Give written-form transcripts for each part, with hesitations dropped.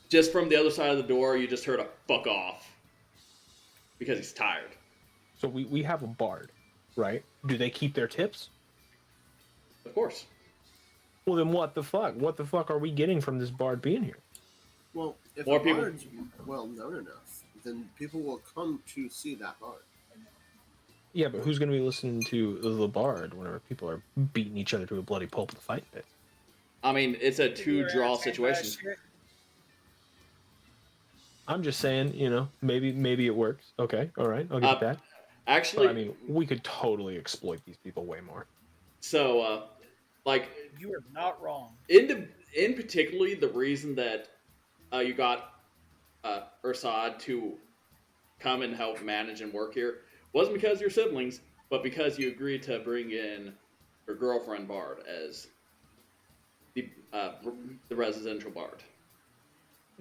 Just from the other side of the door, you just heard a fuck off because he's tired. So we have a bard, right? Do they keep their tips? Of course. Well, then what the fuck? What the fuck are we getting from this bard being here? Well, if More a people. bard's well known enough, then people will come to see that bard. Yeah, but who's going to be listening to the bard whenever people are beating each other to a bloody pulp in the fight pit? I mean, it's a two-draw situation. I'm just saying, you know, maybe it works. Okay, all right, I'll give it that. Actually, but I mean, we could totally exploit these people way more. So, like, you are not wrong. In particularly, the reason that you got Ursad to come and help manage and work here wasn't because of your siblings, but because you agreed to bring in your girlfriend Bard as the residential Bard.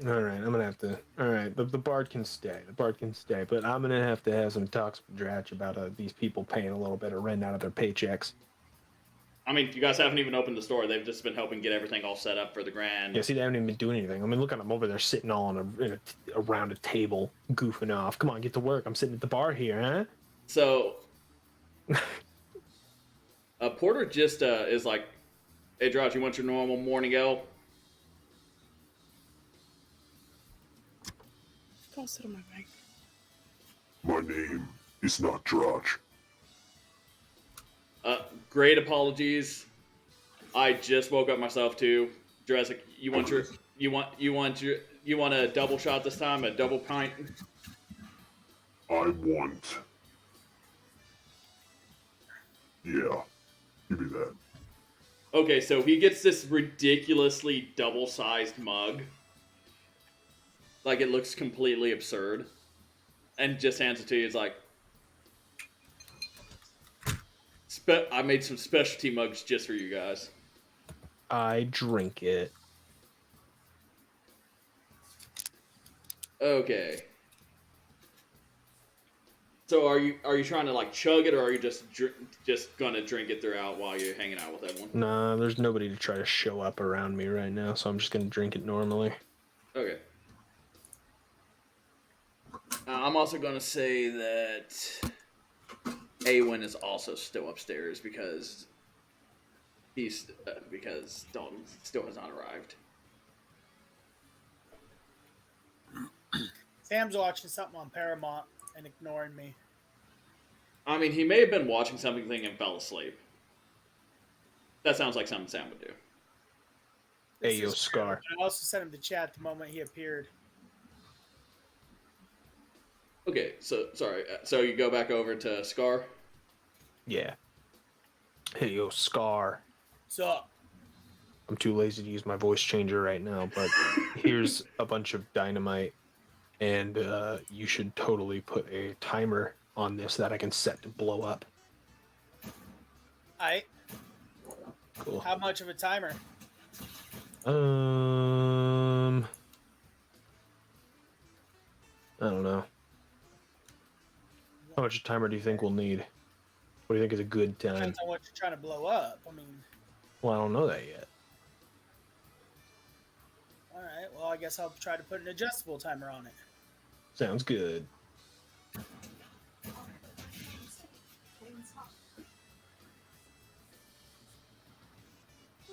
All right, I'm gonna have to. All right, the bard can stay. The bard can stay, but I'm gonna have to have some talks with Dratch about these people paying a little bit of rent out of their paychecks. I mean, you guys haven't even opened the store. They've just been helping get everything all set up for the grand. Yeah, see, they haven't even been doing anything. I mean, look at them over there sitting all around a table, goofing off. Come on, get to work. I'm sitting at the bar here, huh? So, Porter just is like, "Hey, Dratch, you want your normal morning ale?" Don't sit on my back. My name is not Drach. Great apologies. I just woke up myself too. Jurassic, you want a double shot this time? A double pint? I want. Yeah, give me that. Okay, so he gets this ridiculously double-sized mug. Like, it looks completely absurd. And just hands it to you. It's like, I made some specialty mugs just for you guys. I drink it. Okay. So are you trying to like chug it, or are you just gonna drink it throughout while you're hanging out with everyone? Nah, there's nobody to try to show up around me right now, so I'm just gonna drink it normally. Okay. I'm also gonna say that Awen is also still upstairs because because Dalton still has not arrived. Sam's watching something on Paramount and ignoring me. I mean, he may have been watching something and fell asleep. That sounds like something Sam would do. Hey, yo, Scar. I also sent him the chat the moment he appeared. Okay, so sorry. So you go back over to Scar? Yeah. Hey, yo, Scar. Sup? I'm too lazy to use my voice changer right now, but here's a bunch of dynamite, and you should totally put a timer on this that I can set to blow up. Aight. Cool. How much of a timer? I don't know. How much timer do you think we'll need? What do you think is a good time? Depends on what you're trying to blow up. I mean... Well, I don't know that yet. Alright, well, I guess I'll try to put an adjustable timer on it. Sounds good.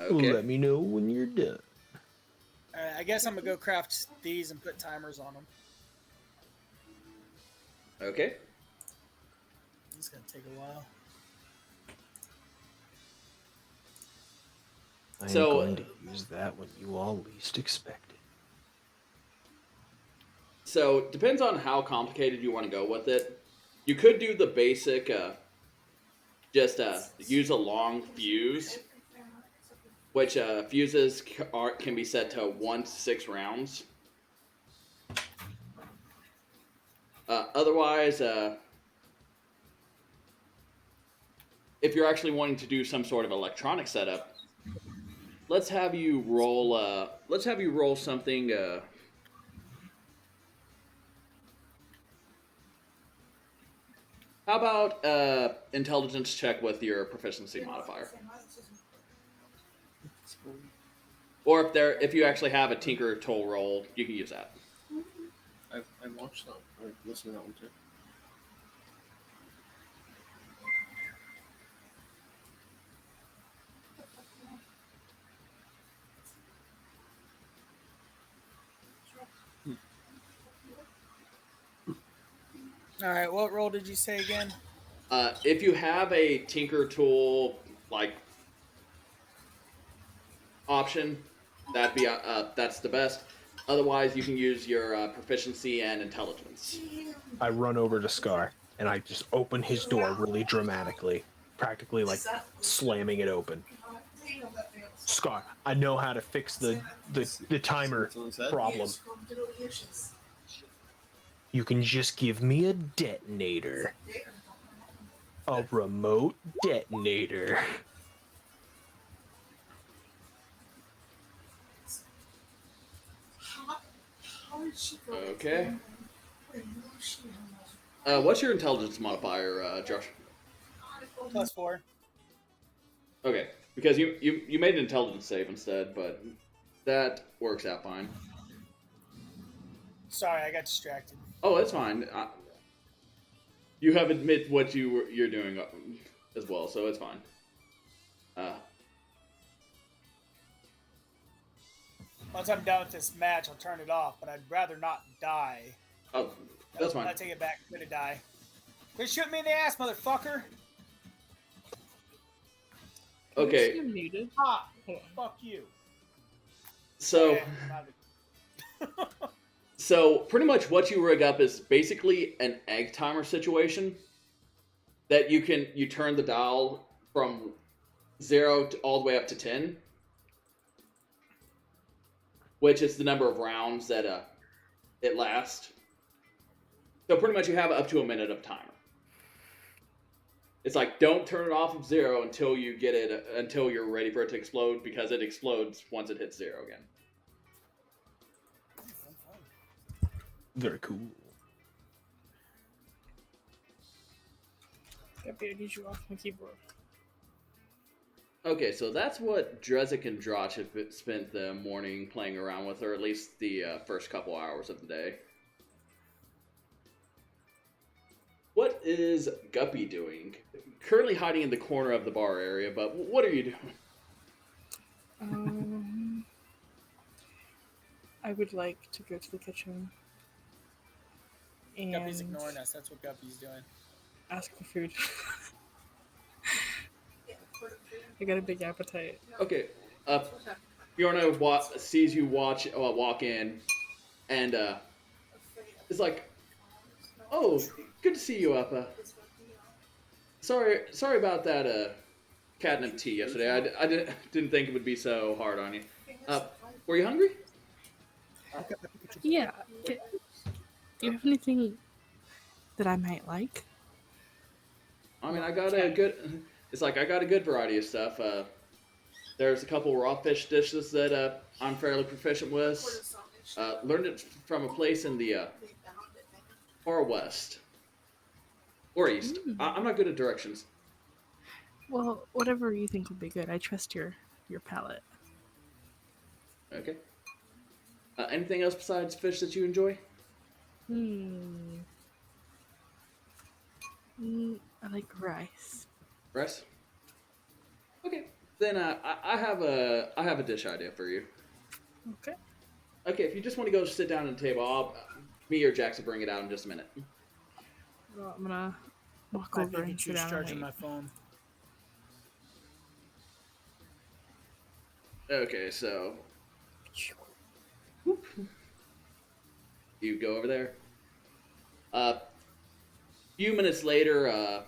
Okay. Let me know when you're done. Alright, I guess I'm gonna go craft these and put timers on them. Okay. It's gonna take a while. I'm So, going to use that when you all least expect it. So, depends on how complicated you want to go with it. You could do the basic, just use a long fuse, which fuses can be set to 1 to 6 rounds. Otherwise, if you're actually wanting to do some sort of electronic setup, let's have you roll. Let's have you roll something. How about intelligence check with your proficiency modifier? Or if you actually have a Tinker Tool roll, you can use that. I watched that. I listened to that one too. All right, what roll did you say again? If you have a Tinker Tool like option, that's the best. Otherwise, you can use your proficiency and intelligence. I run over to Scar and I just open his door really dramatically, practically like slamming it open. Scar, I know how to fix the timer problem. You can just give me a detonator. A remote detonator. Okay. What's your intelligence modifier, Josh? +4. Okay, because you made an intelligence save instead, but that works out fine. Sorry, I got distracted. Oh, that's fine. You have admit what you're doing as well, so it's fine. Once I'm done with this match, I'll turn it off, but I'd rather not die. Oh, that's fine. I take it back. I'm gonna die. Quit shooting me in the ass, motherfucker! Okay. You're muted. Ah, fuck you. So, Okay, so pretty much what you rig up is basically an egg timer situation that you turn the dial from 0 to all the way up to 10, which is the number of rounds that it lasts. So pretty much you have up to a minute of timer. It's like don't turn it off of 0 until you get it until you're ready for it to explode, because it explodes once it hits 0 again. Very cool. Guppy, I need you off my keyboard. Okay, so that's what Drezek and Droch have spent the morning playing around with, or at least the first couple hours of the day. What is Guppy doing? Currently hiding in the corner of the bar area, but what are you doing? I would like to go to the kitchen and Guppy's ignoring us. That's what Guppy's doing. ask for food. I got a big appetite. Okay, Fiona sees you walk in, and is like, "Oh, good to see you, Uppa. Sorry about that catnip tea yesterday. I didn't think it would be so hard on you. Were you hungry? Yeah. Do you have anything that I might like? I mean, I got a good. It's like I got a good variety of stuff. There's a couple raw fish dishes that I'm fairly proficient with. Learned it from a place in the far west or east. I'm not good at directions. Well, whatever you think would be good. I trust your palate. Okay. Anything else besides fish that you enjoy? I like rice. Rice. Okay. Then I have a dish idea for you. Okay. Okay, if you just want to go sit down at the table, me or Jax will bring it out in just a minute. Well, I'm gonna walk I over think and it's sit down. charging And my phone. Okay, so whoop. You go over there. Few minutes later,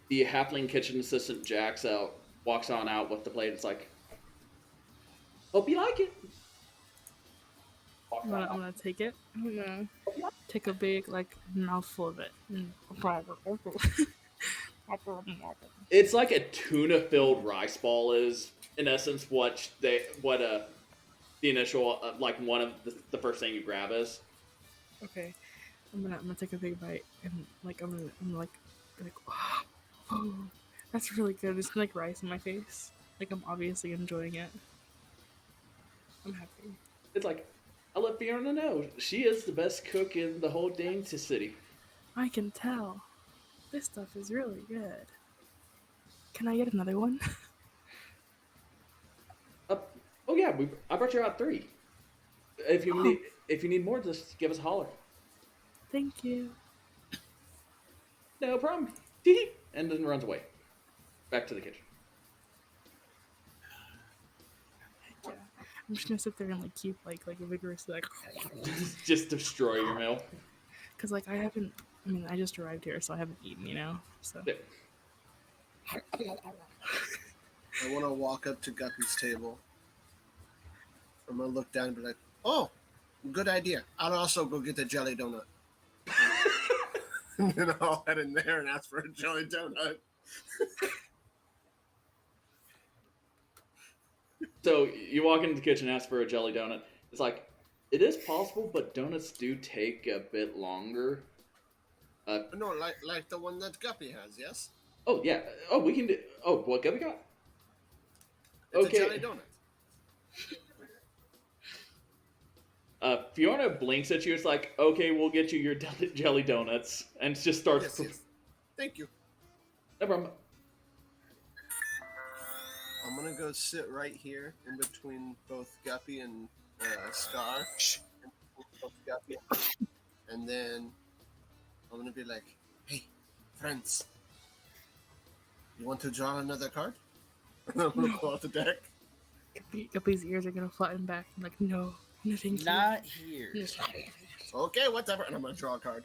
the halfling kitchen assistant Jax walks on out with the plate. It's like, hope you like it. I'm gonna take it. I'm gonna take a big mouthful of it. It's like a tuna-filled rice ball is, in essence, what the initial one of the first thing you grab is. Okay, I'm gonna take a big bite and I'm like, oh, that's really good. It's like rice in my face, Like, I'm obviously enjoying it. I'm happy. It's like, I let Fiona know. She is the best cook in the whole dang city. I can tell. This stuff is really good. Can I get another one? Uh, oh yeah, I brought you out 3. If you Oh. need more, just give us a holler. Thank you. No problem. Tee-hee. And then runs away. Back to the kitchen. Yeah. I'm just gonna sit there and like keep like vigorously like, Just destroy your meal. cause like I haven't. I mean, I just arrived here, so I haven't eaten. You know, so. Yeah. I want to walk up to Guppy's table. I'm gonna look down and be like, "Oh, good idea. I'll also go get the jelly donut." And then I'll head in there and ask for a jelly donut. So you walk into the kitchen and ask for a jelly donut. It's like, it is possible, but donuts do take a bit longer. No, like the one that Guppy has, yes? Oh yeah. Oh, we can do. Oh, what Gubby got? It's Okay. a jelly donut. Fiona blinks at you. It's like, okay, we'll get you your jelly donuts, and just starts. Yes, yes. Thank you. No problem. I'm gonna go sit right here in between both Guppy and Scar. And then I'm gonna be like, "Hey, friends, you want to draw another card?" And I'm gonna pull out the deck. Guppy's ears are gonna flatten back. I'm like, no, no, thank you. Not here. Okay, whatever. And I'm gonna draw a card.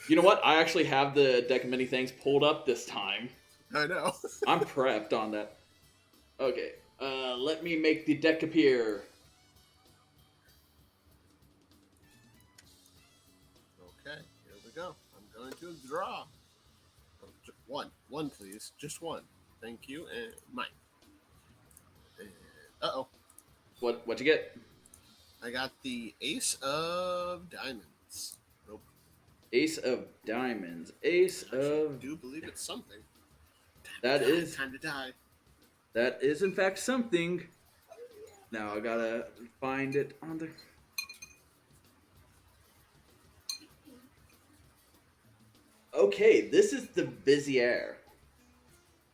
You know what? I actually have the deck of many things pulled up this time. I know. I'm prepped on that. Okay. Let me make the deck appear. Okay, here we go. I'm going to draw. Oh, one, please. Just one. Thank you, and mine. And, uh-oh. What'd you get? I got the Ace of Diamonds. Nope. Ace of Diamonds. Ace of. I do believe it's something. That is. Time to die. That is in fact something. Now I gotta find it on the. Okay, this is the Vizier.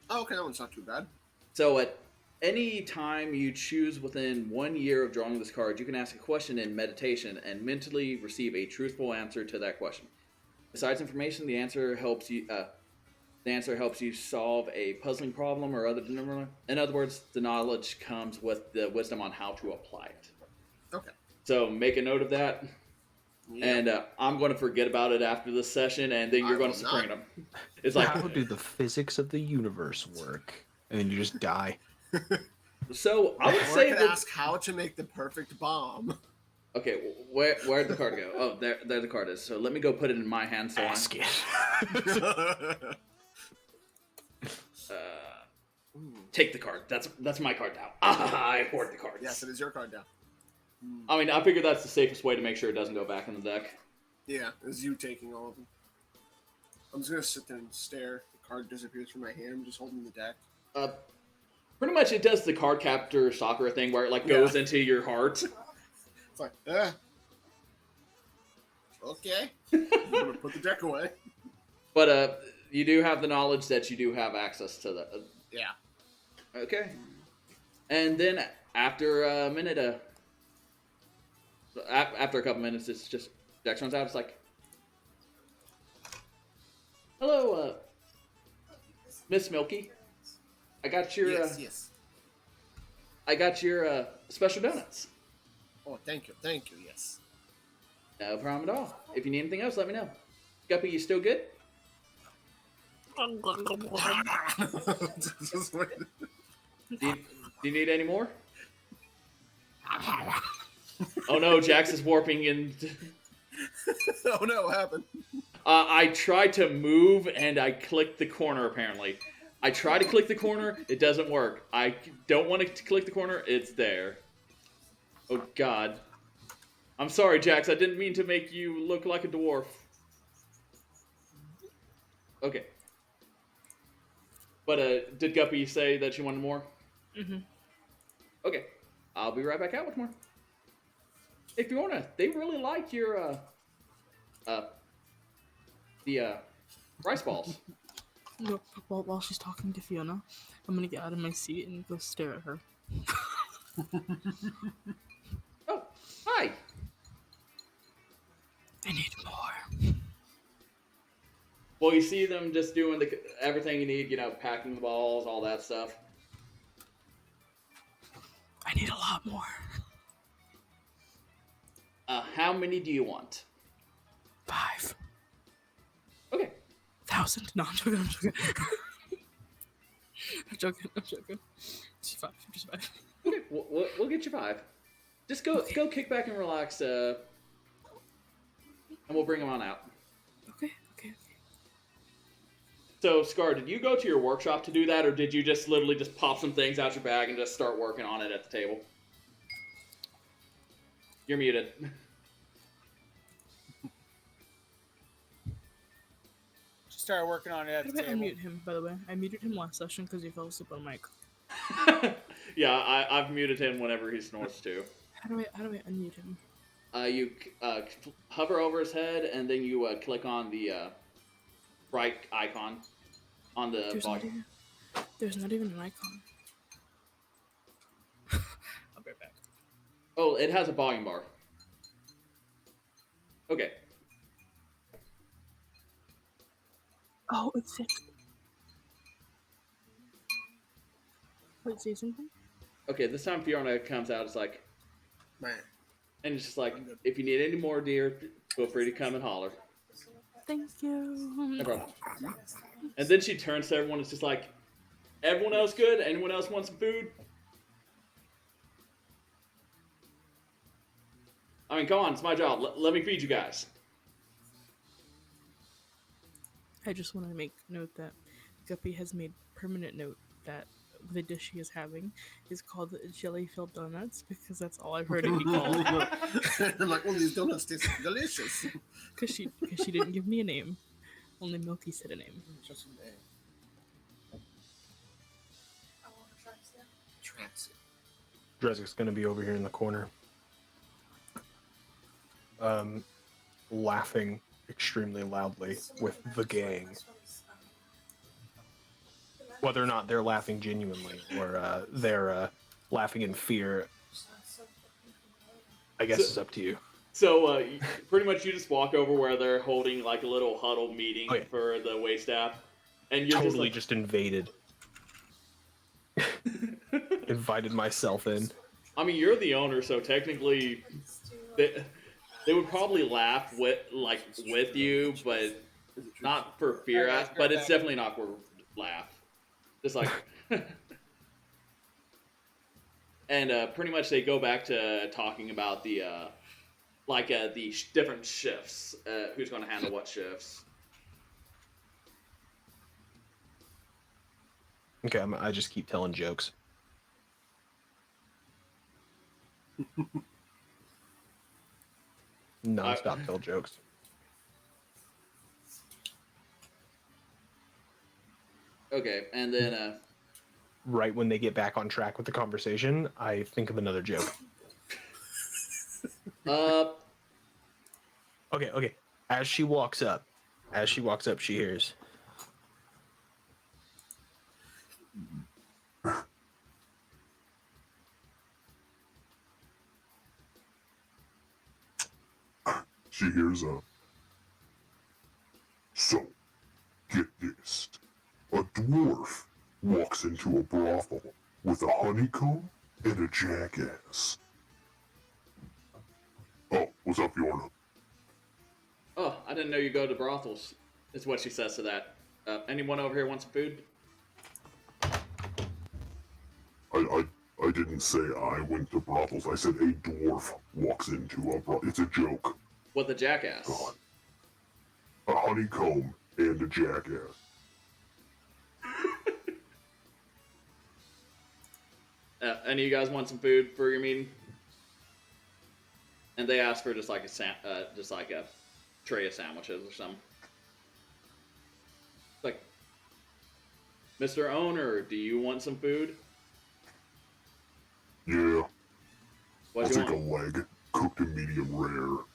Oh, okay, that one's not too bad. So at any time you choose within 1 year of drawing this card, you can ask a question in meditation and mentally receive a truthful answer to that question. Besides information, the answer helps you. The answer helps you solve a puzzling problem or other. In other words, the knowledge comes with the wisdom on how to apply it. Okay. So make a note of that. Yeah. And I'm going to forget about it after this session, and then you're going to screen them. It's like, how do the physics of the universe work? And then you just die. so I would Or say I could that. ask how to make the perfect bomb. Okay, where'd the card go? Oh, there the card is. So let me go put it in my hand. So Ask it. take the card. That's my card now. I hoard the cards. Yes, it is your card now. I mean, I figure that's the safest way to make sure it doesn't go back in the deck. Yeah, it's you taking all of them. I'm just gonna sit there and stare. The card disappears from my hand. I'm just holding the deck. Pretty much, it does the card captor Sakura thing where it like goes into your heart. It's like, okay. I'm gonna put the deck away. But you do have the knowledge that you do have access to the. Yeah. Okay. And then after a minute, after a couple minutes, it's just Dex runs out. It's like, hello, Miss Milky. I got your. Yes. I got your special donuts. Oh, thank you, yes. No problem at all. If you need anything else, let me know. Guppy, you still good? Just wait. Do you need any more? Oh no, Jax is warping in. Oh no, what happened? I tried to move and I clicked the corner apparently. I try to click the corner, it doesn't work. I don't want to click the corner, it's there. Oh god. I'm sorry, Jax, I didn't mean to make you look like a dwarf. Okay. But did Guppy say that she wanted more? Mm-hmm. Okay, I'll be right back out with more. Hey, Fiona, they really like your the rice balls. No, while she's talking to Fiona, I'm gonna get out of my seat and go stare at her. Oh, hi. I need more. Well, you see them just doing everything you need, packing the balls, all that stuff. I need a lot more. How many do you want? 5,000. Okay. No, I'm joking. I'm joking. I'm joking. Just 5. Just 5. Okay, we'll get you 5. Just go kick back and relax, and we'll bring them on out. Okay. So, Scar, did you go to your workshop to do that, or did you just literally just pop some things out your bag and just start working on it at the table? You're muted. Just started working on it at How the do I table. unmute him, by the way? I muted him last session because he fell asleep on mic. Yeah, I've muted him whenever he snores too. How do I unmute him? You hover over his head, and then you click on the right icon on the volume. There's not even an icon. I'll be right back. Oh, it has a volume bar. Okay. Oh, it's sick. Wait, say something? Okay, this time Fiona comes out. It's like, Man. and it's just like, if you need any more, dear, feel free to come and holler. Thank you. No problem. And then she turns to everyone. It's just like, everyone else good? Anyone else want some food? I mean, come on, it's my job. Let me feed you guys. I just want to make note that Guppy has made permanent note that the dish he is having is called jelly-filled donuts because that's all I've heard it be called. I'm like, these donuts taste delicious. Because she didn't give me a name. Only Milky said a name. Just an egg. Traps it. Drezik's gonna be over here in the corner, laughing extremely loudly with the gang. Whether or not they're laughing genuinely or they're laughing in fear, I guess is up to you. So, pretty much you just walk over where they're holding like a little huddle meeting for the waitstaff, and you're Totally just invaded. Invited myself in. I mean, you're the owner, so technically, they would probably laugh with you, but not for fear. But it's definitely an awkward laugh. Just like, and pretty much they go back to talking about the different shifts. Who's going to handle what shifts? Okay, I just keep telling jokes. Non-stop tell jokes. Okay, and then right when they get back on track with the conversation, I think of another joke. Okay. As she walks up, she hears. She hears a. So, get this. A dwarf walks into a brothel with a honeycomb and a jackass. Oh, what's up, Fiona? oh, I didn't know you go to brothels. Is what she says to that. Anyone over here want some food? I didn't say I went to brothels. I said a dwarf walks into a brothel. It's a joke. What the jackass? God. A honeycomb and a jackass. Any of you guys want some food for your meeting? And they ask for just like a tray of sandwiches or something. Like, Mr. Owner, do you want some food? Yeah, What I'll do you take a want? leg, cooked in medium rare.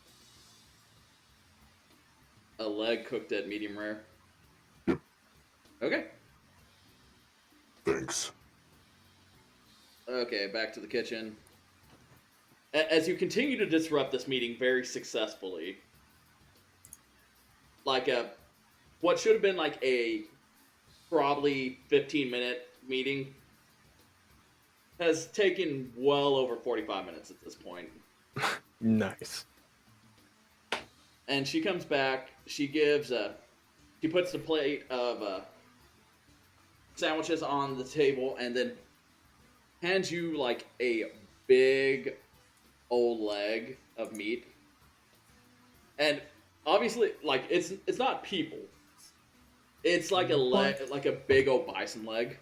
A leg cooked at medium rare. Yep, Okay. thanks. Okay, back to the kitchen. As you continue to disrupt this meeting very successfully, like what should have been like a probably 15-minute meeting has taken well over 45 minutes at this point. Nice. And she comes back. She puts the plate of sandwiches on the table, and then hands you like a big old leg of meat. And obviously, like it's not people. It's like a leg, like a big old bison leg.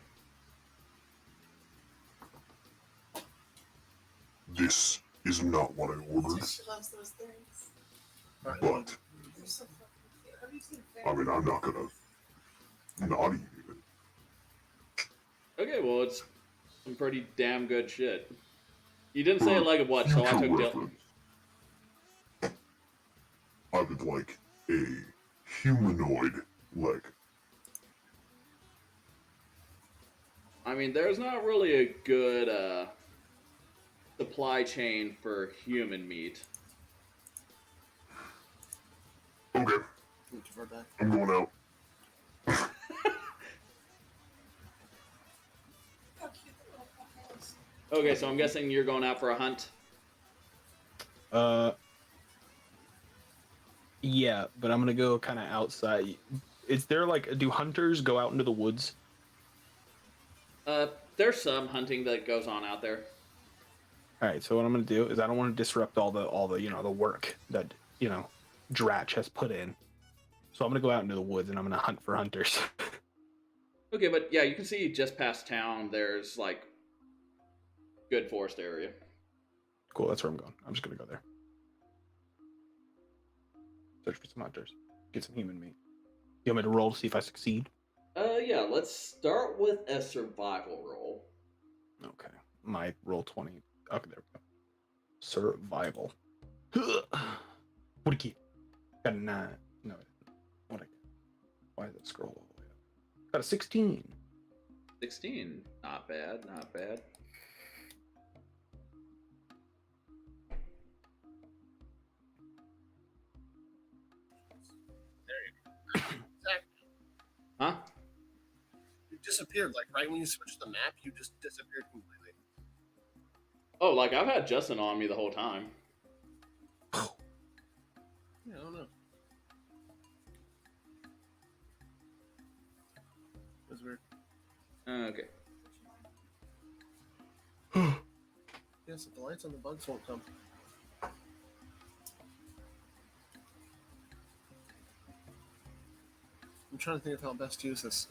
This is not what I ordered, She loves those things. Alright, but They're so fucking cute. Have you seen I mean, I'm not gonna not eat it. Okay, well it's some pretty damn good shit. You didn't say a For leg of what, so I future took reference, I would like a humanoid leg. I mean, there's not really a good supply chain for human meat. Okay, give her back. I'm going out. How cute the little puppy is. Okay, so I'm guessing you're going out for a hunt. Yeah, but I'm gonna go kind of outside. Is there like, do hunters go out into the woods? There's some hunting that goes on out there. All right, so what I'm gonna do is I don't want to disrupt all the the work that Dratch has put in. So I'm gonna go out into the woods and I'm gonna hunt for hunters. Okay, but yeah, you can see just past town. There's like good forest area. Cool, that's where I'm going. I'm just gonna go there. Search for some hunters. Get some human meat. You want me to roll to see if I succeed? Yeah, let's start with a survival roll. Okay. My roll 20. Okay, there we go. Survival. What a key. Got a 9. No, what a why did it scroll all the way up? Got a 16. 16. Not bad, not bad. Zach, Huh? you disappeared. Like right when you switched the map, you just disappeared completely. Oh, like I've had Justin on me the whole time. Yeah, I don't know. That's weird. Okay. Yes, if the lights on the bugs won't come. I'm trying to think of how best to use this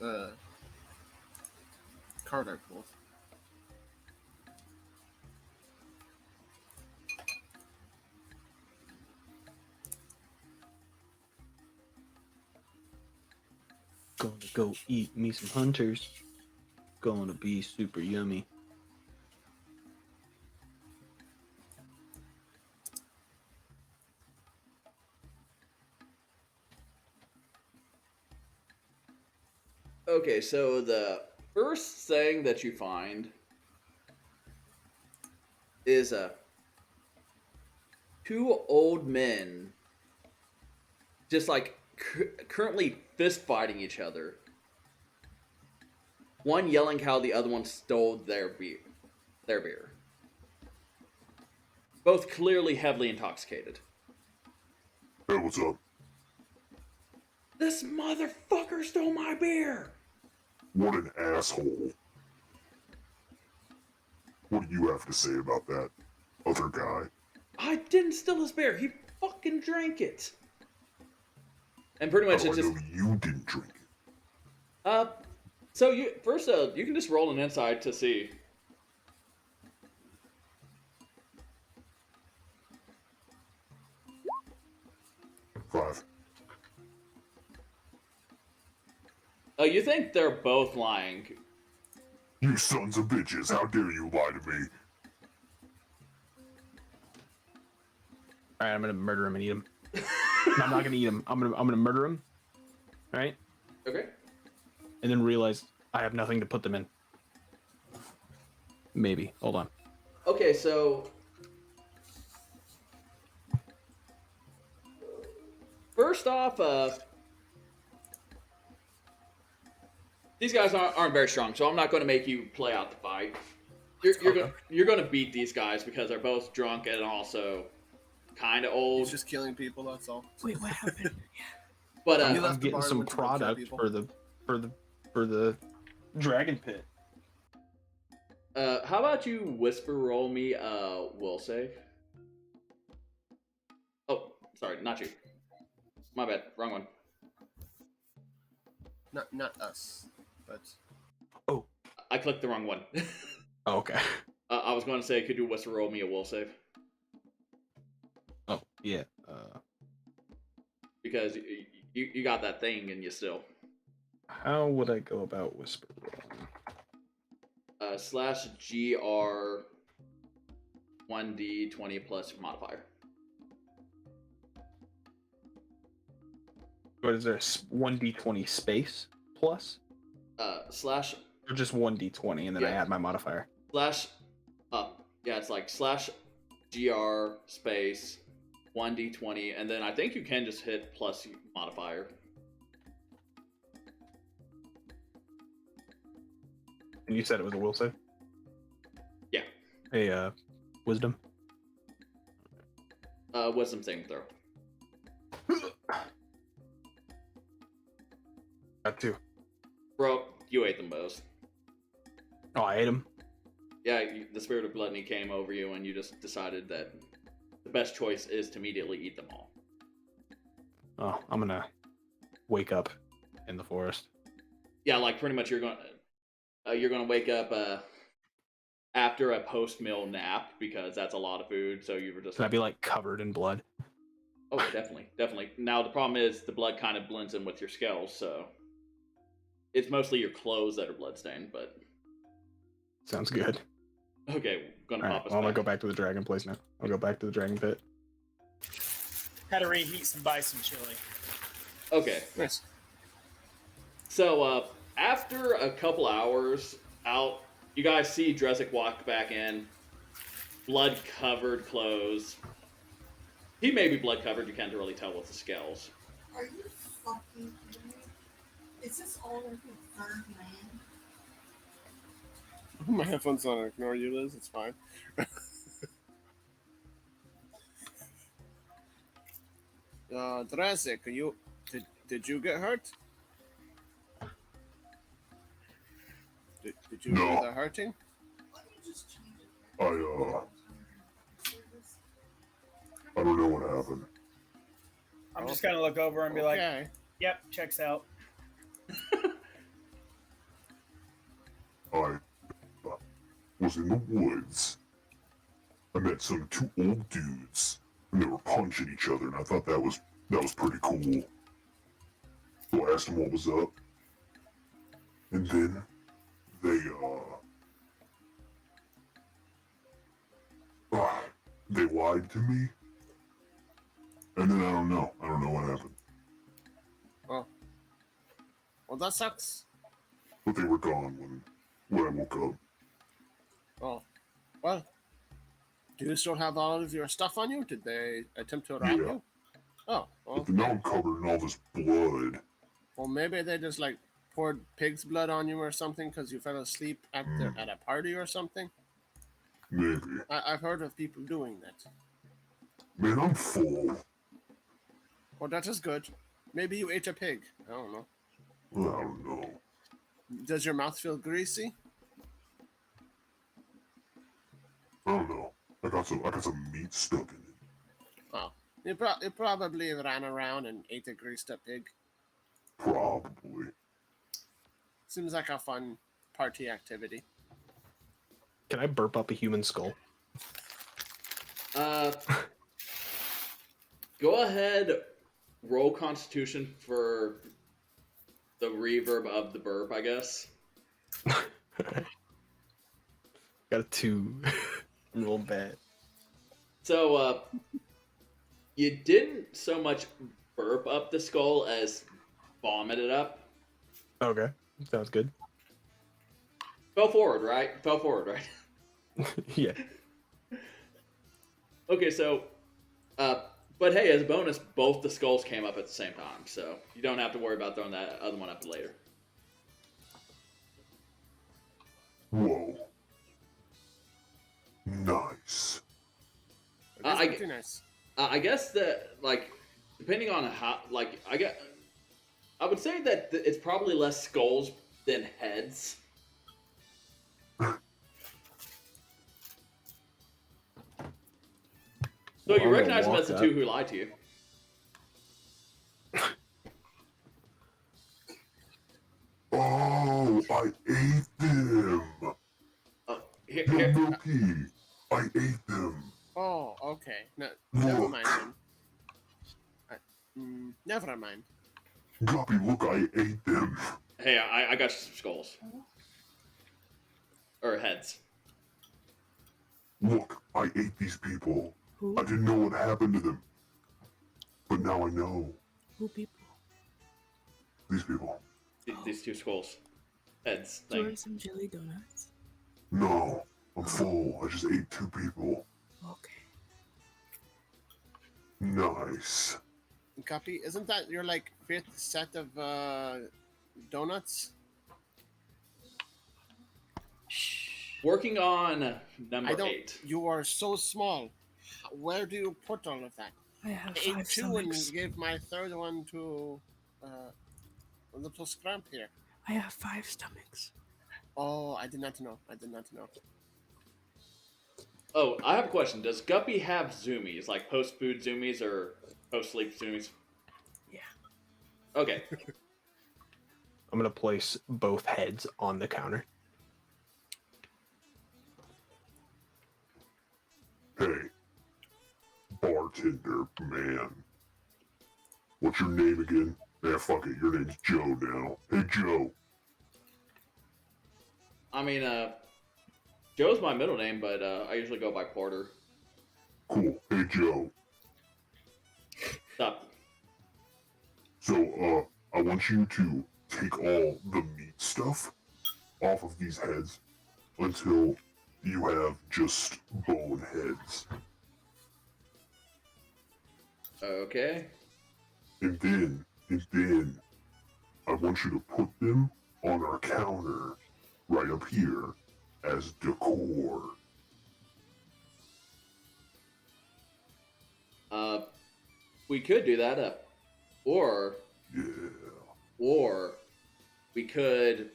card I pulled. Gonna go eat me some hunters. Gonna be super yummy. Okay, so the first thing that you find is two old men just like currently fist fighting each other. One yelling how the other one stole their beer. Both clearly heavily intoxicated. Hey, what's up? This motherfucker stole my beer! What an asshole. What do you have to say about that other guy? I didn't steal his beer. He fucking drank it. And pretty much How it's do I just know you didn't drink it? so you first you can just roll an insight to see. Five. Oh, you think they're both lying? You sons of bitches, how dare you lie to me? All right, I'm gonna murder him and eat him. No, I'm not gonna eat him. I'm gonna murder him. All right, Okay. and then realize I have nothing to put them in. Maybe. Hold on. Okay, so first off, these guys aren't very strong, so I'm not going to make you play out the fight. You're going to beat these guys because they're both drunk and also kind of He's old. just killing people. That's all. Wait, what happened? But He I'm left the getting bar and some went to go kill product people. for the dragon pit. how about you whisper roll me will save? Oh, sorry, not you. My bad, wrong one. Not us, but Oh. I clicked the wrong one. Oh, okay. I was going to say, could you whisper roll me a will save? Oh, yeah. Because you got that thing and you still. How would I go about whisper rolling? /GR 1d20 plus modifier. What is there? 1d20 space plus? Slash Or just 1d20 and then I Yeah. add my modifier? slash yeah, it's like /GR space 1d20, and then I think you can just hit plus modifier. And you said it was a will save? Yeah. Hey, wisdom? Wisdom saving throw. Got 2. Bro, you ate them both. Oh, I ate him? Yeah, the spirit of gluttony came over you, and you just decided that the best choice is to immediately eat them all. Oh, I'm gonna wake up in the forest. Yeah, like pretty much you're gonna wake up after a post meal nap because that's a lot of food. So you were just Can I be like covered in blood? oh, definitely. Now the problem is the blood kind of blends in with your scales, so it's mostly your clothes that are bloodstained. But Sounds good. okay, gonna All pop right, us well, I'm gonna back. go back to the dragon place now. I'll go back to the dragon pit. Had to reheat some bison chili. Okay, nice. so after a couple hours out, you guys see Dresic walk back in, blood-covered clothes. He may be blood-covered. You can't really tell with the scales. Are you fucking kidding me? Is this all like a third man? My headphones on. Ignore you, Liz. It's fine. Dresic, did you get hurt? Did you No. do the hurting? Why don't you just change it? I don't know what happened. I'm just gonna look over and be like, Okay. "Yep, checks out." I was in the woods. I met some 2 old dudes, and they were punching each other, and I thought that was pretty cool. So I asked them what was up, and then they lied to me, and then I don't know what happened, Well, that sucks. but they were gone when I woke up. Oh, well. Do you still have all of your stuff on you? Did they attempt to rob Yeah. you? Oh, well, But then now I'm covered in all this blood. well, maybe they just like poured pig's blood on you or something because you fell asleep at a party or something. Maybe. I've heard of people doing that. Man, I'm full. Well, that is good. Maybe you ate a pig. I don't know. I don't know. Does your mouth feel greasy? I don't know. I got some meat stuck in it. Oh, you probably ran around and ate a greased up pig. Probably. Seems like a fun party activity. Can I burp up a human skull? Go ahead, roll Constitution for the reverb of the burp, I guess. Got a 2. Real bad. So, you didn't so much burp up the skull as vomit it up. Okay, sounds good. Fell forward, right? Yeah. Okay, so, but hey, as a bonus, both the skulls came up at the same time, so you don't have to worry about throwing that other one up later. Whoa. Nice. It is I- pretty nice. I guess that, like, depending on how, like, I would say that it's probably less skulls than heads. So Well, you I'm gonna recognize him walk as the up. two who lied to you. Oh, I ate them. Here, Yo, here, Milky, I ate them. Oh, okay. No, never Look. mind then. Never mind. Guppy, look, I ate them. hey, I got you some skulls. Or heads. Look, I ate these people. Who? I didn't know what happened to them. But now I know. Who people? These people. These two skulls. Heads Do you thing. want some jelly donuts? No, I'm full. I just ate 2 people. Okay. Nice. Copy. Isn't that your like 5th set of donuts? Working on number I don't. 8. You are so small. Where do you put all of that? I have I ate 5 2 and stomachs. gave my 3rd one to a little scramp here. I have 5 stomachs. Oh, I did not know. I did not know. Oh, I have a question. Does Guppy have zoomies, like post-food zoomies or post-sleep zoomies? Yeah. Okay. I'm gonna place both heads on the counter. Hey, bartender man. What's your name again? Yeah, fuck it. Your name's Joe now. Hey, Joe. I mean, Joe's my middle name, but I usually go by Porter. Cool. Hey, Joe. Stop. So, I want you to take all the meat stuff off of these heads until you have just bone heads. Okay. And then, I want you to put them on our counter right up here as decor. We could do that, or Yeah. we could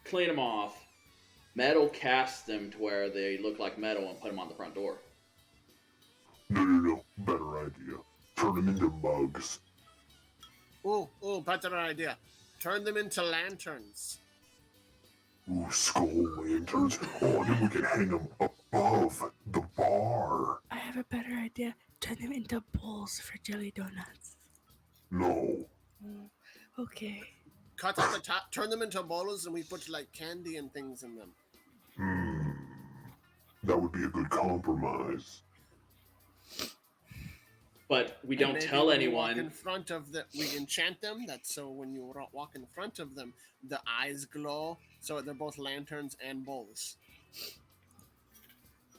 clean them off, metal cast them to where they look like metal, and put them on the front door. No. Better idea. Turn them into mugs. Oh, better idea. Turn them into lanterns. Ooh, skull lanterns. Oh, and then we can hang them above the bar. I have a better idea. Turn them into bowls for jelly donuts. No. Okay. Cut out the top, turn them into bowls, and we put like candy and things in them. That would be a good compromise. But we And don't maybe tell when you walk in anyone. front of the, we enchant them. That's so when you walk in front of them, the eyes glow. So they're both lanterns and bowls.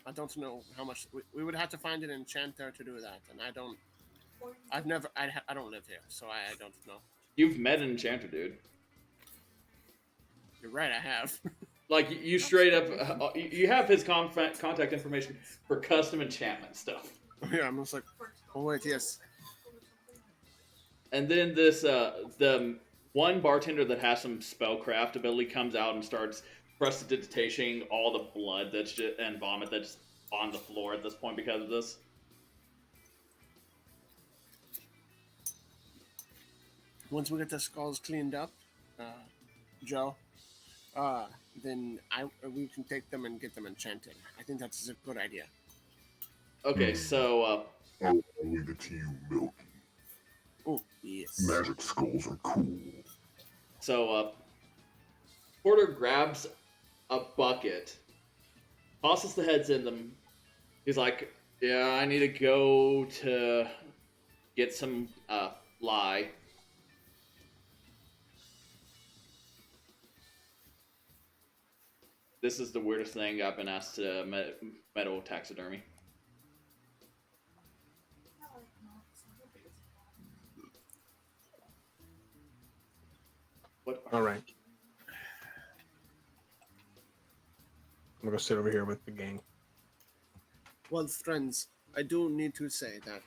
I don't know how much we would have to find an enchanter to do that, and I don't live here, so I don't know. You've met an enchanter, dude. You're right, I have. Like you straight up, you have his contact information for custom enchantment stuff. Yeah, I'm just like, oh wait, yes. And then this, the one bartender that has some spellcraft ability comes out and starts prestidigitating all the blood that's just, and vomit that's on the floor at this point because of this. Once we get the skulls cleaned up, Joe, then we can take them and get them enchanted. I think that's a good idea. Okay, so I'll leave it to you, Milky. Oh yes. Magic skulls are cool. So Porter grabs a bucket, tosses the heads in them. He's like, "Yeah, I need to go to get some lye." This is the weirdest thing I've been asked to metal taxidermy. What? All right. I'm gonna go sit over here with the gang. Well, friends, I do need to say that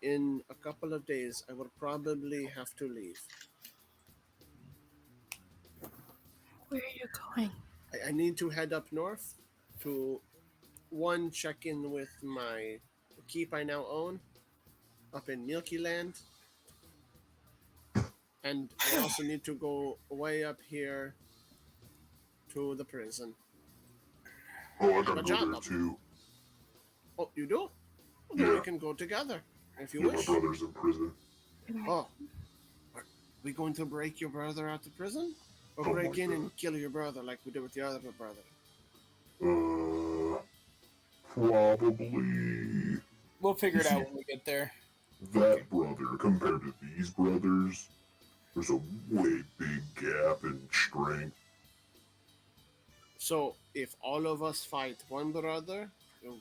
in a couple of days, I will probably have to leave. Where are you going? I need to head up north to one check in with my keep I now own up in Milky Land, and I also need to go way up here to the prison. Oh, I Have gotta a go job there up. too. Oh, you do? Well, then we Yeah. can go together if you Yeah, my wish. brother's in prison. Oh, are we going to break your brother out of prison, or Oh break my in God. and kill your brother like we did with the other brother? Probably We'll figure it You out see- when we get there. that brother compared to these brothers. There's a way big gap in strength. So, if all of us fight one brother,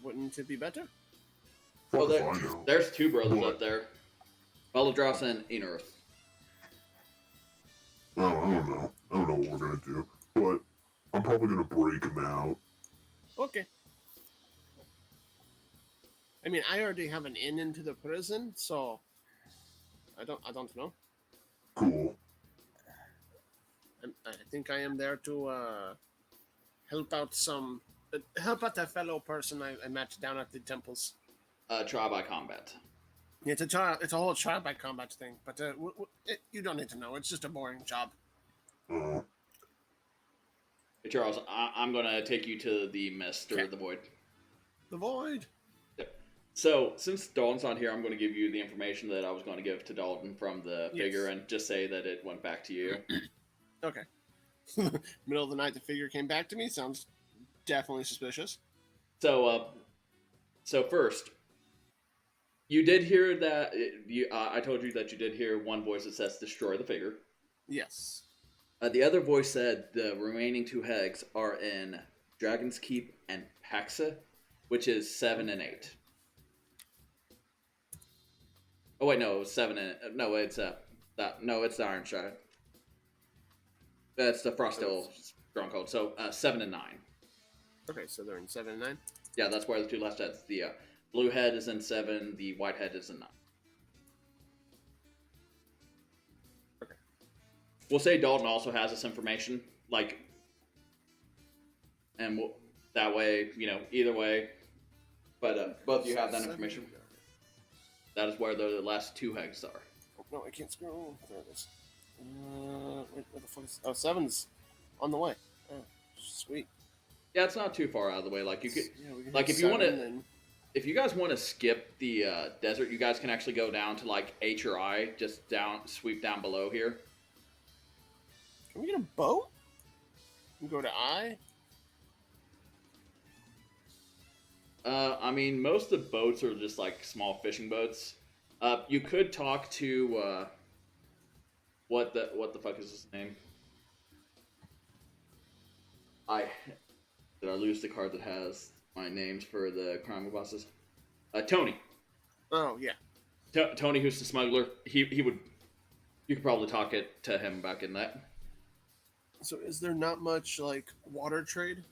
wouldn't it be better? Well, Fuck if I know. there's two brothers What? up there, Veladros and Enorth. I don't know. I don't know what we're gonna do, but I'm probably gonna break him out. Okay. I mean, I already have an in into the prison, so I don't know. Cool. I think I am there to help out help out that fellow person I met down at the temples. Trial by combat. Yeah, it's a whole trial by combat thing, but you don't need to know. It's just a boring job. Uh, Hey, Charles, I'm gonna take you to the mist or Okay. the void. The void. So, since Dalton's not here, I'm going to give you the information that I was going to give to Dalton from the Yes. figure and just say that it went back to you. Okay. Middle of the night, the figure came back to me. Sounds definitely suspicious. So first, you did hear that. I told you that you did hear one voice that says "destroy the figure." Yes. The other voice said the remaining two hegs are in Dragon's Keep and Paxa, which is 7 and 8. Oh wait, no, it was 7 and no, it's it's the Iron Shard. That's the Frosthill Stronghold. So 7 and 9. Okay, so they're in 7 and 9. Yeah, that's where the two last heads. The blue head is in 7. The white head is in 9. Okay. We'll say Dalton also has this information, and that way, either way. But both of you have that information. That is where the last two hegs are. Oh, no, I can't scroll. There it is. Wait, what the fuck is... Oh, 7's on the way. Oh, sweet. Yeah, it's not too far out of the way. Like you could, Yeah, we can like hit if you want to, 7 and... if you guys want to skip the desert, you guys can actually go down to like H or I, just sweep down below here. Can we get a boat? And go to I? I mean, most of the boats are just like small fishing boats. You could talk to what the fuck is his name? Did I lose the card that has my names for the crime bosses? Tony. Oh, yeah. Tony, who's the smuggler. He would. You could probably talk to him back in that. So is there not much, like, water trade?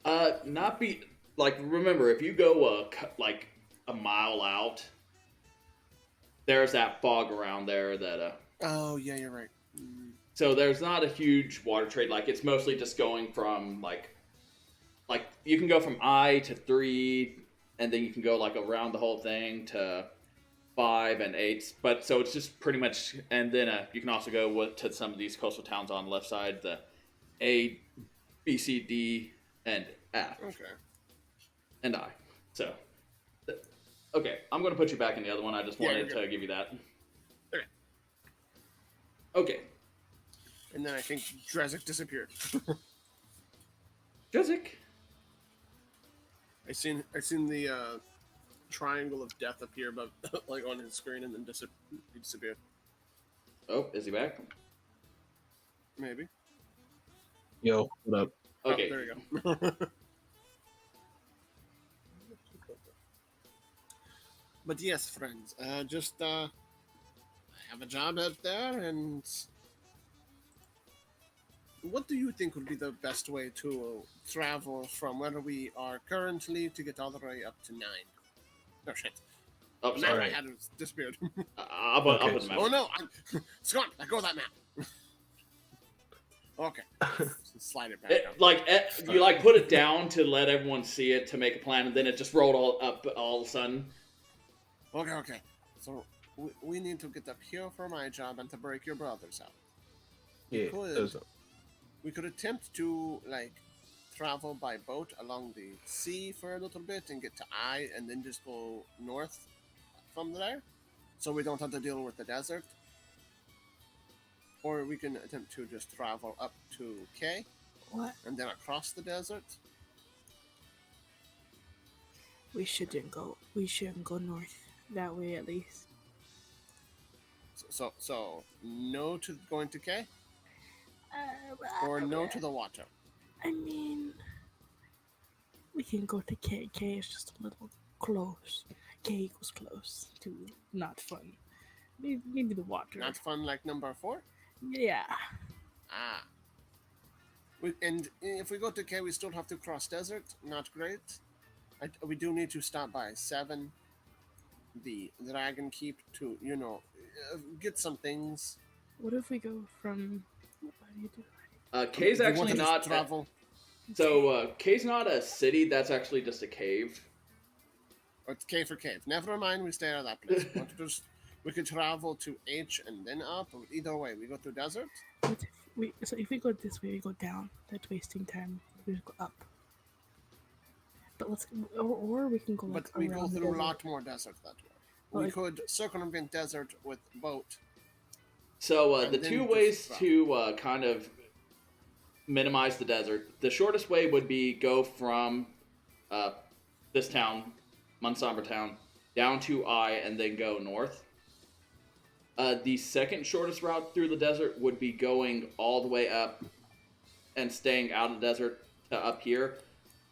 Not be like. Remember, if you go like a mile out, there's that fog around there that Oh, yeah, you're right. Mm. So there's not a huge water trade. Like it's mostly just going from like you can go from I to 3, and then you can go like around the whole thing to 5 and 8. But so it's just pretty much, and then you can also go to some of these coastal towns on the left side, the A, B, C, D, and F, Okay. and I. So okay, I'm going to put you back in the other one. I just Yeah, wanted you're to give you that. Okay. Okay. And then I think Drezik disappeared. Drizzik. I seen the triangle of death appear above, like on his screen, and then he disappeared. Oh, is he back? Maybe. Yo, what up? Okay. Oh, there you go. But yes, friends, just have a job out there, and what do you think would be the best way to travel from where we are currently to get all the way up to 9? Oh shit! Oh, The map sorry. Alright. I had was disappeared. I'll Okay, put the map. Oh no! Scott, let go of that map. Okay, slide it back up. You like put it down to let everyone see it to make a plan, and then it just rolled all up all of a sudden. Okay. So we need to get up here for my job and to break your brothers out. Yeah, could. those- We could attempt to travel by boat along the sea for a little bit and get to I, and then just go north from there, so we don't have to deal with the desert. Or we can attempt to just travel up to K What? and then across the desert. We shouldn't go. We shouldn't go north. That way, at least. So no to going to K, or no to the water. I mean, we can go to K. K is just a little close. K equals close to not fun. Maybe the water. Not fun like number 4. Yeah. Ah. And if we go to K, we still have to cross desert. Not great. We do need to stop by 7, the Dragon Keep, to get some things. What if we go from? What do you do? K's If we want actually to just not. travel. So K's not a city. That's actually just a cave. Or it's K for cave. Never mind, we stay at that place. We could travel to H and then up. Or either way, we go through desert. What if we go this way, we go down. That's wasting time. We just go up. But or we can go like But we go around the through a desert. lot more desert that way. We Like- could circumvent desert with boat. So And the then two just ways drop. to kind of minimize the desert. The shortest way would be go from this town, Munsomber town, down to I, and then go north. The second shortest route through the desert would be going all the way up and staying out of the desert to up here,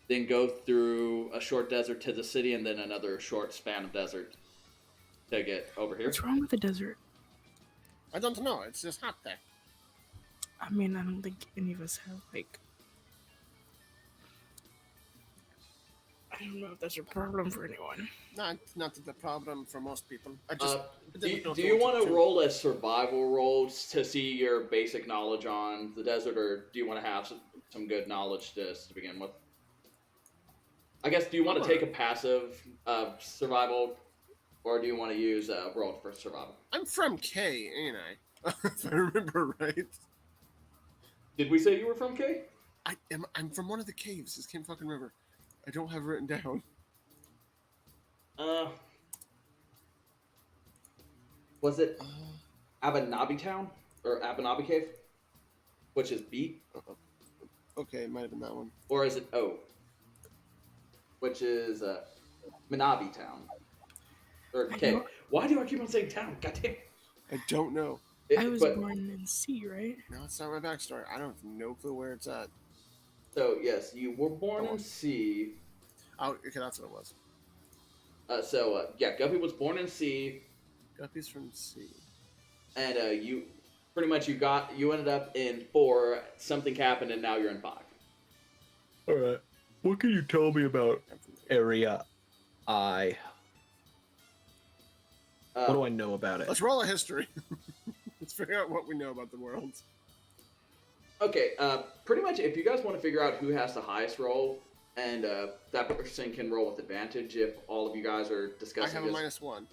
then go through a short desert to the city, and then another short span of desert to get over here. What's wrong with the desert? I don't know. It's just hot there. I mean, I don't think any of us have like. I don't know if that's a problem for anyone. Not the problem for most people. I just Do didn't know do if you wanted want to roll a survival roll to see your basic knowledge on the desert, or do you want to have some good knowledge just to begin with? I guess, do you want to take a passive survival, or do you want to use roll for survival? I'm from K, ain't I? If I remember right. Did we say you were from K? I'm from one of the caves. Just can't fucking remember. I don't have it written down. Was it Abanabi Town or Abanabi Cave, which is B, Okay, it might have been that one. or is it O, which is Manabi Town or I K? don't- Why do I keep on saying town? Goddamn. I don't know. I was But- born in C, right? No, it's not my backstory. I don't have no clue where it's at. So yes, you were born in C. Oh, okay, that's what it was. Yeah, Guppy was born in C, Guppy's from C. and you pretty much you ended up in 4. Something happened, and now you're in 5. All right. What can you tell me about I'm from there. Area I? What do I know about it? Let's roll a history. Let's figure out what we know about the world. Okay, pretty much if you guys want to figure out who has the highest roll, and that person can roll with advantage if all of you guys are I discussing have a this. -1.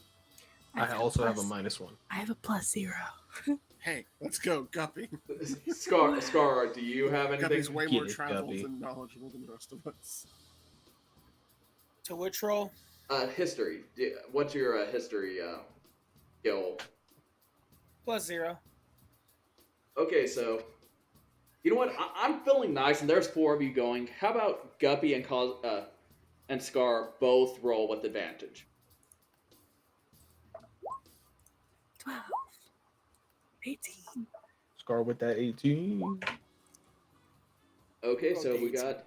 I also have a -1. I have a +0. Hey, let's go, Guppy. Scar, do you have anything? Guppy's way more Get it, traveled Guppy. and knowledgeable than the rest of us. To which roll? History. What's your history skill? +0. Okay, so You know what? I'm feeling nice, and there's 4 of you going. How about Guppy and Scar both roll with advantage? 12. 18. Scar with that 18. Okay, Roll so we dates. got.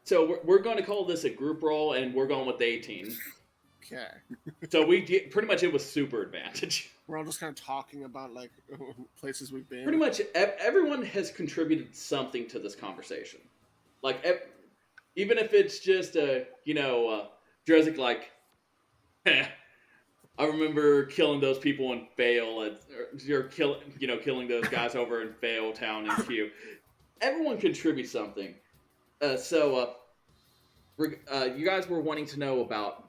So we're going to call this a group roll, and we're going with the 18. Okay. So pretty much it was super advantage. We're all just kind of talking about like places we've been. Pretty much everyone has contributed something to this conversation. Like even if it's just Dresik like, I remember killing those people in Vale, you're killing those guys over in Vale Town and Q. Everyone contributes something. You guys were wanting to know about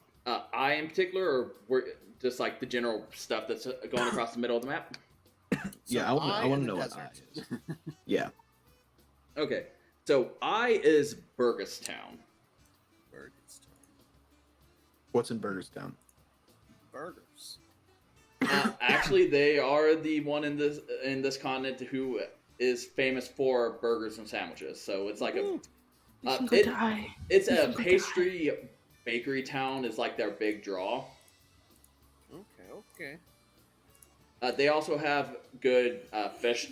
I in particular, or were just like the general stuff that's going across the middle of the map? Yeah, I want in to the know what desert. I is. Yeah. Okay, so I is Burgestown. What's in Burgerstown? Burgers. Actually, they are the one in this continent who is famous for burgers and sandwiches. So it's like Woohoo. We can go to I. it's We a can go to pastry bakery town is like their big draw. Okay. They also have good fish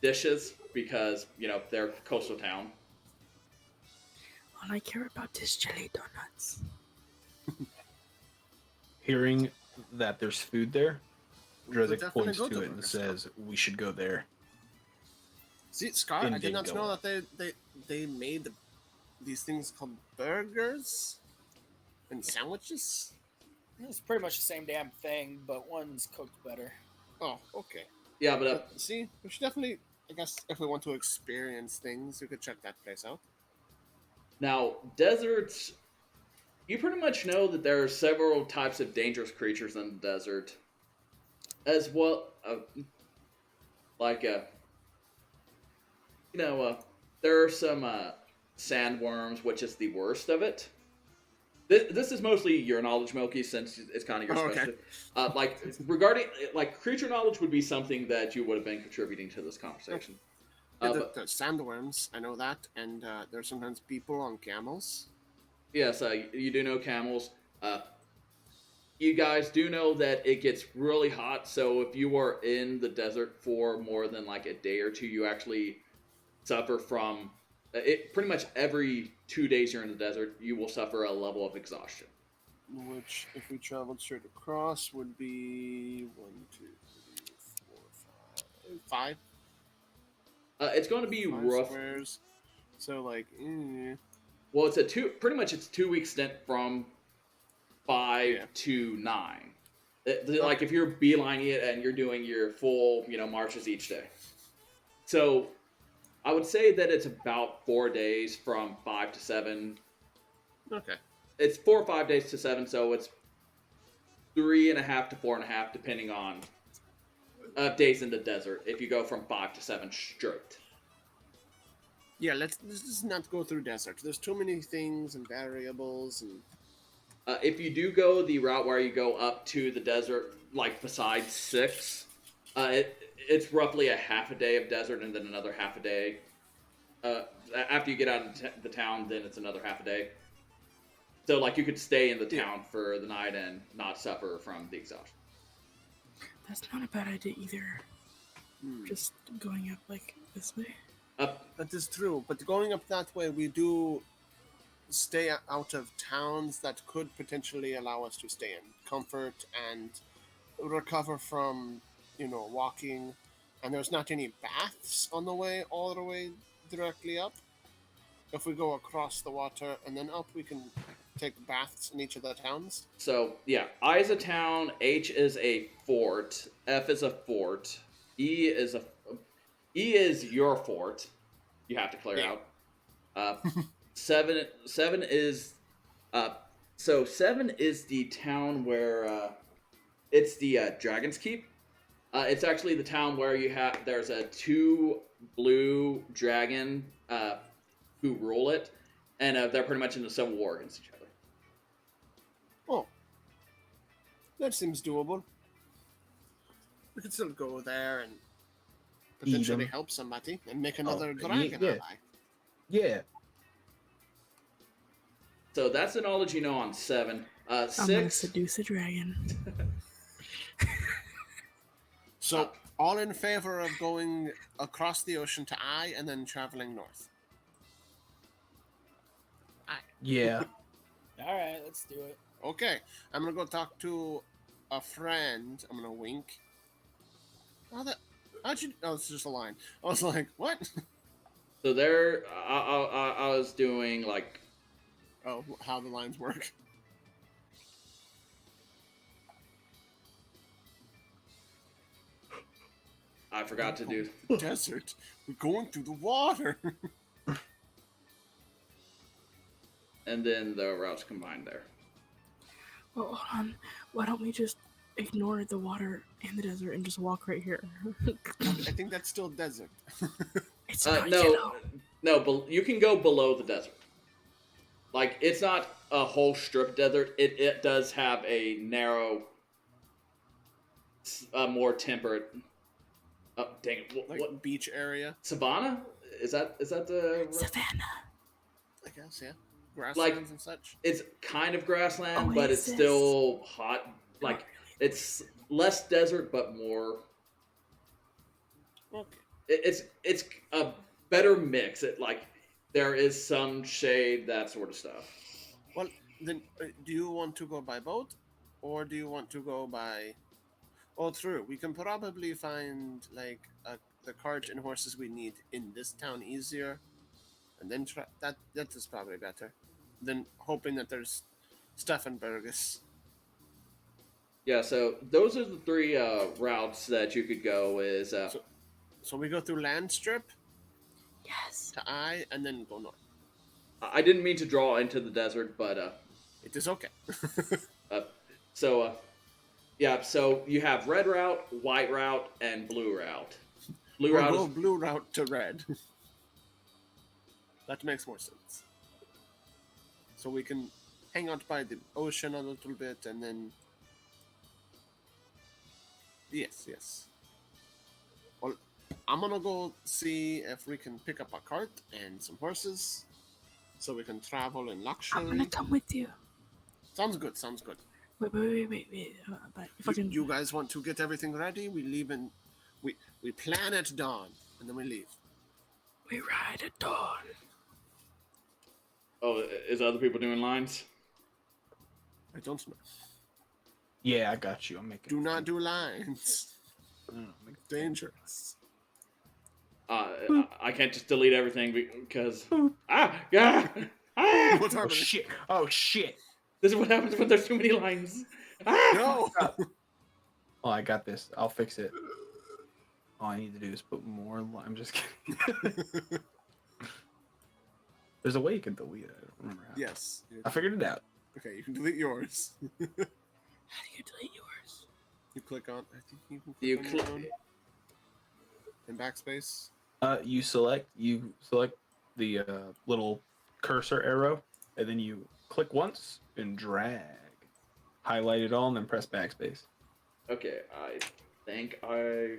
dishes because they're a coastal town. All I care about is jelly donuts. Hearing that there's food there, We could Dresik definitely points go to it and Burger says, "We should go there." See, Scar, And I did not then know go that they made these things called burgers and sandwiches. It's pretty much the same damn thing, but one's cooked better. Oh, okay. Yeah, but But see, we should definitely. I guess if we want to experience things, we could check that place out. now deserts. You pretty much know that there are several types of dangerous creatures in the desert, as well. Like there are some sandworms, which is the worst of it. This is mostly your knowledge, Moki, since it's kind of your Oh, okay. specialty. Like regarding creature knowledge would be something that you would have been contributing to this conversation. Yeah, But the sandworms, I know that, and there's sometimes people on camels. yes, you do know camels. You guys do know that it gets really hot, so if you are in the desert for more than like a day or two, you actually suffer from it. Pretty much every 2 days you're in the desert, you will suffer a level of exhaustion. Which, if we traveled straight across, would be 1, 2, 3, 4, 5. It's going to be Five rough. squares. So like, Well, pretty much it's 2 week stint from 5 to 9. Like if you're beelining it and you're doing your full marches each day. So I would say that it's about 4 days from 5 to 7. okay. It's 4 or 5 days to 7, so it's 3.5 to 4.5, depending on days in the desert. If you go from 5 to 7 straight. Yeah, let's just not go through desert. There's too many things and variables and. If you do go the route where you go up to the desert, like besides 6, it's roughly a half a day of desert and then another half a day. After you get out of the town, then it's another half a day. So, like, you could stay in the town for the night and not suffer from the exhaustion. That's not a bad idea either. Just going up like this way. That is true, but going up that way, we do stay out of towns that could potentially allow us to stay in comfort and recover from, walking. And there's not any baths on the way all the way directly up. If we go across the water and then up, we can take baths in each of the towns. So, yeah, I is a town, H is a fort, F is a fort, E is your fort. You have to clear out. 7 is so 7 is the town where it's the Dragon's Keep. It's actually the town where there's a 2 blue dragon who rule it, and they're pretty much in a civil war against each other. Oh, that seems doable. We could still go there and potentially 'em. help somebody and make another yeah, dragon yeah. ally. Yeah. So that's the knowledge you know on 7. I'm gonna 6. seduce a dragon. So, all in favor of going across the ocean to I and then traveling north. Yeah. All right, let's do it. Okay, I'm gonna go talk to a friend. I'm gonna wink. How'd you? Oh, it's just a line. I was like, what? So there, I was doing like Oh, how the lines work. I forgot to do. Desert. We're going through the water. And then the routes combined there. Well, hold on. Why don't we just ignore the water and the desert and just walk right here? I think that's still desert. It's not No, yellow. no, you can go below the desert. Like it's not a whole strip desert. It does have a narrow, more temperate. Oh dang it! Like What beach area. Savannah? Is that the? Savannah. I guess, yeah. Grasslands Like- and such. It's kind of grassland, but it's Oasis. still hot. Like it's less desert, but more. Okay. It's a better mix. It like there is some shade, that sort of stuff. Well, then, do you want to go by boat, or do you want to go by? Oh, true. We can probably find like the cart and horses we need in this town easier, and then that is probably better than hoping that there's stuff in Burgess. Yeah, so those are the 3 routes that you could go. Is So we go through land strip Yes. to I, and then go north. I didn't mean to draw into the desert, but It is okay. so yeah, so you have red route, white route, and blue route. Blue We'll route go is blue route to red. That makes more sense. So we can hang out by the ocean a little bit, and then yes. Well, I'm gonna go see if we can pick up a cart and some horses, so we can travel in I'm luxury. gonna come with you. Sounds good. Wait. But if I can. You guys want to get everything ready? We leave in. We plan at dawn, and then we leave. We ride at dawn. Oh, is other people doing lines? I don't know. Yeah, I got you. I'm making. Do not do lines. I'm making- Dangerous. I can't just delete everything because yeah. What's Oh happening? shit! Oh shit! This is what happens when there's too many lines. Ah! No. Oh, I got this. I'll fix it. All I need to do is put more. I'm just kidding. There's a way you can delete it. I don't remember how. Yes. I figured it out. Okay, you can delete yours. How do you delete yours? You click on. I think you can click You on click. your own in backspace. You select the little cursor arrow, and then you click once and drag. Highlight it all, and then press backspace. Okay, I think I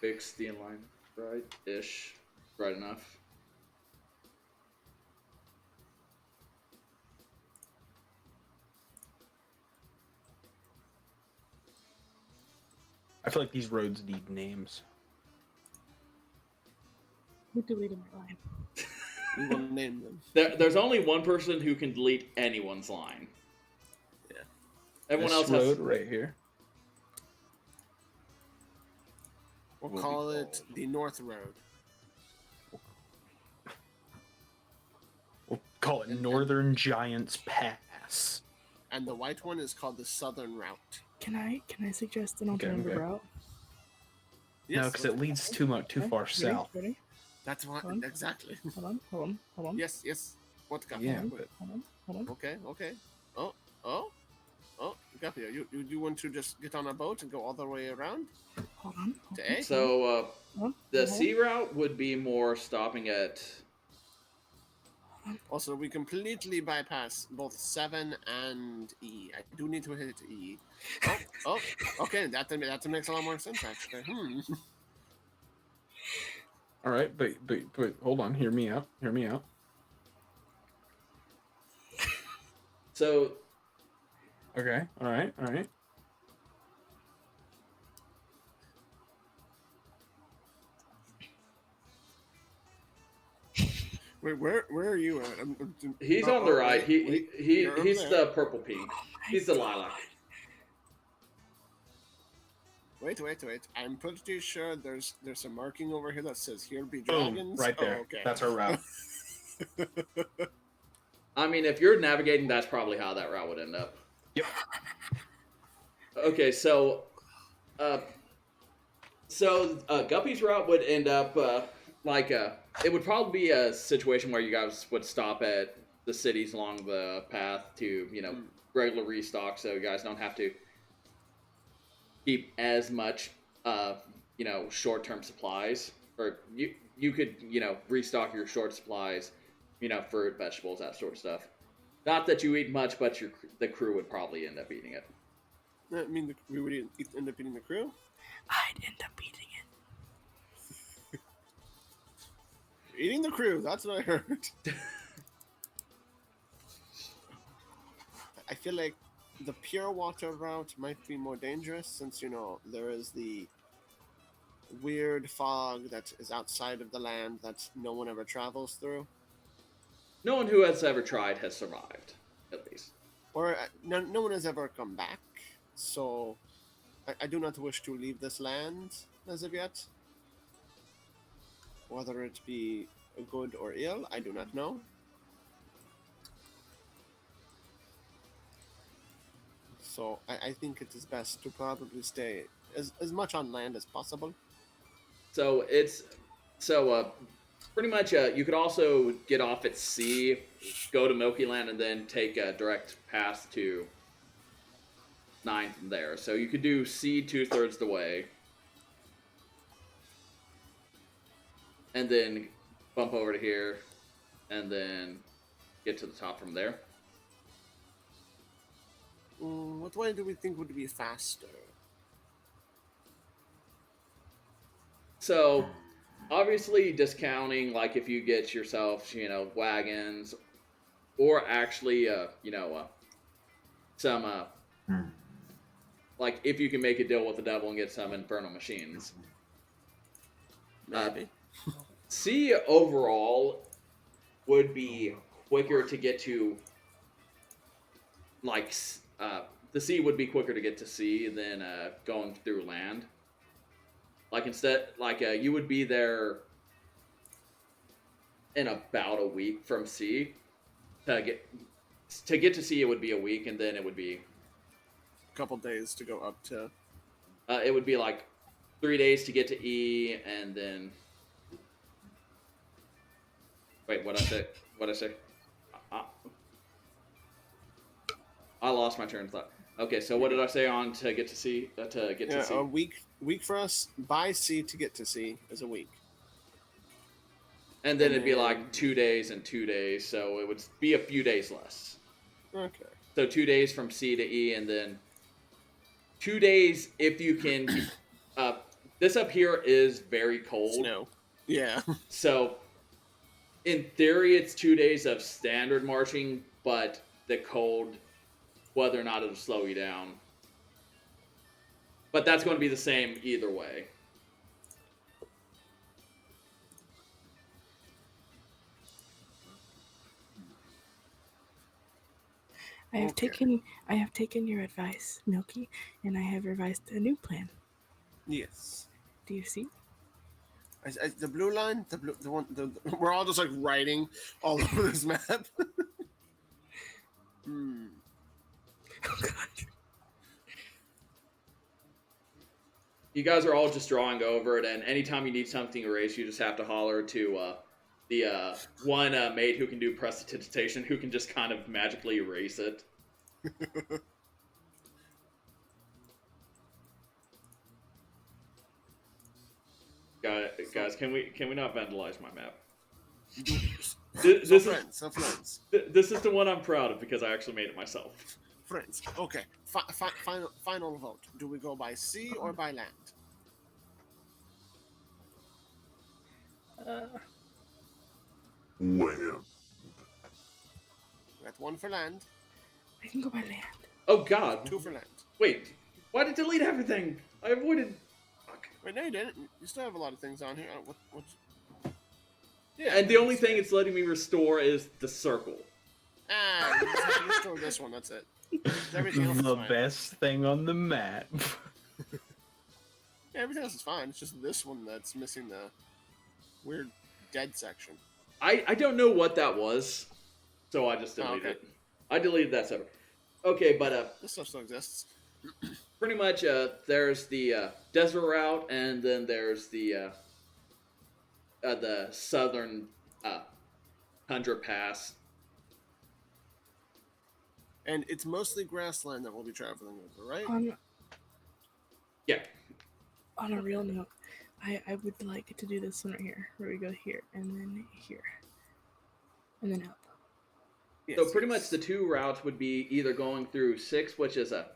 fixed the inline right-ish. Right enough. I feel like these roads need names. We deleted my line. We will name them. There's only one person who can delete anyone's line. Yeah. Everyone This else road has. right here. We'll Will be call it called- the North Road. We'll call it Northern Giants Pass. And the white one is called the Southern Route. Can I suggest an Okay, alternative okay. route? No, because it leads too far Ready? south. Ready? That's why. Hold on. Exactly. Hold on. Yes. What got Yeah, you? but Hold on. Okay. Oh. Got you. You want to just get on a boat and go all the way around Hold on. to A? So Hold the on. C route would be more stopping at. Also, we completely bypass both 7 and E. I do need to hit E. Oh, okay. That makes a lot more sense, actually. All right, but hold on. Hear me out. Hear me out. So Okay. All right. All right. Wait, where are you at? he's on the right. You're over He's there. the purple pink. He's the lilac. Wait. I'm pretty sure there's a marking over here that says "Here be Boom. dragons." Right there. Oh, okay. That's our route. I mean, if you're navigating, that's probably how that route would end up. Yep. Okay, so Guppy's route would end up it would probably be a situation where you guys would stop at the cities along the path to regular restock, so you guys don't have to keep as much short-term supplies, or you could restock your short supplies, fruit, vegetables, that sort of stuff. Not that you eat much, but the crew would probably end up eating it. I mean, we would end up eating the crew. I'd end up eating it. Eating the crew. That's what I heard. I feel like the pure water route might be more dangerous since there is the weird fog that is outside of the land that no one ever travels through. No one who has ever tried has survived, at least. Or no one has ever come back. So I do not wish to leave this land as of yet. Whether it be good or ill, I do not know. So I think it is best to probably stay as much on land as possible. So pretty much you could also get off at sea, go to Milky Land, and then take a direct path to 9 from there. So you could do sea 2/3 the way, and then bump over to here, and then get to the top from there. What way do we think would be faster? So, obviously, discounting, like, if you get yourself, wagons, or actually, some, like, if you can make a deal with the devil and get some infernal machines. Maybe. Sea overall would be quicker to get to, like, the sea would be quicker to get to sea than going through land. Like, instead, you would be there in about a week from sea. To get to sea, it would be a week, and then it would be A couple days to go up to. it would be like 3 days to get to E, and then wait, what I say? What I say? I lost my train of thought. Okay, so what did I say on to get to sea? To get to sea. A week for us by sea to get to sea is a week. And then it'd be like 2 days and 2 days, so it would be a few days less. Okay. So 2 days from C to E, and then 2 days if you can. This up here is very cold. Snow. Yeah. So, in theory, it's 2 days of standard marching, but the cold, whether or not it'll slow you down. But that's going to be the same either way. I have taken your advice, Milky, and I have revised a new plan. Yes. Do you see? The blue line, the one, we're all just like writing all over this map. Oh God. You guys are all just drawing over it, and anytime you need something erased, you just have to holler to the one maid who can do prestidigitation, who can just kind of magically erase it. Guys, can we not vandalize my map? This is the one I'm proud of because I actually made it myself. Friends. Okay. Final vote. Do we go by sea or by land? Land. That's 1 for land, I can go by land. Oh God! 2 for land. Wait, why did it delete everything? I avoided. Fuck. Wait, no, you didn't. You still have a lot of things on here. What? Yeah. And the only that's thing it's letting me restore is the circle. Ah, you just have to restore this one. That's it. Everything else is The fine. best thing on the map. Yeah, everything else is fine. It's just this one that's missing the weird dead section. I don't know what that was, so I just deleted okay. it. I deleted that separate. Okay, but This stuff still exists. pretty much there's the desert route, and then there's the southern tundra pass. And it's mostly grassland that we'll be traveling over, right? Yeah. On a real note, I would like to do this one right here, where we go here, and then here, and then up. Yes, So pretty yes. much the two routes would be either going through 6, which is a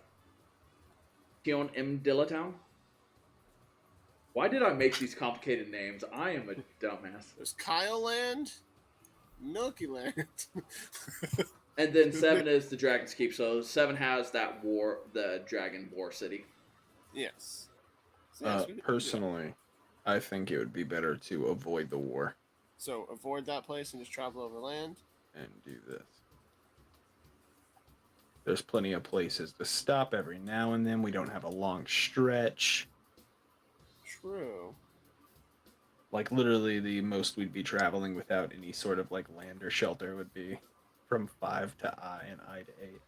Tion Mdilla town. Why did I make these complicated names? I am a dumbass. There's Kyle Land, Milky Land. And then 7 is the Dragon's Keep. So 7 has that war, the Dragon War City. Yes. So, yes, we can do that. Personally, I think it would be better to avoid the war So avoid that place and just travel over land. and do this. There's plenty of places to stop every now and then. We don't have a long stretch. True. Like, literally, the most we'd be traveling without any sort of, like, land or shelter would be from 5 to I and I to 8.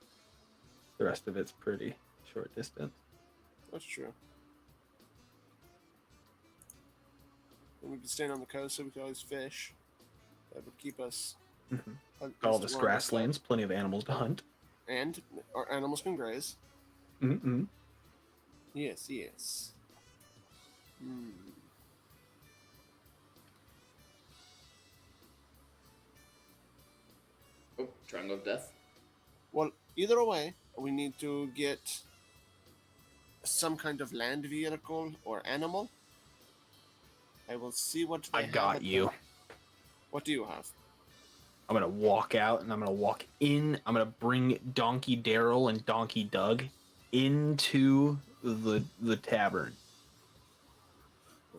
The rest of it's pretty short distance. That's true. And we can stand on the coast so we can always fish. That would keep us. Mhm. at All least this along grasslands, plenty of animals to hunt. And our animals can graze. Mm-mm. Yes, yes. Hmm. Oh, Triangle of Death. Well, either way, we need to get some kind of land vehicle or animal. I will see what they I have got at you. the- What do you have? I'm gonna walk out and I'm gonna walk in. I'm gonna bring Donkey Daryl and Donkey Doug into the tavern.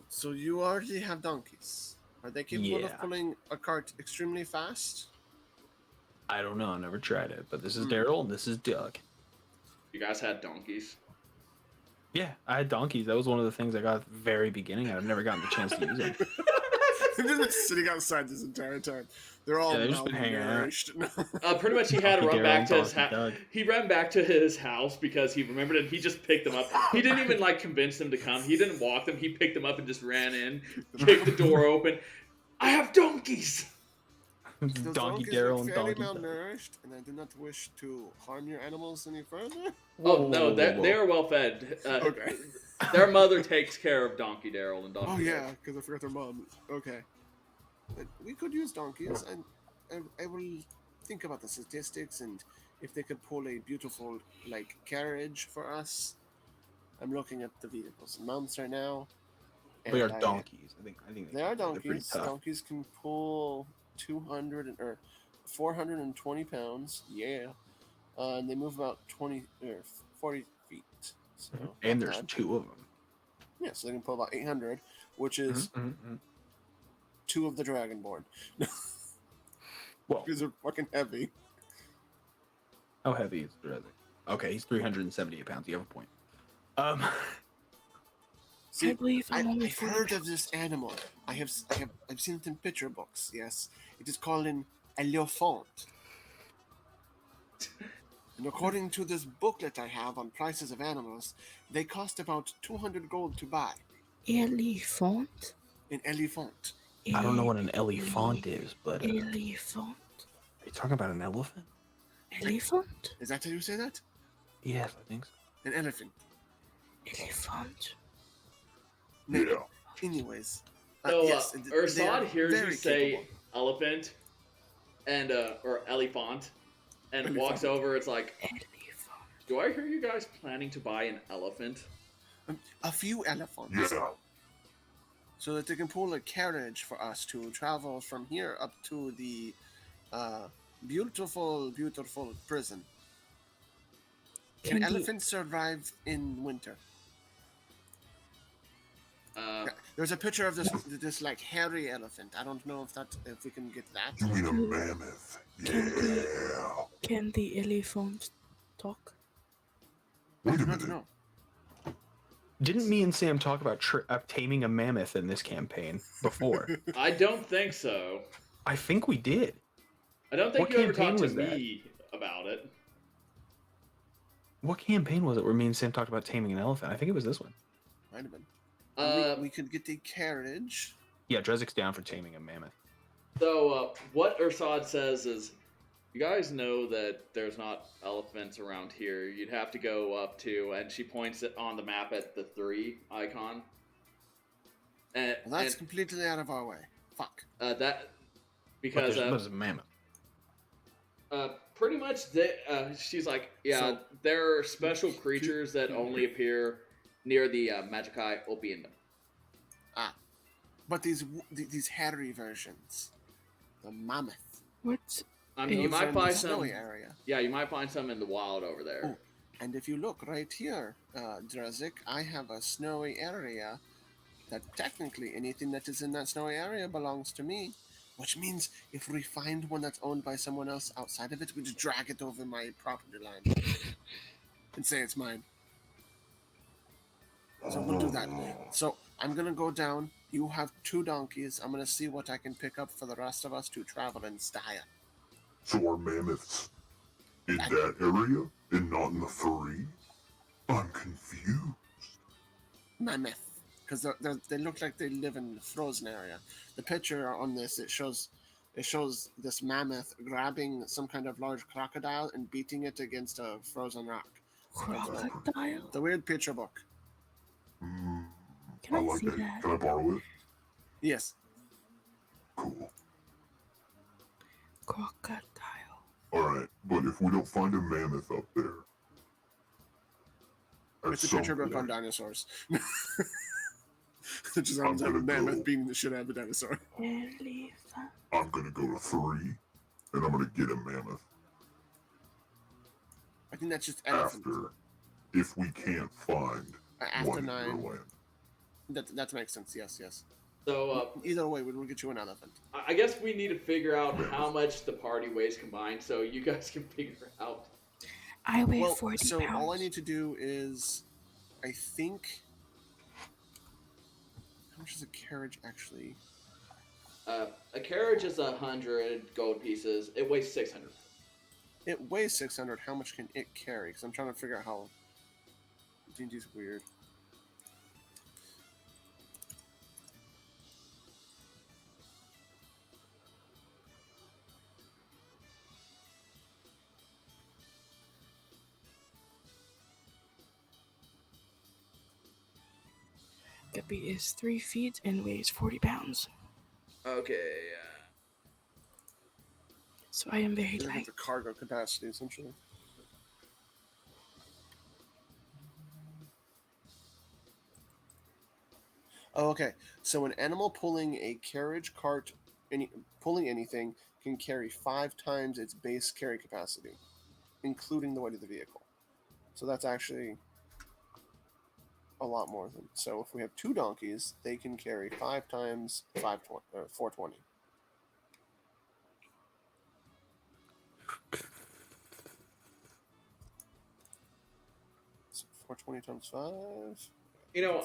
So you already have donkeys. Are they capable Yeah. of pulling a cart extremely fast? I don't know. I never tried it, but this is Hmm. Daryl and this is Doug. You guys had donkeys. Yeah, I had donkeys. That was one of the things I got at the very beginning. I've never gotten the chance to use them. They're just sitting outside this entire time. They're all Yeah, they've just been hanging out. malnourished. Pretty much he had to Donkey run Daryl back and to his Donkey house. Doug. He ran back to his house because he remembered it. He just picked them up. He didn't even like convince them to come. He didn't walk them. He picked them up and just ran in, kicked the door open. I have donkeys. Those Donkey donkeys Daryl look and fairly Donkey Doug. malnourished, and I do not wish to harm your animals any further. Oh no, whoa, they whoa. are well fed. Okay. Their mother takes care of Donkey Daryl and Donkey. Oh Doug. yeah, because I forgot their mom. Okay. But we could use donkeys, and I will think about the statistics and if they could pull a beautiful like carriage for us. I'm looking at the vehicles and mounts right now. They and are donkeys. I think They are they're pretty donkeys. tough. Donkeys can pull 420 pounds. Yeah, and they move about 20 or 40 feet. So And not there's bad. 2 of them. Yeah, so they can pull about 800, which is Mm-hmm. 2 of the Dragonborn. Well, Because they're fucking heavy. how heavy is Dredzik? Okay, he's 378 pounds. You have a point. See, I believe I'm only I've 40 heard of this animal. I've seen it in picture books. Yes, it is called an elephant. And according to this booklet I have on prices of animals, they cost about 200 gold to buy. Elephant. An elephant. I don't know what an elephant is, but are Elephant. you talking about an elephant? Elephant. Is that how you say that? Yes, I think so. An elephant. Elephant. No, Yeah. Anyways. So yes, they are Ursad hears you very say capable. elephant and or elephant and walks Elephant. over. It's like, Elephant. do I hear you guys planning to buy an elephant? A few elephants. Yeah. so that they can pull a carriage for us to travel from here up to the beautiful, beautiful prison. Can Can the elephants survive in winter? Uh, There's a picture of this like hairy elephant. I don't know if we can get that. You mean a Can- mammoth? can can the elephant talk? I Wait do a not minute. know. Didn't me and Sam talk about taming a mammoth in this campaign before? I don't think so. I think we did. I don't think What you ever campaign talked to was that? me about it. What campaign was it where me and Sam talked about taming an elephant? I think it was this one. Might have been. Uh, We could get the carriage. Yeah, Drezik's down for taming a mammoth. So what Ursad says is, you guys know that there's not elephants around here. You'd have to go up to, and she points it on the map at the 3 icon. And, Well, that's completely out of our way. Fuck. that But because there's a mammoth. pretty much she's like, yeah, So- there are special creatures that only appear near the Magikai Opium. But these hairy versions, the mammoth. What? You those are might in the find some. snowy area. Yeah, you might find some in the wild over there. Oh, and if you look right here, Drezik, I have a snowy area that technically anything that is in that snowy area belongs to me. Which means if we find one that's owned by someone else outside of it, we just drag it over my property line and say it's mine. So we'll do that. So I'm gonna go down. You have 2 donkeys. I'm gonna see what I can pick up for the rest of us to travel in style. So are mammoths in that area and not in the 3? I'm confused. Mammoth, because they look like they live in the frozen area. The picture on this it shows this mammoth grabbing some kind of large crocodile and beating it against a frozen rock. Crocodile? The weird picture book. Can I I like see that. that? Can I borrow it? Yes. Cool. Crocodile. Alright, but if we don't find a mammoth up there, at It's a some picture book on point, dinosaurs. It just I'm happens to have a gonna mammoth go. beating the shit out of a dinosaur. Elephant. I'm gonna go to 3, and I'm gonna get a mammoth I think that's just elephant. after, if we can't find After one in 9. your land. That makes sense. Yes. So Either way, we'll get you an elephant. I guess we need to figure out how much the party weighs combined, so you guys can figure out. I weigh Well, 40 so pounds. all I need to do is, I think. How much is a carriage actually? A carriage is 100 gold pieces. It weighs 600. It weighs 600. How much can it carry? Because I'm trying to figure out how. D&D's weird. Guppy is 3 feet and weighs 40 pounds. Okay. So I am very Look at light. the cargo capacity, essentially. Oh, okay. So an animal pulling a carriage, cart, pulling anything can carry 5 times its base carry capacity, including the weight of the vehicle. So that's actually a lot more than. So if we have 2 donkeys, they can carry 5 times 420. So 420 times 5. You know,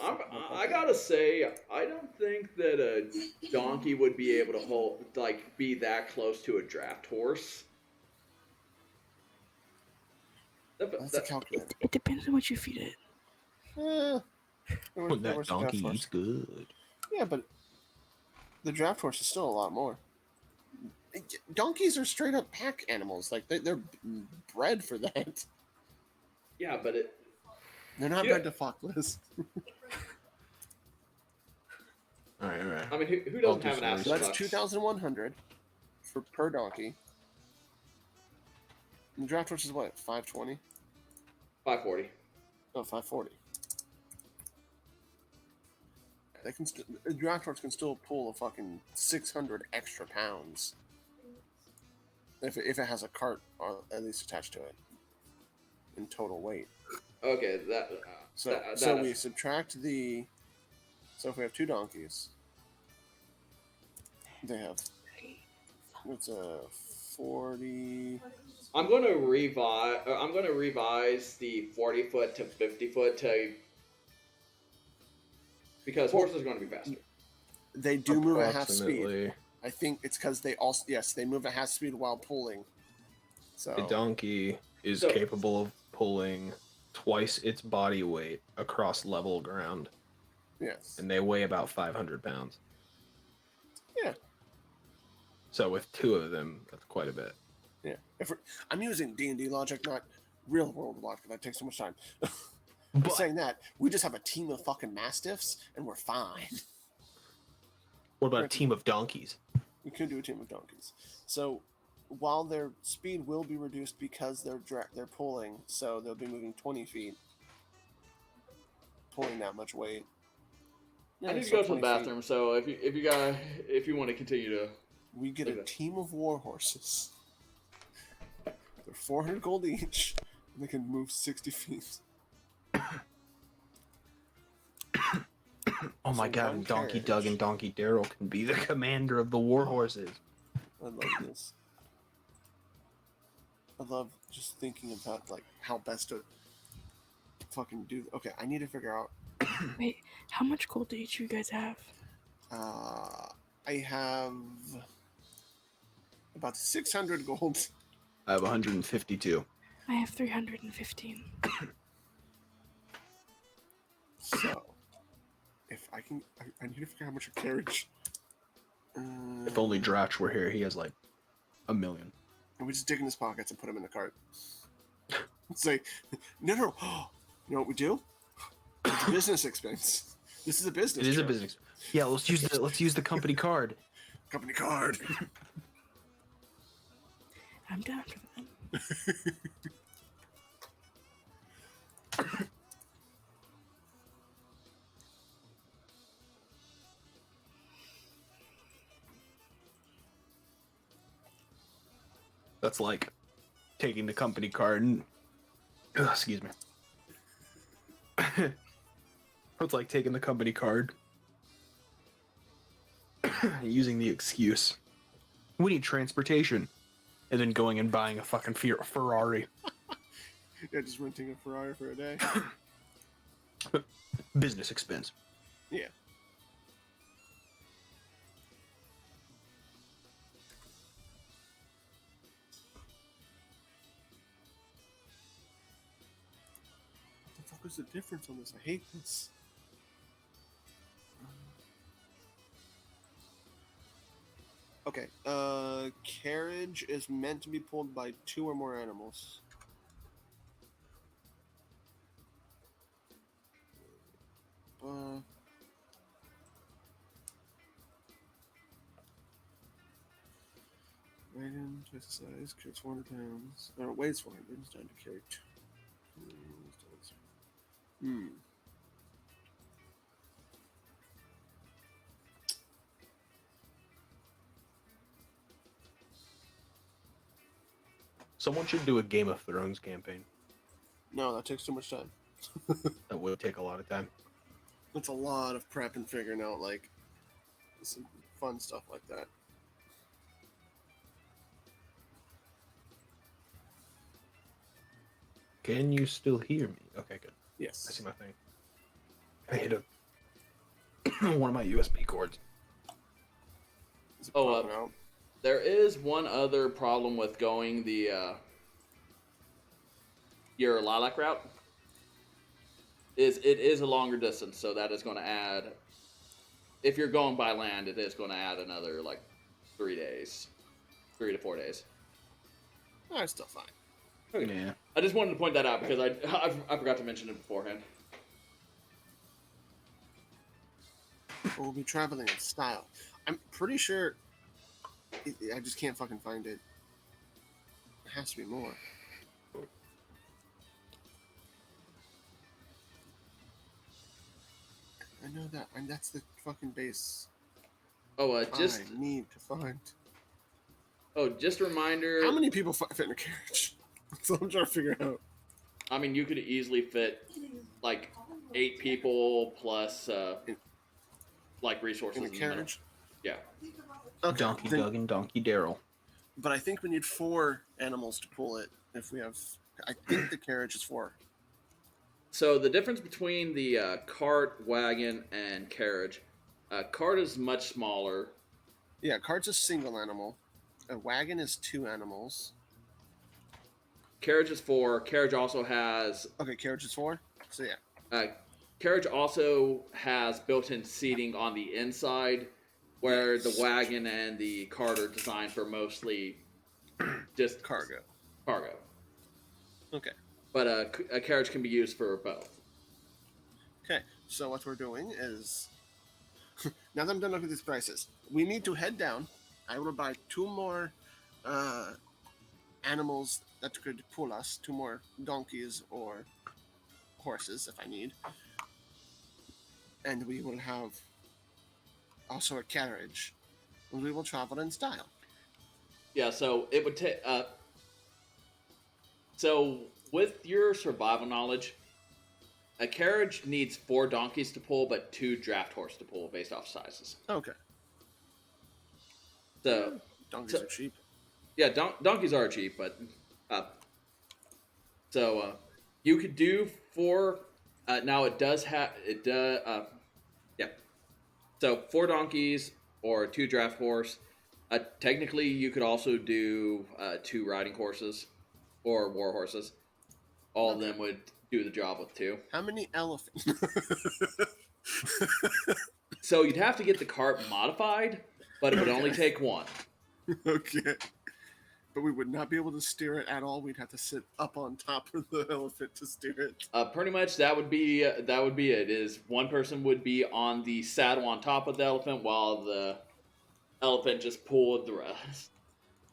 I gotta say, I don't think that a donkey would be able to be that close to a draft horse. That's a calculator. It depends on what you feed it. That donkey eats good. Yeah, but the draft horse is still a lot more. Donkeys are straight up pack animals. Like they're bred for that. Yeah, but They're not bred to fuck, Liz. All right. I mean, who doesn't have an ass? So that's 2,100 per donkey. And the draft horse is what? 520? 540. No, 540. they can. Draft Horse can still pull a fucking 600 extra pounds if it has a cart at least attached to it in total weight. Okay, So we subtract the. So if we have 2 donkeys, they have. It's a 40. I'm going to revise the 40-foot to 50-foot because horses are going to be faster. They do move at half speed. Approximately. I think it's because they also they move at half speed while pulling. So The donkey is So- capable of pulling twice its body weight across level ground, yes, and they weigh about 500 pounds. yeah, So with 2 of them, that's quite a bit. yeah. I'm using D&D logic, not real world logic. That takes so much time. But saying that, we just have a team of fucking mastiffs, and we're fine. What about a team of donkeys? We could do a team of donkeys. So while their speed will be reduced because they're pulling, so they'll be moving 20 feet, pulling that much weight. I need to so go to the 20 feet. bathroom, so if you want to continue to, We get a Okay. team of war horses. They're 400 gold each, and they can move 60 feet. Oh my So god, one and Donkey carriage. Doug and Donkey Daryl can be the commander of the war horses. I love this. I love just thinking about like how best to fucking do. Okay, I need to figure out. Wait, how much gold do each of you guys have? I have about 600 gold. I have 152. I have 315. So, if I can, I need to figure out how much a carriage. If only Dratch were here, he has like 1 million. And we just dig in his pockets and put him in the cart. It's like, no. You know what we do? It's a business expense. This is a business. It is a trip. business. Yeah, let's use the company card. Company card. I'm down for that. That's like taking the company card and excuse me. It's like taking the company card, using the excuse, we need transportation, and then going and buying a fucking Ferrari. Yeah, just renting a Ferrari for a day. Business expense. Yeah. What the fuck is the difference on this? I hate this. Okay, carriage is meant to be pulled by 2 or more animals. Wagon, twice the size, carries 400 pounds. Or weighs 400, it's time to carry 2. Someone should do a Game of Thrones campaign. No, that takes too much time. That would take a lot of time. It's a lot of prep and figuring out, like, some fun stuff like that. Can you still hear me? Okay, good. I Yes. see my thing. I hit one of my USB cords. Is it Oh, popping out? there is one other problem with going the your lilac route. It is a longer distance, so that is going to add. If you're going by land, it is going to add another like 3 days, 3 to 4 days. Oh, it's still fine. Yeah. I just wanted to point that out because I forgot to mention it beforehand. We'll be traveling in style. I'm pretty sure. I just can't fucking find it. It has to be more. I know that, and that's the fucking base. Oh, I need to find. just a reminder. How many people fit in a carriage? That's what I'm trying to figure out. I mean, you could easily fit like 8 people plus like resources In a in the middle. carriage? Yeah. Okay. Donkey then- Doug and Donkey Daryl. But I think we need 4 animals to pull it. If we have, I think the carriage is 4. So the difference between the cart, wagon, and carriage, cart is much smaller. Yeah, cart's a single animal. A wagon is 2 animals. Carriage is 4. Carriage also has Okay, carriage is 4. So yeah. carriage also has built-in seating on the inside, where the wagon and the cart are designed for mostly just Cargo. Cargo. Okay. But a carriage can be used for both. Okay, so what we're doing is, now that I'm done looking at these prices, we need to head down. I will buy 2 more animals that could pull us, 2 more donkeys or horses if I need. And we will have also a carriage. And we will travel in style. Yeah, so it would take. So with your survival knowledge, a carriage needs 4 donkeys to pull, but 2 draft horse to pull based off sizes. Okay. So Donkeys are cheap. yeah, donkeys are cheap, but you could do 4. Now it does have yeah. So 4 donkeys or 2 draft horse. Technically, you could also do 2 riding horses or war horses. All of them would do the job with 2. How many elephants? So you'd have to get the cart modified, but it would only take 1. Okay. But we would not be able to steer it at all. We'd have to sit up on top of the elephant to steer it. Pretty much that would be it. Is one person would be on the saddle on top of the elephant while the elephant just pulled the rest.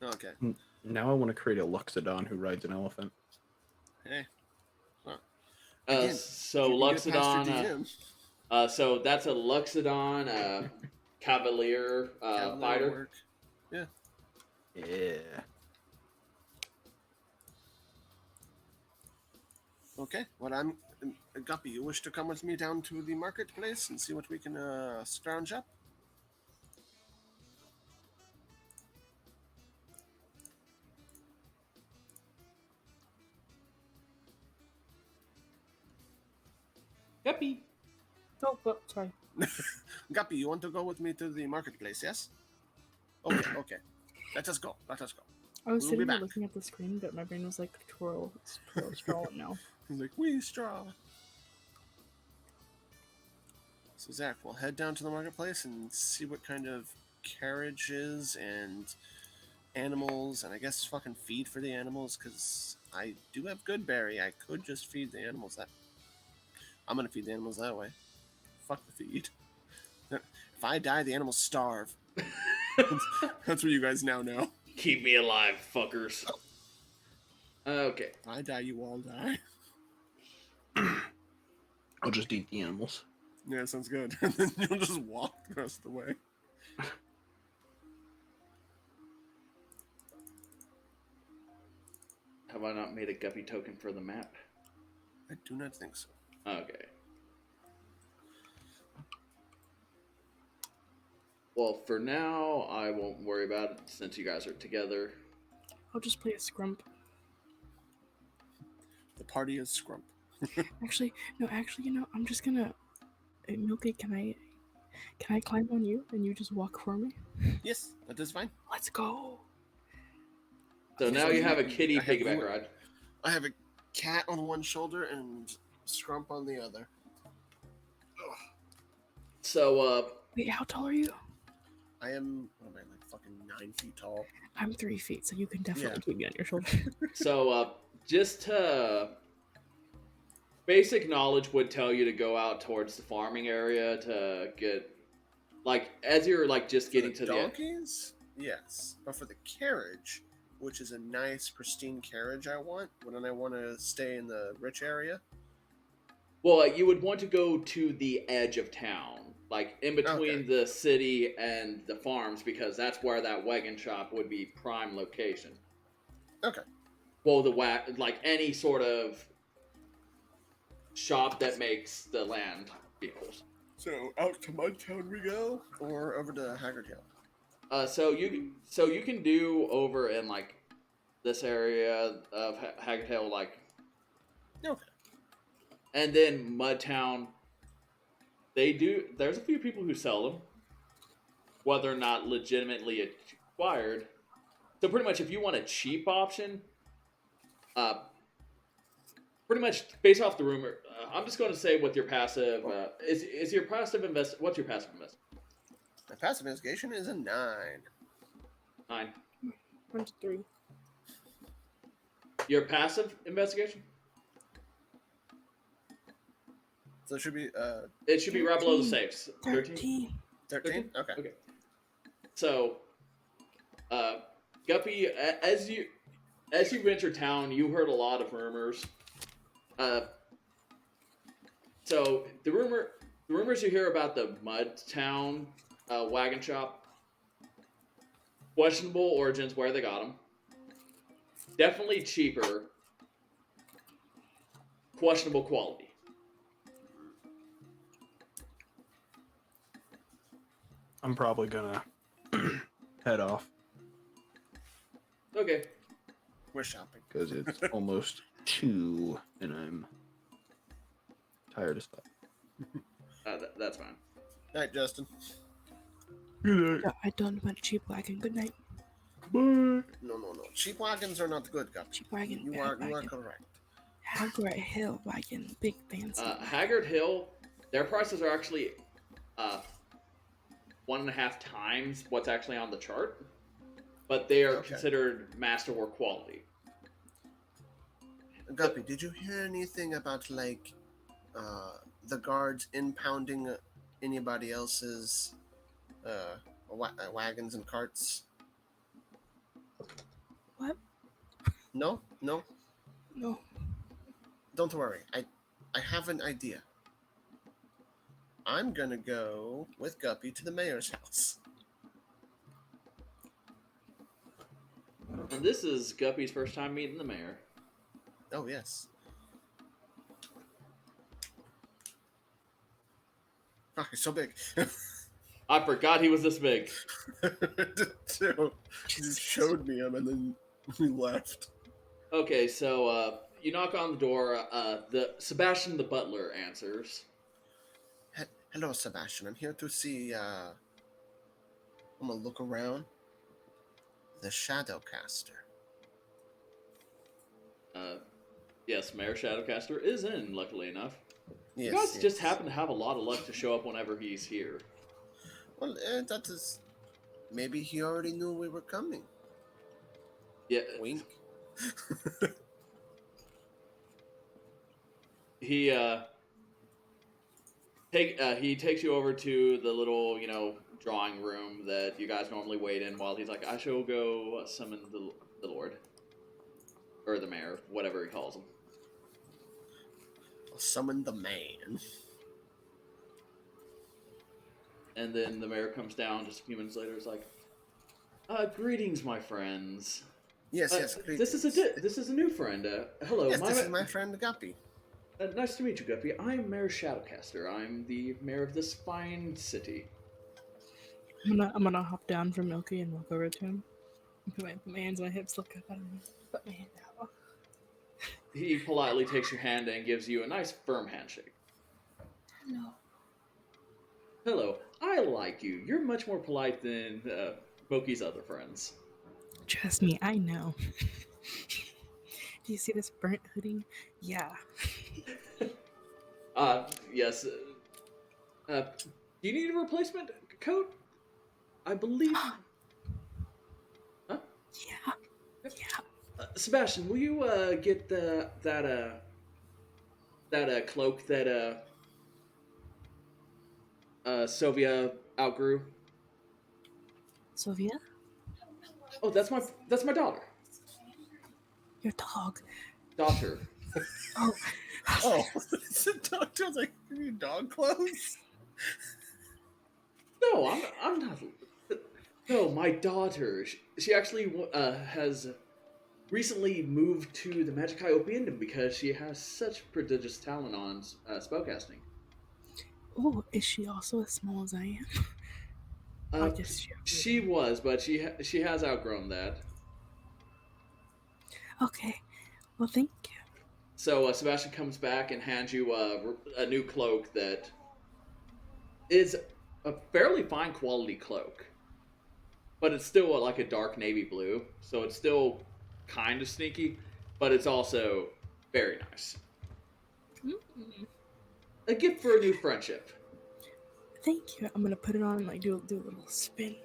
Okay. Now I want to create a Luxodon who rides an elephant. Hey. So Luxodon. So that's a Luxodon Cavalier fighter. Work. Yeah. Yeah. Okay. Guppy, you wish to come with me down to the marketplace and see what we can scrounge up? Guppy. Oh, sorry. Guppy, you want to go with me to the marketplace, yes? Okay, okay. Let us go. Let us go. I was We'll sitting be there back. looking at the screen, but my brain was like, twirl straw it now. He's like, we straw. So Zach, we'll head down to the marketplace and see what kind of carriages and animals, and I guess fucking feed for the animals, because I do have good berry. I could just feed the animals that. I'm gonna feed the animals that way. Fuck the feed. If I die, the animals starve. That's what you guys now know. Keep me alive, fuckers. Okay. If I die, you all die. I'll just eat the animals. Yeah, sounds good. And then you'll just walk the rest of the way. Have I not made a Guppy token for the map? I do not think so. Okay. Well, for now, I won't worry about it since you guys are together. I'll just play a scrump. The party is scrump. Actually, I'm just gonna. Milky, can I climb on you and you just walk for me? Yes, that is fine. Let's go. So now you have a kitty I have piggyback one. ride. I have a cat on one shoulder and scrump on the other. Ugh. So, Wait, how tall are you? I am, what am I, like fucking 9 feet tall? I'm 3 feet, so you can definitely Yeah. keep me on your shoulder. just to basic knowledge would tell you to go out towards the farming area to get, like, as you're like just getting For to the the donkeys? Yes. But for the carriage, which is a nice, pristine carriage I want, when I want to stay in the rich area, Well, you would want to go to the edge of town, like in between Okay. the city and the farms, because that's where that wagon shop would be prime location. Okay. Well, like any sort of shop that makes the land vehicles. So out to Mudtown we go, or over to Haggard Hill. So you can do over in like this area of Haggard Hill, like, Okay. and then Mudtown. There's a few people who sell them, whether or not legitimately acquired. So pretty much, if you want a cheap option, uh, pretty much based off the rumor, I'm just going to say what your passive is. Your passive invest. What's your passive invest? My passive investigation is a 9. 9. Mine's 3. Your passive investigation? So it should be It should be right below the 13. safes. 13? 13? Okay. Okay. So, Guppy, as you enter town, you heard a lot of rumors. So the rumors you hear about the Mudtown wagon shop, questionable origins, where they got them. Definitely cheaper. Questionable quality. I'm probably gonna head off Okay. We're shopping. because it's almost 2 and I'm tired as fuck. That's fine. Night, Justin. Good night. I don't want cheap wagon. Good night. Bye. No. Cheap wagons are not good, Guppy. Cheap wagon. You bad are wagon. correct. Haggard Hill wagon. Big fancy. Haggard Hill, their prices are actually 1.5 times what's actually on the chart, but they are considered masterwork quality. Guppy, did you hear anything about like the guards impounding anybody else's wagons and carts? What? No. No. Don't worry. I have an idea. I'm gonna go with Guppy to the mayor's house. And this is Guppy's first time meeting the mayor. Oh yes. Oh, he's so big. I forgot he was this big. So, he showed me him and then he left. Okay, so you knock on the door. The Sebastian the butler answers. Hello, Sebastian. I'm here to see. I'm gonna look around. The Shadowcaster. Yes, Mayor Shadowcaster is in. Luckily enough, Yes, you guys just happen to have a lot of luck to show up whenever he's here. Well, that is. Maybe he already knew we were coming. Yeah, Wink. he takes you over to the little, drawing room that you guys normally wait in while he's like, I shall go summon the Lord. Or the mayor, whatever he calls him. I'll summon the man. And then the mayor comes down just a few minutes later. Is like, greetings, my friends. Yes. This is a new friend. Hello, Yes, this is my friend Guppy. nice to meet you, Guppy. I'm Mayor Shadowcaster. I'm the mayor of this fine city. I'm gonna hop down from Milky and walk over to him. Put my hands on my hips, look up at him, put my hand out. He politely takes your hand and gives you a nice firm handshake. Hello. Hello, I like you. You're much more polite than Moki's other friends. Trust me, I know. Do you see this burnt hoodie? Yeah. Yes. Do you need a replacement coat? I believe. Huh? Yeah. Sebastian, will you get that cloak that Sylvia outgrew? Sylvia? Oh, that's my daughter. Your dog. Daughter. Oh, Oh, it's a doctor. I was like, you need dog clothes? No, I'm not. No, my daughter. She actually has recently moved to the Magic Opium because she has such prodigious talent on spellcasting. oh, is she also as small as I am? I Uh, guess she she was, but she has outgrown that. Okay. Well, thank you. So Sebastian comes back and hands you a new cloak that is a fairly fine quality cloak, but it's still like a dark navy blue, so it's still kind of sneaky, but it's also very nice. Mm, A gift for a new friendship. thank you. I'm gonna put it on and like do a little spin.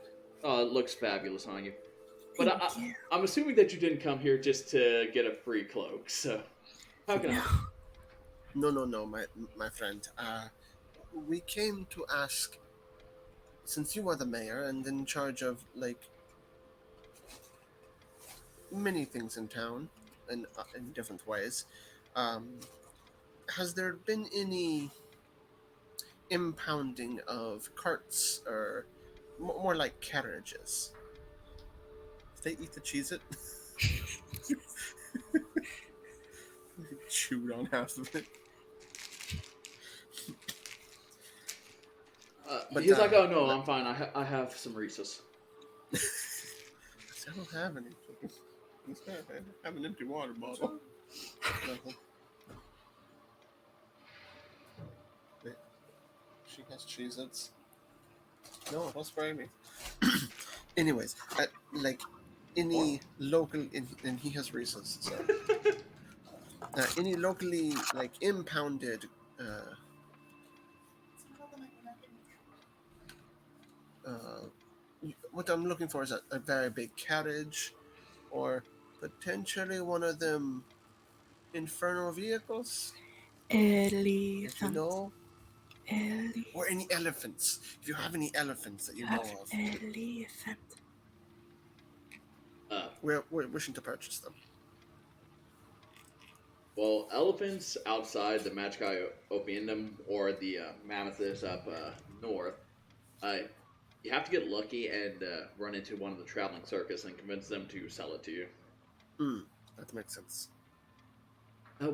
It looks fabulous on you. But Thank you. I'm assuming that you didn't come here just to get a free cloak, so how can I No. help? No, my friend. We came to ask, since you are the mayor and in charge of like many things in town, in different ways, um, has there been any impounding of carts or more like carriages? Did they eat the cheese it? Chewed on half of it. But, He's like, oh no, I'm fine. I have some Reese's. I don't have any. I have an empty water bottle. No. Wait, she has Cheez-Its. No, don't spray me. Anyways, like any local, and he has Reese's. So any locally like impounded. What I'm looking for is a very big carriage, or potentially one of them infernal vehicles. If you Elephant. know, Elephant. or any elephants. If you have any elephants that you know of, Elephant. we're wishing to purchase them. Well, elephants outside the Magic Opium or the Mammoths up north, uh, you have to get lucky and run into one of the traveling circus and convince them to sell it to you. That makes sense.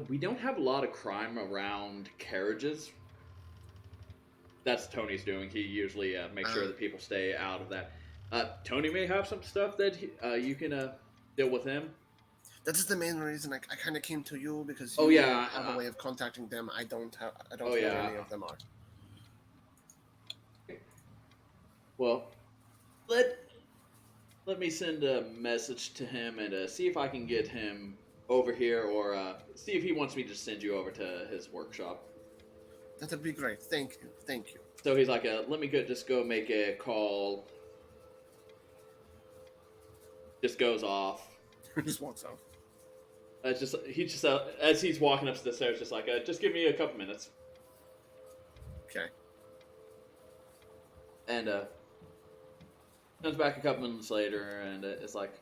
We don't have a lot of crime around carriages. That's Tony's doing. He usually makes sure that people stay out of that. Tony may have some stuff that you can deal with him. That is the main reason I kind of came to you, because Oh, you yeah, have a way of contacting them. I don't know Oh, who yeah. any of them are. Well, let me send a message to him and see if I can get him over here, or see if he wants me to send you over to his workshop. That'd be great. Thank you. So he's like, let me just go make a call. Just goes off. Just walks off. He just as he's walking up the stairs, just like, just give me a couple minutes. Okay. And comes back a couple minutes later, and it's like,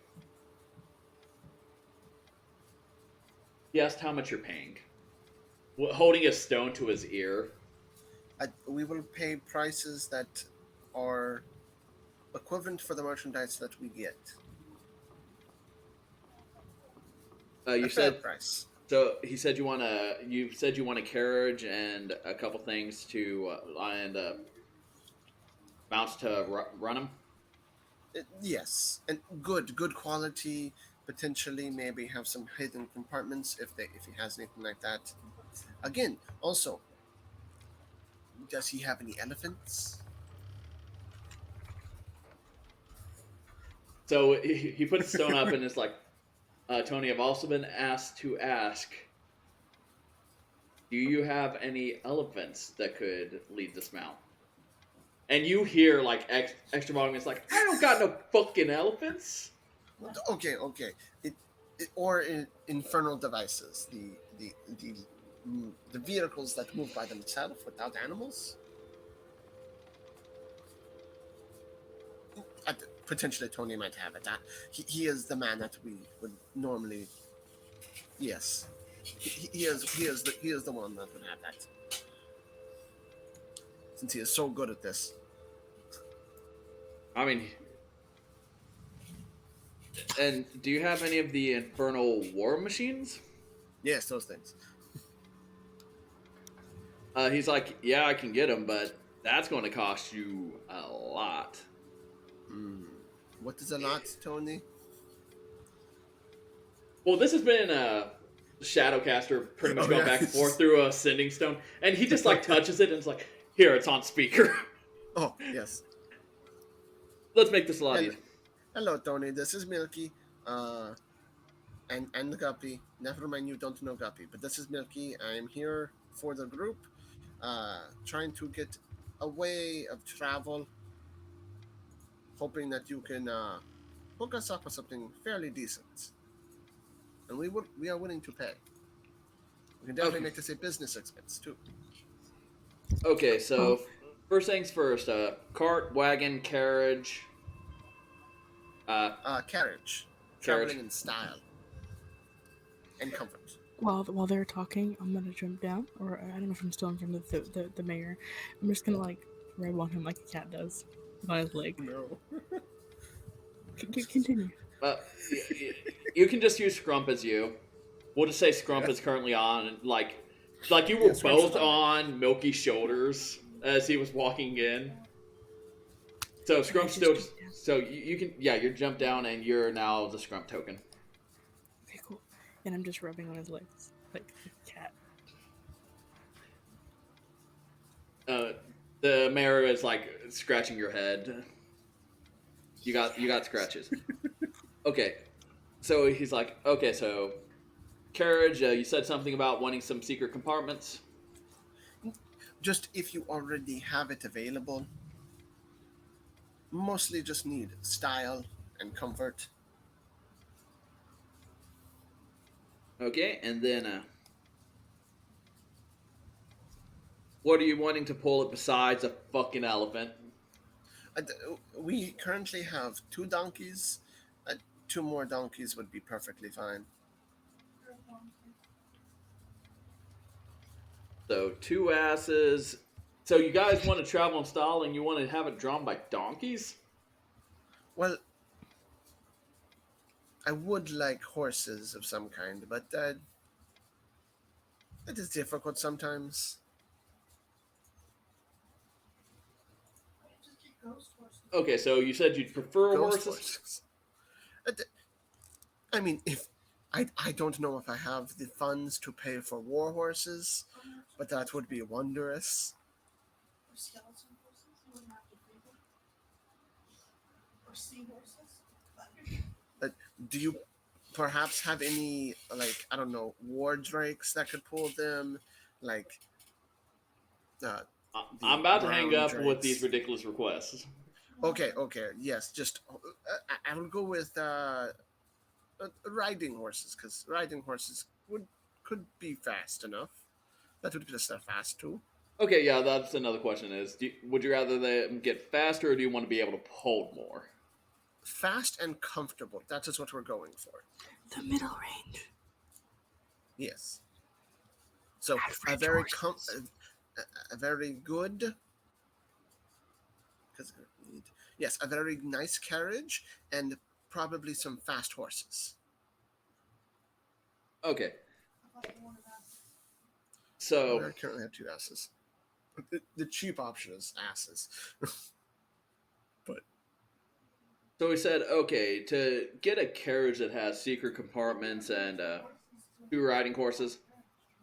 he asked how much you're paying, holding a stone to his ear. We will pay prices that are equivalent for the merchandise that we get. You A fair said price. so. He said you said you want a carriage and a couple things to and mounts to run him. Yes, and good quality. Potentially, maybe have some hidden compartments if he has anything like that. Again, also, does he have any elephants? So he puts the stone up and it's like, Tony, I've also been asked to ask, do you have any elephants that could lead this mount? And you hear like extra volume. It's like, I don't got no fucking elephants. Okay. Or infernal devices, the vehicles that move by themselves without animals. Potentially, Tony might have it. He is the man that we would normally. Yes. he is the one that would have that. Since he is so good at this. I mean, and do you have any of the infernal war machines? Yes, those things. He's like, yeah, I can get them, but that's going to cost you a lot. What is a lot, Tony? Well, this has been Shadowcaster pretty much going back and forth through a sending stone, and he just like touches it and it's like, here, it's on speaker. Oh, yes. Let's make this a lot easier. Hello, Tony. This is Milky. And Guppy. Never mind, you don't know Guppy, but this is Milky. I am here for the group, trying to get a way of travel, hoping that you can hook us up with something fairly decent. And we are willing to pay. We can definitely make this a business expense too. Okay, so first things first, cart, wagon, carriage. Carriage. Traveling in style. And comfort. While they're talking, I'm gonna jump down, or I don't know if I'm still in front of the mayor. I'm just gonna like rub on him like a cat does on his leg. No. Continue. You can just use Scrump as you. We'll just say Scrump is currently on, like you were both on Milky's shoulders as he was walking in. So Scrump still, so you can, you jump down and you're now the Scrump token. Okay, cool. And I'm just rubbing on his legs like a cat. The mayor is like scratching your head. You got scratches. Okay, so he's like, okay, so carriage. You said something about wanting some secret compartments. Just if you already have it available. Mostly just need style and comfort. Okay, and then what are you wanting to pull it besides a fucking elephant? We currently have 2 donkeys. 2 more donkeys would be perfectly fine. So 2 asses. So you guys want to travel in style and you want to have it drawn by donkeys? Well, I would like horses of some kind, but it is difficult sometimes. Okay, so you said you'd prefer horses? I mean, if I don't know if I have the funds to pay for war horses, but that would be wondrous. Or skeleton horses? You wouldn't have to pay them. Or sea horses? Do you perhaps have any, like, I don't know, war drakes that could pull them? Like, I'm about to hang up drakes. with these ridiculous requests. Okay, yes, just I will go with riding horses, because riding horses could be fast enough. That would be just fast too. Okay, yeah, that's another question is, would you rather them get faster or do you want to be able to hold more? Fast and comfortable. That is what we're going for. The middle range. Yes. So a very good. Yes, a very nice carriage and probably some fast horses. Okay. So I currently have 2 asses. The cheap option is asses. So we said, okay, to get a carriage that has secret compartments and 2 riding horses,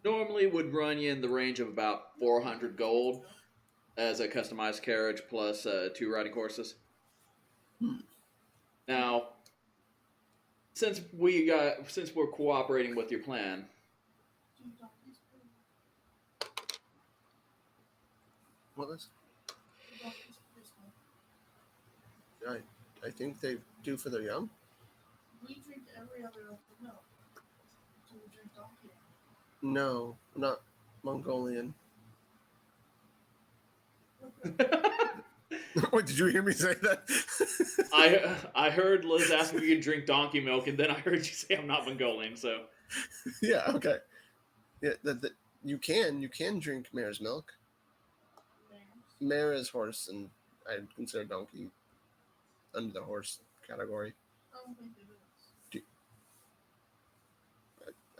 normally would run you in the range of about 400 gold as a customized carriage plus 2 riding horses. Now, since we're cooperating with your plan, What was? I think they do for their young. We drink every other milk. Do we drink donkey? No, not Mongolian. Wait, did you hear me say that? I heard Liz ask if you could drink donkey milk, and then I heard you say I'm not Mongolian, so... Yeah, okay. Yeah, you can drink mare's milk. Mare is horse, and I consider donkey under the horse category. I don't think it is.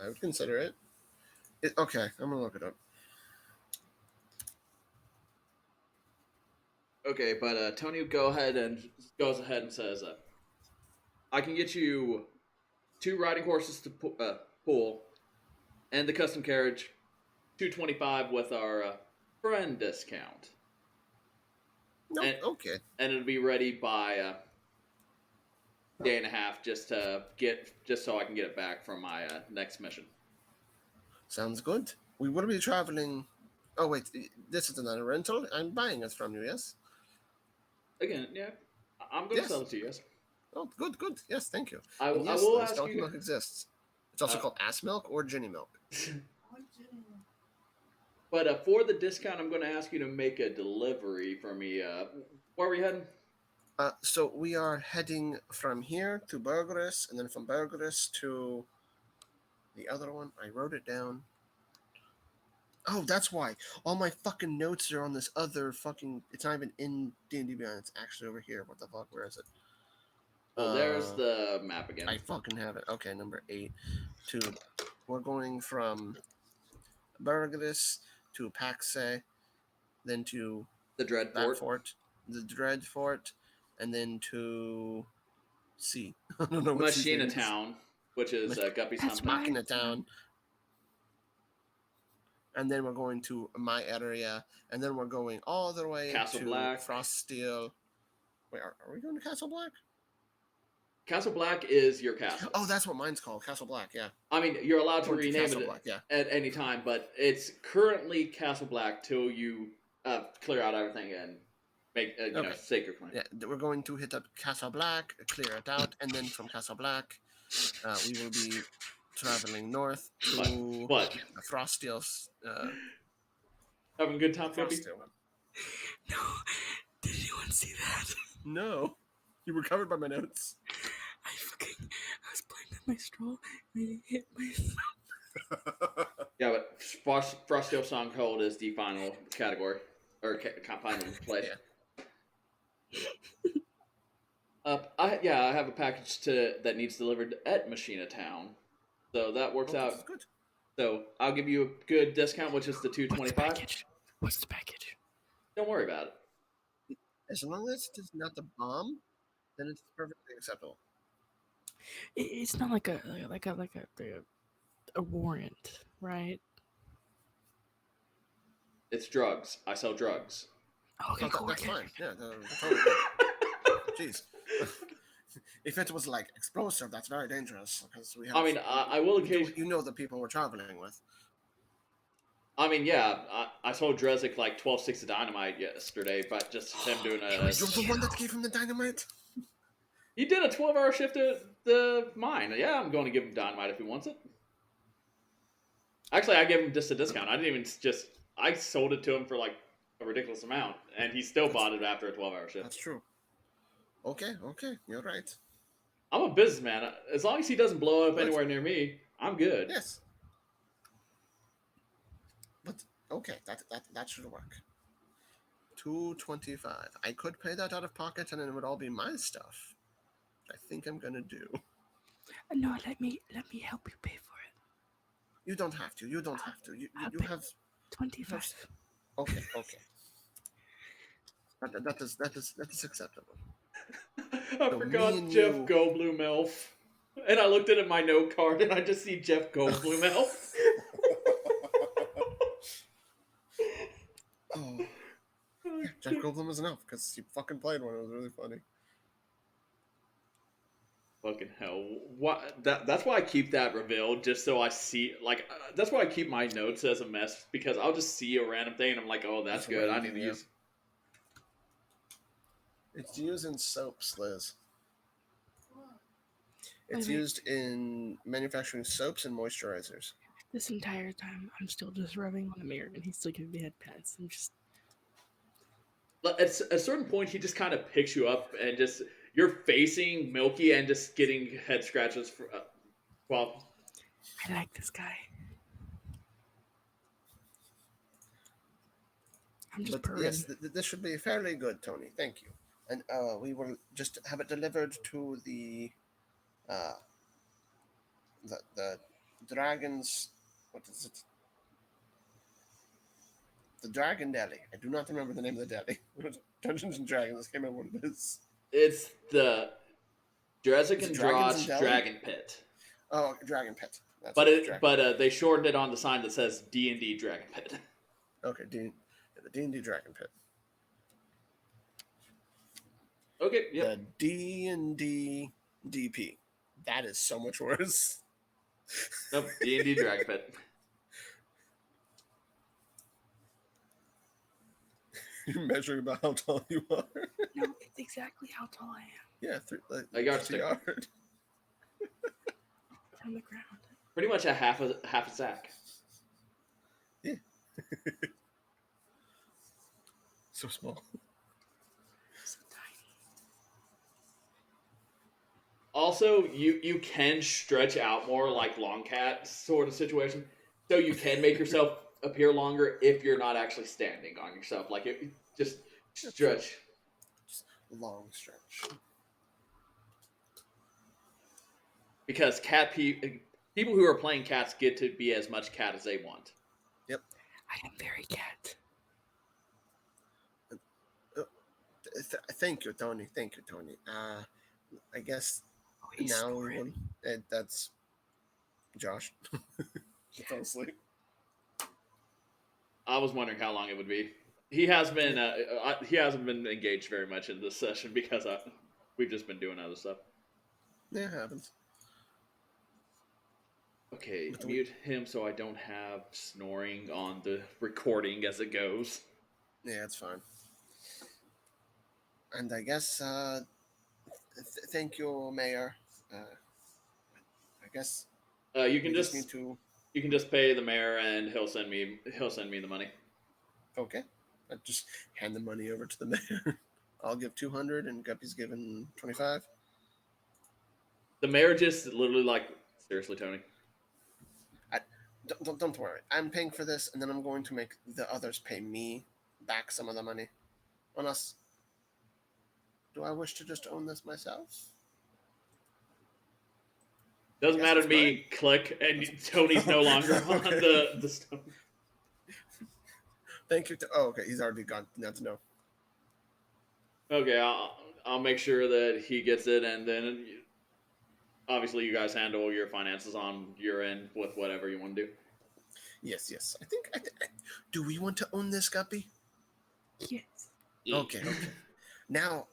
I would consider it. Okay, I'm gonna look it up. Okay, but Tony goes ahead and says, "I can get you 2 riding horses to pull, and the custom carriage, $225 with our friend discount, No, and okay. and it'll be ready by day and a half just so I can get it back from my next mission." Sounds good. We will be traveling. Oh wait, this is not a rental. I'm buying it from you. Yes. Again, yeah, I'm going to Yes. sell it to you. Yes, Oh, good. Yes, thank you. I And yes, will the ask skeleton you. milk exists. It's also called ass milk or Ginny milk. But for the discount, I'm going to ask you to make a delivery for me. Where are we heading? So we are heading from here to Burgess, and then from Burgess to the other one. I wrote it down. Oh, that's why. All my fucking notes are on this other fucking... It's not even in D&D Beyond. It's actually over here. What the fuck? Where is it? Well, there's the map again. I fucking have it. Okay, number 8. We're going from Burgess to Paxe, then to The Dread that Fort. fort, the Dread Fort, and then to C. I don't know what Machina Town, which is Guppy's That's hometown. Machina Town. And then we're going to my area, and then we're going all the way Castle to Black. Froststeel. Wait, are we going to Castle Black? Castle Black is your castle. Oh, that's what mine's called, Castle Black. Yeah. I mean, you're allowed to Going to rename Castle it Black, yeah. at any time, but it's currently Castle Black till you clear out everything and make Okay. stake your claim. Yeah, we're going to hit up Castle Black, clear it out, and then from Castle Black, we will be traveling north to What? Froststeel's. Having a good time, Guppy? Froststeel. No, did anyone see that? No, you were covered by my notes. I was playing with my straw and I hit myself. Yeah, but Froststeel Stronghold is the final category or final place. I have a package that needs delivered at Machina Town, so that works out. That's good. So I'll give you a good discount, which is the $225. What's the package? Don't worry about it. As long as it's not the bomb, then it's perfectly acceptable. It's not like a warrant, right? It's drugs. I sell drugs. Okay, cool. That's Okay. fine. Yeah, totally good. Jeez. If it was like explosive, that's very dangerous because we have. I mean, I will occasionally. You know the people we're traveling with. I mean, yeah, I sold Drezik like 12 sticks of dynamite yesterday, but just him doing a. You're the one that gave him the dynamite. He did a 12-hour shift at the mine. Yeah, I'm going to give him dynamite if he wants it. Actually, I gave him just a discount. I didn't even I sold it to him for like a ridiculous amount, and he still bought it after a 12-hour shift. That's true. Okay, you're right. I'm a businessman. As long as he doesn't blow up anywhere near me, I'm good. Yes. But okay, that should work. $225. I could pay that out of pocket, and then it would all be my stuff. I think I'm gonna do. No, let me help you pay for it. You don't have to. You have 25. Okay. That is acceptable. I So forgot me and Jeff you- Goldblum elf. And I looked at my note card and I just see Jeff Goldblum elf. Oh. Yeah, Jeff Goldblum was enough because he fucking played one. It was really funny. Fucking hell. That's why I keep that revealed, just so I see, that's why I keep my notes as a mess, because I'll just see a random thing and I'm like, oh, that's good. I need to use. It's used in soaps, Liz. What? It's Okay. used in manufacturing soaps and moisturizers. This entire time, I'm still just rubbing on the mirror, and he's still giving me head pats. I'm just. At a certain point, he just kind of picks you up and just, you're facing Milky and just getting head scratches. I I like this guy. I'm just But purring. yes, this should be fairly good, Tony. Thank you. And we will just have it delivered to uh, the dragons. What is it? The Dragon Deli. I do not remember the name of the deli. Dungeons and Dragons. I can't remember what it is. It's the Dresik Is it and Dragons and Drosh Deli? Dragon Pit. Oh, Dragon Pit. That's But it. Dragon. they shortened it on the sign that says D&D Dragon Pit. Okay, the D&D Dragon Pit. Okay, yep. The D&D DP. That is so much worse. Nope, D&D Dragon Pit. You're measuring about how tall you are. No, it's exactly how tall I am. Yeah, I got just a you. yard. On the ground. Pretty much a half a sack. So small. So tiny. Also, you can stretch out more like long cat sort of situation. So you can make yourself appear longer if you're not actually standing on yourself. Like it just stretch. Just long stretch. Because people who are playing cats get to be as much cat as they want. I am very cat. Thank you, Tony. Thank you, Tony. I guess Oh, he's now snoring. that's Josh. He fell asleep. I was wondering how long it would be. He has been he hasn't been engaged very much in this session because we've just been doing other stuff. Yeah, it happens. Okay, mute him so I don't have snoring on the recording as it goes. Yeah, it's fine. And I guess thank you, Mayor. I guess You can we just need to. you can just pay the mayor and he'll send me the money. Okay, I just hand the money over to the mayor. I'll give 200, and Guppy's given 25. The mayor just literally like, seriously, Tony. Don't worry. I'm paying for this, and then I'm going to make the others pay me back some of the money. Unless, do I wish to just own this myself? Doesn't Yes, matter to it's me. Click, and Tony's no longer on the stone. Thank you. Oh, okay. He's already gone. Not to know. Okay, I'll make sure that he gets it, and then obviously you guys handle your finances on your end with whatever you want to do. Yes. I think. Do we want to own this, Guppy? Yes. Okay. Now,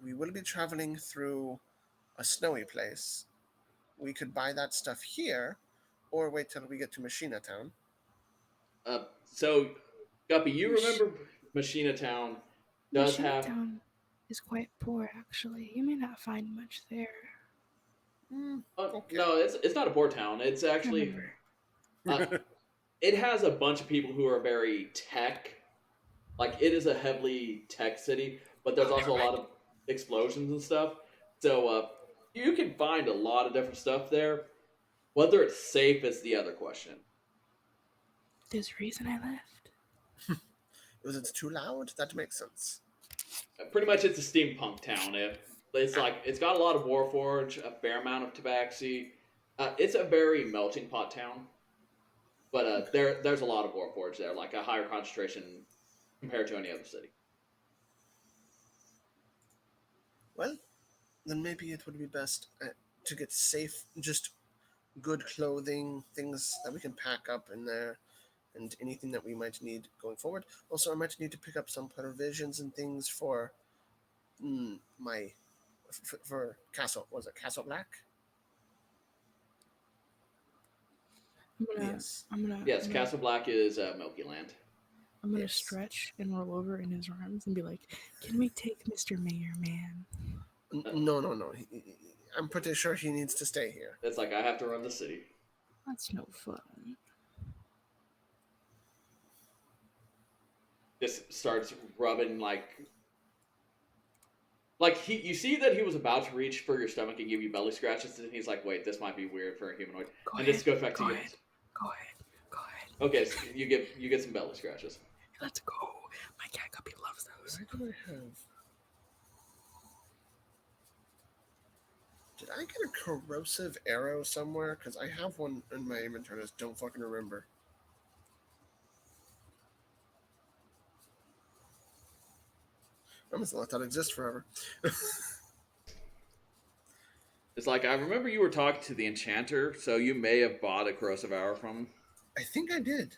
we will be traveling through a snowy place. We could buy that stuff here, or wait till we get to Machina Town. So, Guppy, you remember Machina Town does have. Town is quite poor, actually. You may not find much there. Okay. No, it's not a poor town. It's actually. It has a bunch of people who are very tech. Like, it is a heavily tech city, but there's also a lot of explosions and stuff. So, you can find a lot of different stuff there. Whether it's safe is the other question. There's a reason I left. Was it too loud? That makes sense. Pretty much, it's a steampunk town. It's got a lot of warforge, a fair amount of tabaxi. It's a very melting pot town. But there's a lot of warforge there, like a higher concentration compared to any other city. Well, then maybe it would be best to get safe, just good clothing, things that we can pack up in there, and anything that we might need going forward. Also, I might need to pick up some provisions and things for for Castle. Was it Castle Black? Yes. Yes, Castle Black is Milky Land. I'm gonna stretch and roll over in his arms and be like, "Can we take Mr. Mayor, man?" No. I'm pretty sure he needs to stay here. It's like, I have to run the city. That's no fun. Just starts rubbing you see that he was about to reach for your stomach and give you belly scratches, and he's like, wait, this might be weird for a humanoid. Just goes back to you. Go ahead. Okay, so you get some belly scratches. Let's go. Why do I have? Did I get a corrosive arrow somewhere? Because I have one in my inventory. I just don't fucking remember. I must have let that exist forever. It's like I remember you were talking to the enchanter, so you may have bought a corrosive arrow from him I think I did.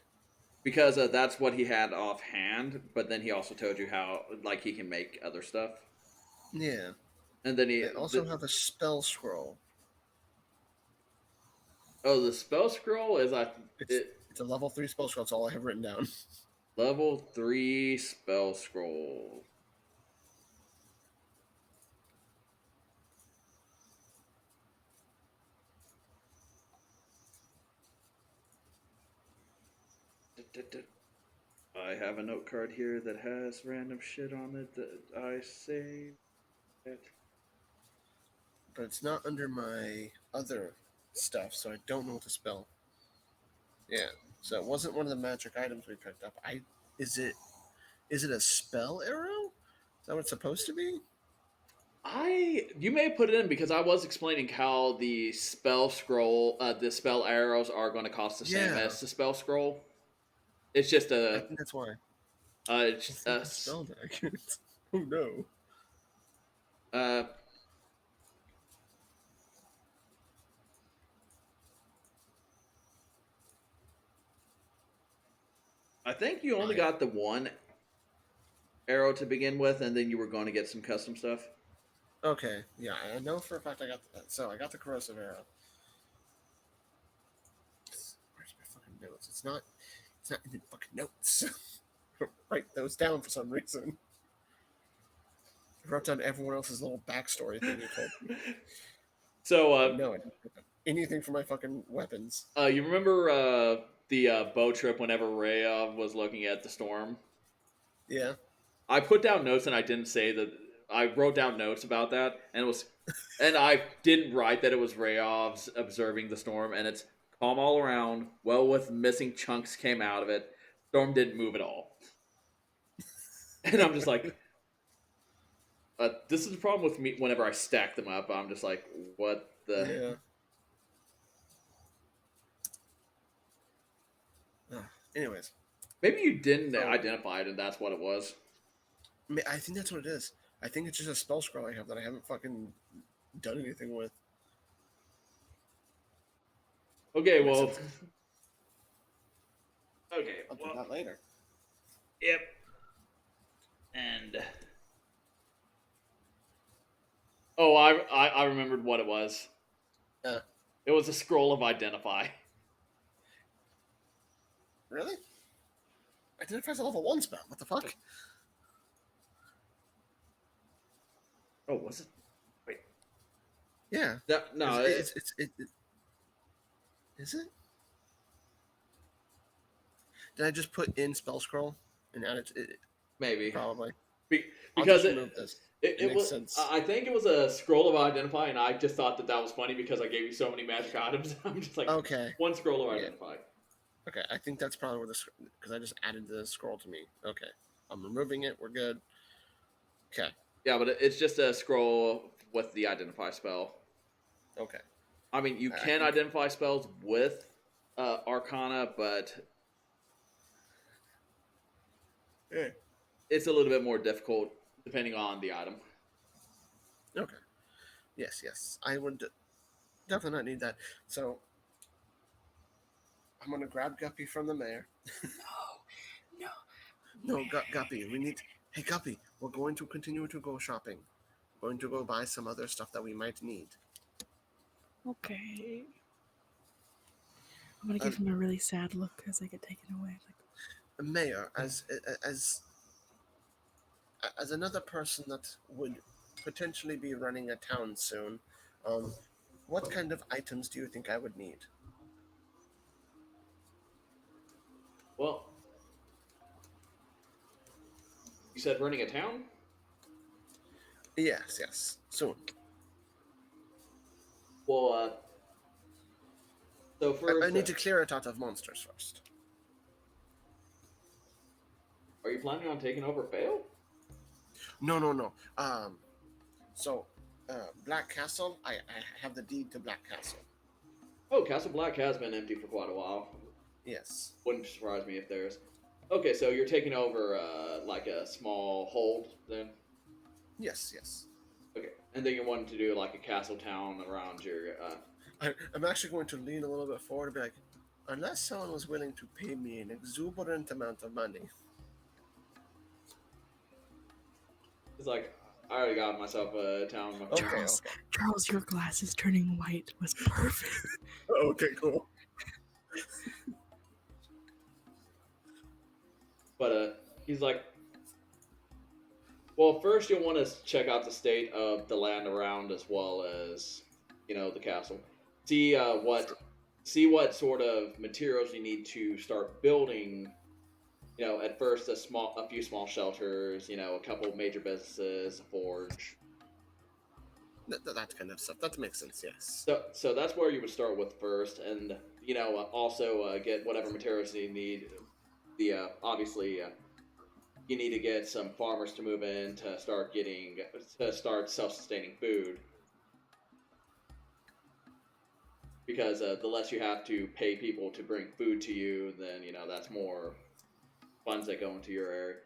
because that's what he had offhand. But then he also told you how like he can make other stuff, Yeah. and then I also have a spell scroll. the spell scroll is It's a level 3 spell scroll. That's all I have written down. level 3 spell scroll. I have a note card here that has random shit on it that I saved. But it's not under my other stuff, so I don't know what to spell. Yeah. So it wasn't one of the magic items we picked up. Is it a spell arrow? Is that what it's supposed to be? You may put it in because I was explaining how the spell scroll, the spell arrows are going to cost the same Yeah. as the spell scroll. It's just I think that's why. it's I spelled it. I can't. Oh no. uh, I think you only got the one arrow to begin with, and then you were going to get some custom stuff. Okay. Yeah, I know for a fact I got that. So I got the corrosive arrow. Where's my fucking notes? It's not in the fucking notes. I don't write those down for some reason. I wrote down everyone else's little backstory thing you told me. So No, I didn't put down anything for my fucking weapons. you remember the boat trip whenever Rhea was looking at the storm? Yeah. I put down notes and I didn't say that. I wrote down notes about that, and I didn't write that it was Rayov's observing the storm, and it's calm all around. Well, with missing chunks came out of it. Storm didn't move at all, and I'm just like, this is the problem with me. Whenever I stack them up, I'm just like, what the? Yeah. Anyways, Maybe you didn't identify it, and that's what it was. I think that's what it is. I think it's just a spell scroll I have that I haven't fucking done anything with. Okay, well. Okay, I'll do that later. Yep. And I remembered what it was. It was a scroll of identify. Really? Identify's a level 1 spell. What the fuck? Oh, was it? Wait. Yeah. No, is it? Did I just put in spell scroll and add it? Maybe. Probably. Because it makes was. sense. I think it was a scroll of identify, and I just thought that was funny because I gave you so many magic items. I'm just like, okay. One scroll of identify. Okay, I think that's probably where because I just added the scroll to me. Okay, I'm removing it. We're good. Okay. Yeah, but it's just a scroll with the identify spell. Okay. I mean, you can identify spells with Arcana, but it's a little bit more difficult depending on the item. Okay. Yes. I would definitely not need that. So I'm gonna grab Guppy from the mayor. No, Guppy. We need. Hey, Guppy. We're going to continue to go shopping. We're going to go buy some other stuff that we might need. Okay. I'm gonna give him a really sad look as I get taken away. Like, Mayor, as another person that would potentially be running a town soon, what kind of items do you think I would need? Well, you said running a town? Yes, soon. Well, so first, I need to clear it out of monsters first. Are you planning on taking over Fail? No. So, Black Castle. I have the deed to Black Castle. Oh, Castle Black has been empty for quite a while. Yes. Wouldn't surprise me if there's. Okay, so you're taking over like a small hold then. Yes. Okay, and then you want to do like a castle town around your. I'm actually going to lean a little bit forward and be like, unless someone was willing to pay me an exuberant amount of money. It's like I already got myself a town. Okay, Charles, okay. Charles, your glasses turning white was perfect. Okay, cool. But he's like, well, first you'll want to check out the state of the land around as well as the castle. See what sort of materials you need to start building. At first a few small shelters, a couple of major businesses, a forge. That kind of stuff. That makes sense. Yes. So that's where you would start with first, and also get whatever materials you need. Obviously you need to get some farmers to move in to start self-sustaining food, because the less you have to pay people to bring food to you, then that's more funds that go into your area.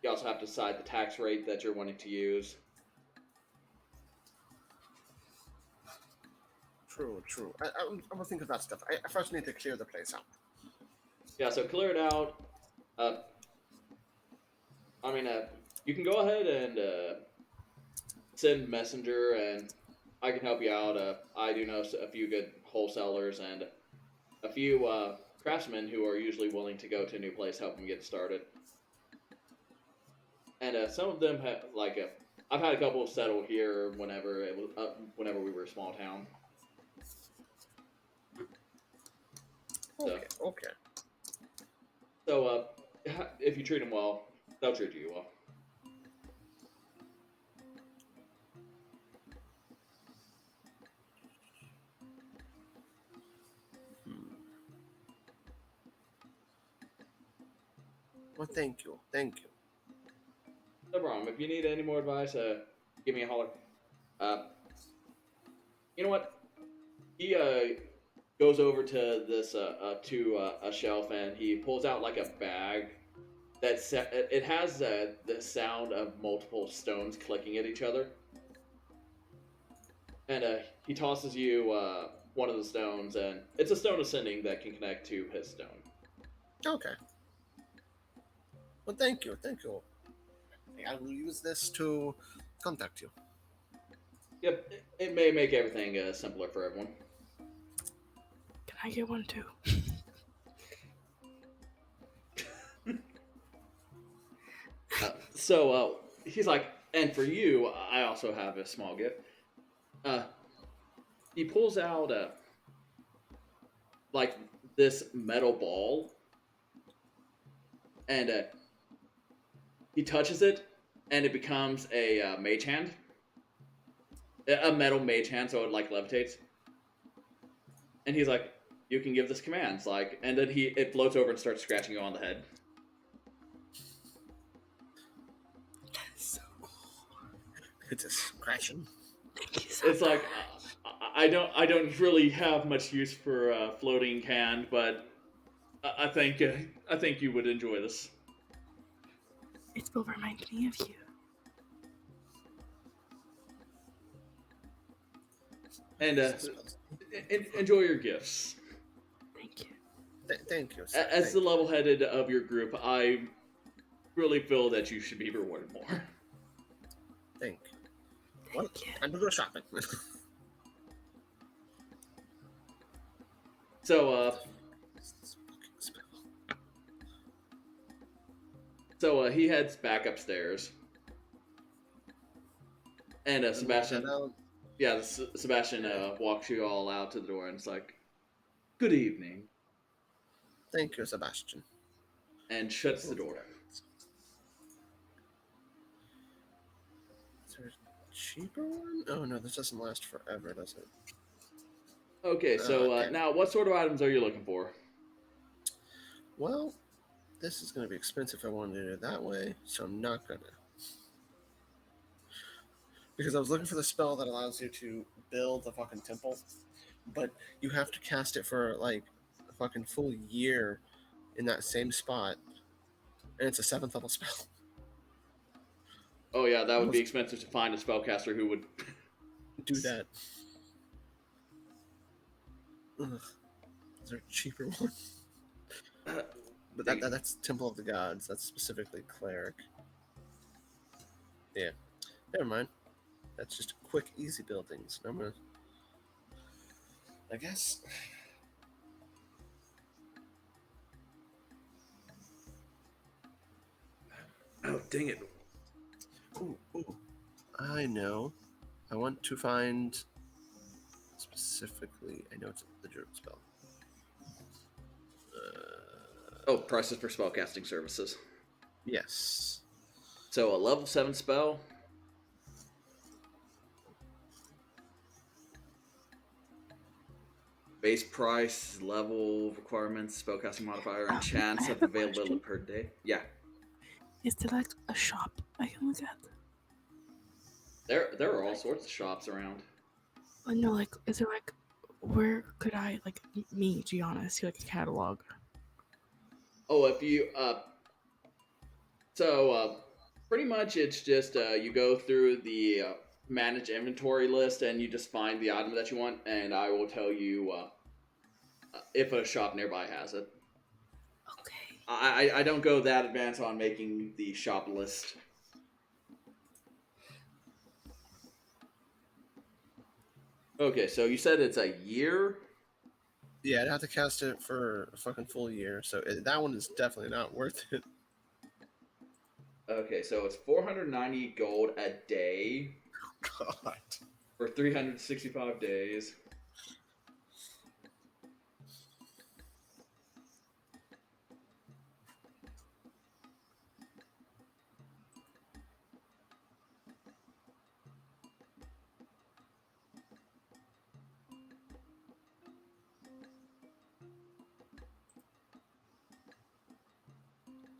You also have to decide the tax rate that you're wanting to use. True. I'm gonna think of that stuff. I first need to clear the place out. Yeah, so clear it out. You can go ahead and send messenger, and I can help you out. I do know a few good wholesalers and a few craftsmen who are usually willing to go to a new place, help them get started. And some of them have I've had a couple settle here whenever we were a small town. Okay. So if you treat them well, they'll treat you well. Well, thank you. No problem. If you need any more advice, give me a holler. You know what? He goes over to this a shelf, and he pulls out like a bag it has the sound of multiple stones clicking at each other, and he tosses you one of the stones, and it's a stone ascending that can connect to his stone. Okay. Well, thank you. I will use this to contact you. Yep, it may make everything simpler for everyone. Can I get one too? So he's like, and for you, I also have a small gift. He pulls out like this metal ball, and he touches it, and it becomes a mage hand, a metal mage hand, so it like levitates. And he's like, "You can give this commands," and then it floats over and starts scratching you on the head. It's a scratching. It's like I don't really have much use for floating hand, but I think you would enjoy this. It will remind me of you. And enjoy your gifts. Thank you. Thank you. As the level-headed of your group, I really feel that you should be rewarded more. Thank you. Well, time to go shopping. So he heads back upstairs, and Sebastian, Sebastian walks you all out to the door, and it's like, "Good evening," Thank you, Sebastian. and shuts the door. Is there a cheaper one? Oh no, this doesn't last forever, does it? Okay, so okay. Now what sort of items are you looking for? Well, this is going to be expensive if I want to do it that way, so I'm not going to. Because I was looking for the spell that allows you to build a fucking temple, but you have to cast it for like a fucking full year in that same spot, and it's a 7th level spell. Oh yeah, that would be expensive to find a spellcaster who would do that. Ugh. Is there a cheaper one? But that's Temple of the Gods. That's specifically cleric. Yeah. Never mind. That's just quick, easy buildings. I'm gonna. I guess. Oh, dang it. Ooh. I know. I want to find specifically. I know it's the druid spell. Oh, prices for spellcasting services. Yes. So a level 7 spell. Base price, level requirements, spellcasting modifier, and chance of availability per day. Yeah. Is there like a shop I can look at? There are all sorts of shops around. No, like, is there like, where could I, like, me, Gianna, see like a catalog? Oh, if you pretty much it's just you go through the manage inventory list and you just find the item that you want, and I will tell you if a shop nearby has it. Okay. I don't go that advanced on making the shop list. Okay, so you said it's a year? Yeah, I'd have to cast it for a fucking full year, so that one is definitely not worth it. Okay, so it's 490 gold a day God. for 365 days.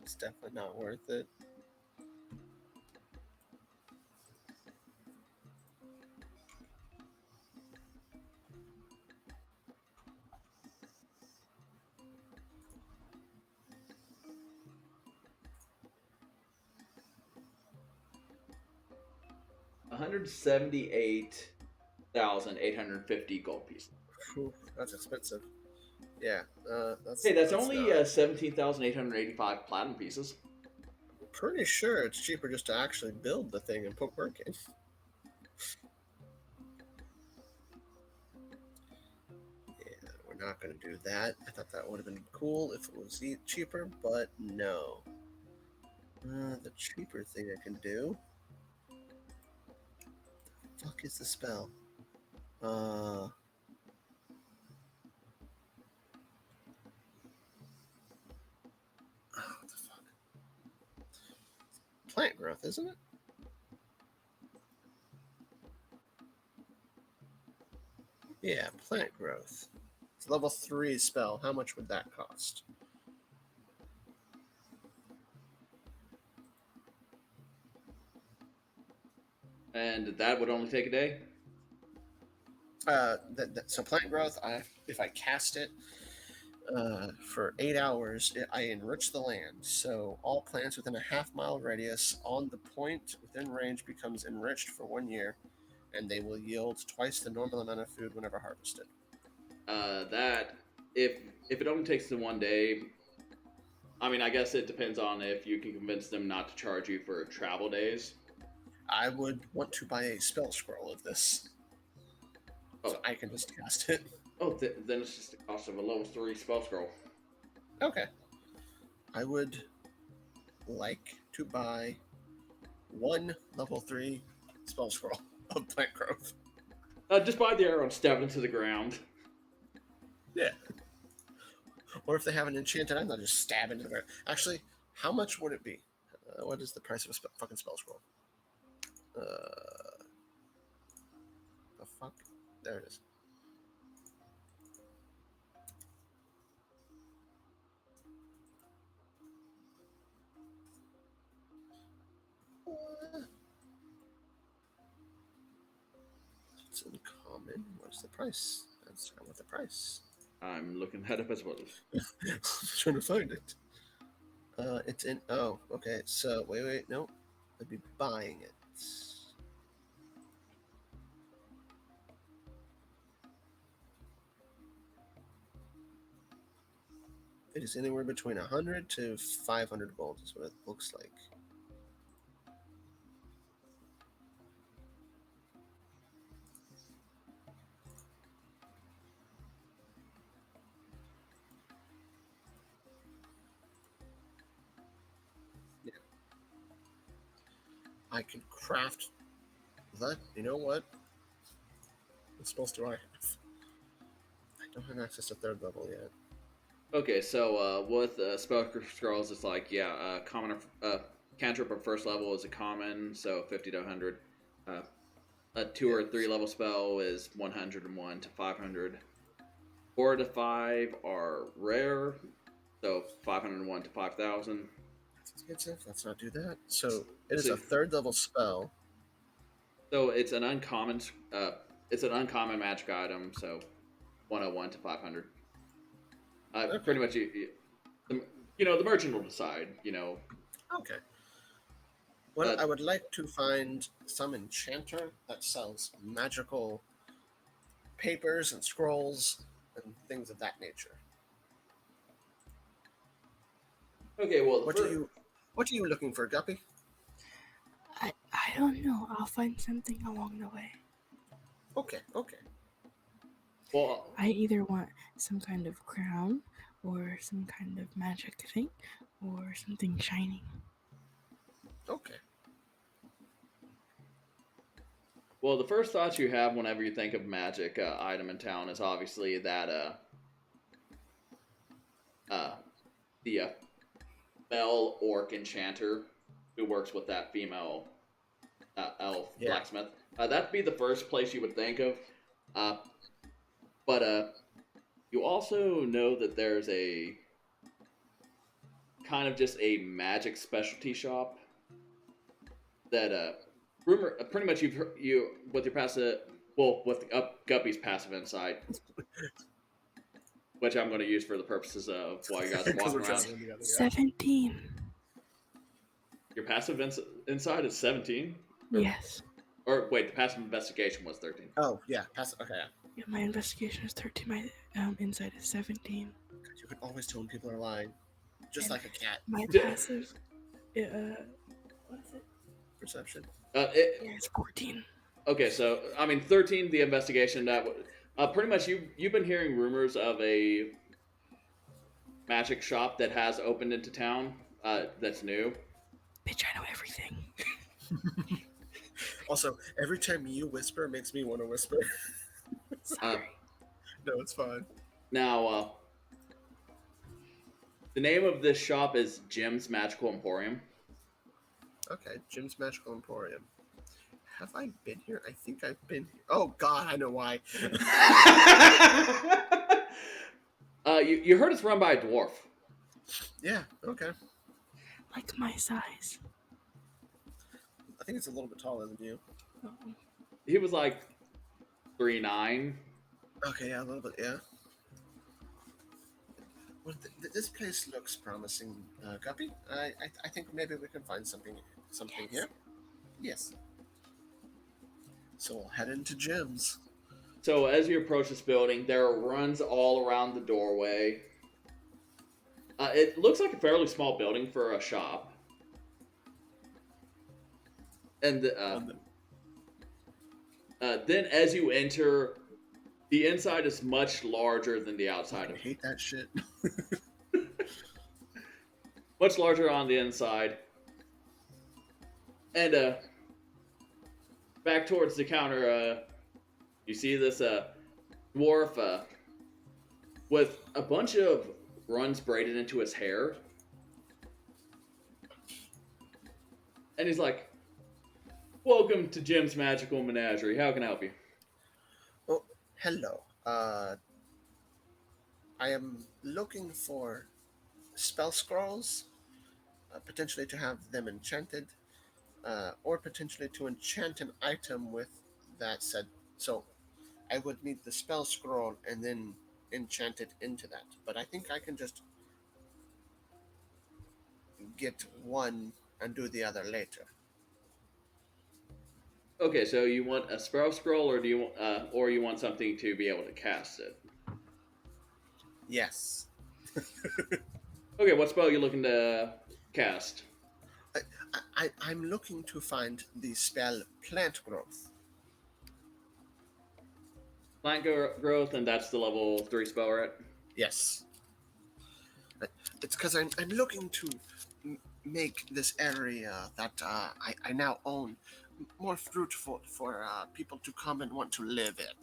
It's definitely not worth it. $178,850 gold pieces. Whew, that's expensive. Yeah, that's. Hey, that's only not- 17,885 platinum pieces. Pretty sure it's cheaper just to actually build the thing and put work in. Yeah, we're not going to do that. I thought that would have been cool if it was cheaper, but no. The cheaper thing I can do. The fuck is the spell? What the fuck? Plant growth, isn't it? Yeah, plant growth. It's level 3 spell. How much would that cost? And that would only take a day? So plant growth, if I cast it for 8 hours, I enrich the land. So all plants within a half-mile radius on the point within range becomes enriched for 1 year, and they will yield twice the normal amount of food whenever harvested. That if it only takes them 1 day, I mean, I guess it depends on if you can convince them not to charge you for travel days. I would want to buy a spell scroll of this, so I can just cast it. Oh, then it's just the cost of a level 3 spell scroll. Okay. I would like to buy 1 level 3 spell scroll of plant growth. Just buy the arrow and stab it into the ground. Yeah. Or if they have an enchanted item, they'll just stab into the ground. Actually, how much would it be? What is the price of a fucking spell scroll? The fuck? There it is. What's the price? That's not what the price. I'm looking that up as well. I'm trying to find it. It's in. Oh, okay. So wait, no, I'd be buying it. It is anywhere between 100 to 500 gold, is what it looks like. Yeah. I can craft that. You know what? What spells do I have? I don't have access to 3rd level yet. Okay, so with spell scrolls, it's like common cantrip of first level is a common, so 50 to 100. A 2 or 3 level spell is 101 to 500. 4 to 5 are rare, so 501 to 5,000. That's expensive. Let's not do that. So it is a 3rd level spell. So it's an uncommon. It's an uncommon magic item, so 101 to 500. Okay. Pretty much, the merchant will decide. Okay. Well, I would like to find some enchanter that sells magical papers and scrolls and things of that nature. Okay, well, What are you looking for, Guppy? I don't know. I'll find something along the way. Okay. Well, I either want some kind of crown or some kind of magic thing or something shiny. Okay. Well, the first thought you have whenever you think of magic item in town is obviously that the Bell Orc Enchanter who works with that female elf blacksmith. That'd be the first place you would think of. But you also know that there's a kind of just a magic specialty shop that pretty much you've heard, with your passive, with Guppy's passive insight, which I'm going to use for the purposes of while you guys are walking around. 17. Your passive insight is 17? Yes. Or wait, the passive investigation was 13. Oh, yeah. Okay. Yeah, my investigation is 13. My insight is 17. You can always tell when people are lying. Just like a cat. My passive, what is it? Perception. It's 14. Okay, so 13. The investigation that pretty much you've been hearing rumors of a magic shop that has opened into town. That's new. Bitch, I know everything. Also, every time you whisper makes me want to whisper. Sorry. No, it's fine. Now, the name of this shop is Jim's Magical Emporium. Okay, Jim's Magical Emporium. Have I been here? I think I've been here. Oh, God, I know why. You heard it's run by a dwarf. Yeah, okay. Like my size. I think it's a little bit taller than you. Oh. He was like 3'9". Okay, yeah, a little bit, yeah. Well, this place looks promising, Guppy. I think maybe we can find something here. Yes. So we'll head into Jim's. So as you approach this building, there are runs all around the doorway. It looks like a fairly small building for a shop. And then as you enter, the inside is much larger than the outside. I hate that shit. Much larger on the inside. And back towards the counter, you see this dwarf with a bunch of runs braided into his hair. And he's like, "Welcome to Jim's Magical Menagerie. How can I help you?" Oh, hello. I am looking for spell scrolls, potentially to have them enchanted, or potentially to enchant an item with that said. So, I would need the spell scroll and then enchant it into that. But I think I can just get one and do the other later. Okay, so you want a spell scroll, or do you or you want something to be able to cast it? Yes. Okay, what spell are you looking to cast? I'm looking to find the spell Plant Growth. Plant growth, and that's the level 3 spell, right? Yes. It's because I'm looking to make this area that I now own more fruitful for people to come and want to live in.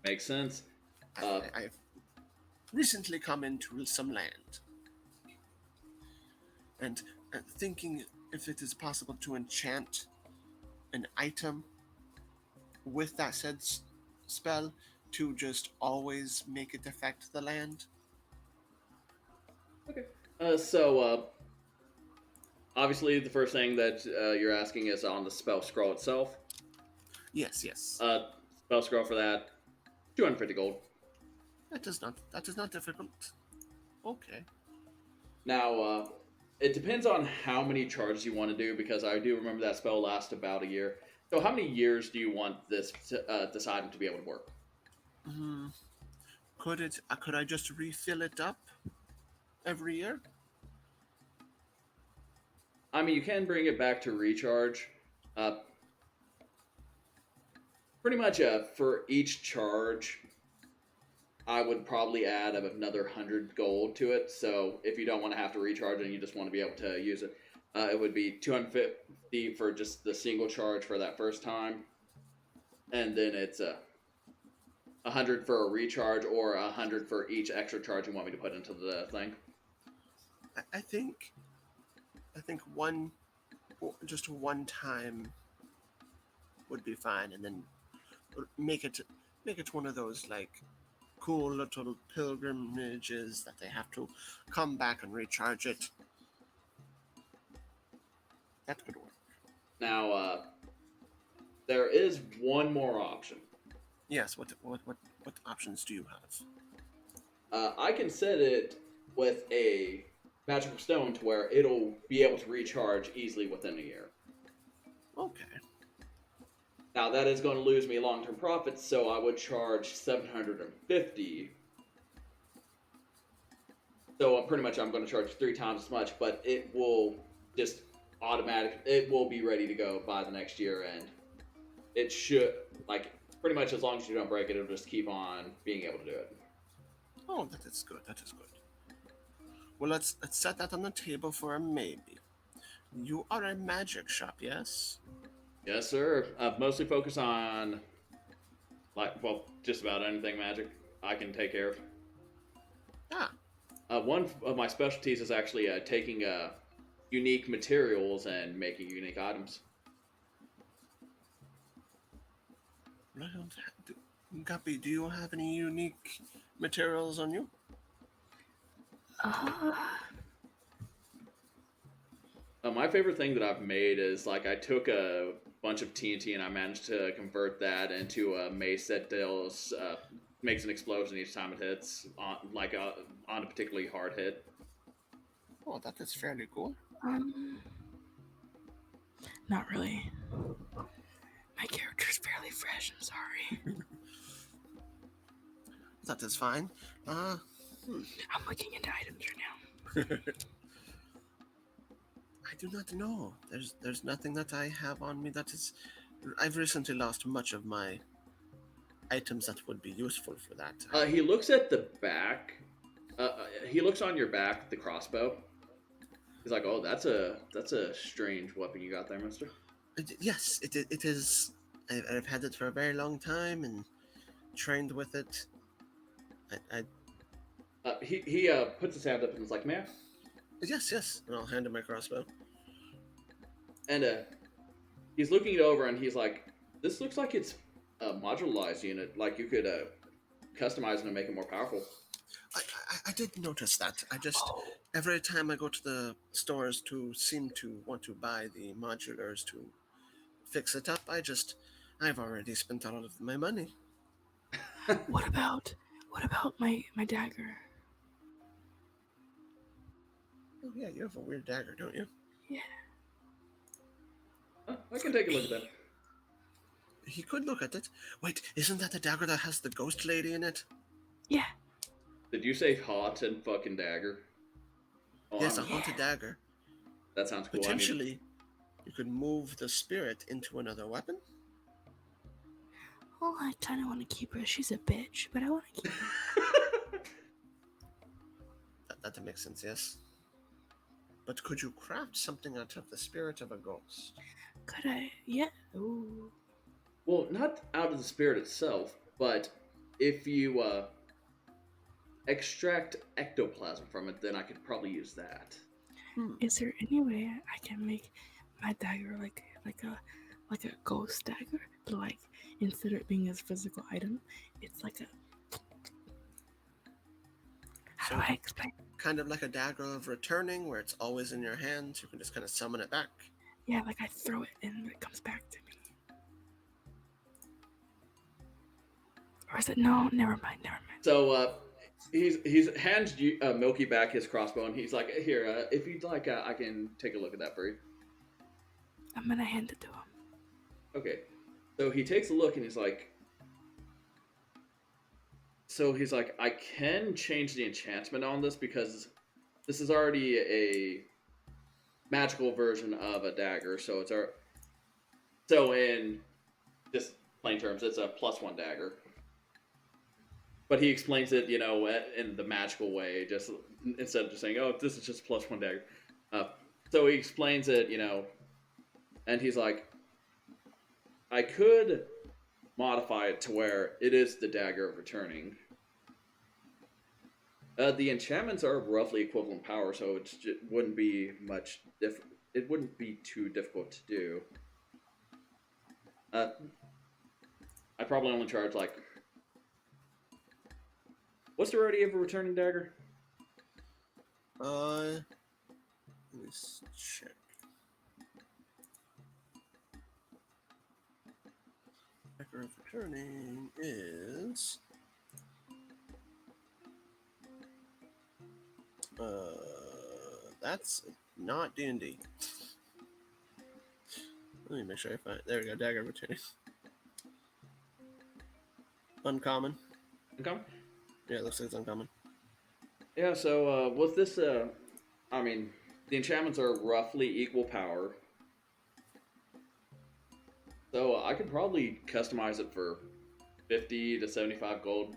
Makes sense. Uh, I've recently come into some land and thinking if it is possible to enchant an item with that said spell to just always make it affect the land. okay. So obviously, the first thing that you're asking is on the spell scroll itself. Yes. Spell scroll for that, 250 gold. That is not difficult. Okay. Now, it depends on how many charges you want to do, because I do remember that spell lasts about a year. So, how many years do you want this item to be able to work? Could I just refill it up every year? I mean, you can bring it back to recharge. Pretty much for each charge, I would probably add another 100 gold to it. So if you don't want to have to recharge and you just want to be able to use it, it would be 250 for just the single charge for that first time. And then it's 100 for a recharge, or 100 for each extra charge you want me to put into the thing. I think just one time would be fine, and then make it one of those like cool little pilgrimages that they have to come back and recharge it. That could work. Now, there is one more option. Yes. What options do you have? I can set it with a magical stone to where it'll be able to recharge easily within a year. Okay. Now that is going to lose me long-term profits, so I would charge 750. So pretty much I'm going to charge 3 times as much, but it will just it will be ready to go by the next year, and it should, like, pretty much as long as you don't break it, it'll just keep on being able to do it. Oh, that is good. That is good. Well, let's set that on the table for a maybe. You are a magic shop, yes? Yes, sir. I've mostly focused on, just about anything magic I can take care of. Ah. One of my specialties is actually taking unique materials and making unique items. Guppy, do you have any unique materials on you? My favorite thing that I've made is, like, I took a bunch of TNT and I managed to convert that into a mace that deals makes an explosion each time it hits on a particularly hard hit. Oh, that is fairly cool. Not really. My character's fairly fresh, I'm sorry. That is fine. I'm looking into items right now. I do not know. There's nothing that I have on me that is. I've recently lost much of my items that would be useful for that. He looks at the back. He looks on your back, the crossbow. He's like, "Oh, that's a strange weapon you got there, Mister." Yes, it is. I've had it for a very long time and trained with it. He puts his hand up and is like, "Man." Yes, and I'll hand him my crossbow. And he's looking it over and he's like, "This looks like it's a modularized unit. Like you could customize it and make it more powerful." I did notice that. I just every time I go to the stores to seem to want to buy the modulars to fix it up, I just I've already spent all of my money. What about my dagger? Oh yeah, you have a weird dagger, don't you? Yeah. I can take a look at that. He could look at it. Wait, isn't that the dagger that has the ghost lady in it? Yeah. Did you say hot and fucking dagger? Oh, Yes, I'm- a haunted dagger. that sounds cool. Potentially, you could move the spirit into another weapon. Oh, I kind of want to keep her. She's a bitch, but I want to keep her. That makes sense, yes. But could you craft something out of the spirit of a ghost? Could I? Yeah. Ooh. Well, not out of the spirit itself, but if you extract ectoplasm from it, then I could probably use that. Is there any way I can make my dagger like a ghost dagger? But like instead of it being a physical item, it's like a. How do I explain? Kind of like a dagger of returning, where it's always in your hands. You can just kind of summon it back. Yeah, like I throw it and it comes back to me. Or is it no? Never mind. So he's hands you Milky back his crossbow, and he's like, "Here, if you'd like, I can take a look at that for you." I'm gonna hand it to him. Okay. So he takes a look, and he's like, I can change the enchantment on this because this is already a magical version of a dagger, so it's our. So in just plain terms, it's a +1 dagger. But he explains it, in the magical way, just instead of just saying, "Oh, this is just +1 dagger." So he explains it, and he's like, "I could modify it to where it is the dagger of returning." The enchantments are roughly equivalent power, so it wouldn't be much it wouldn't be too difficult to do. I probably only charge like. What's the rarity of a returning dagger? Let me check. Dagger of returning is that's not D&D. Let me make sure I find it. There we go, dagger of returning. Uncommon. Uncommon? Yeah, it looks like it's uncommon. Yeah, so with this, the enchantments are roughly equal power. So I could probably customize it for 50 to 75 gold.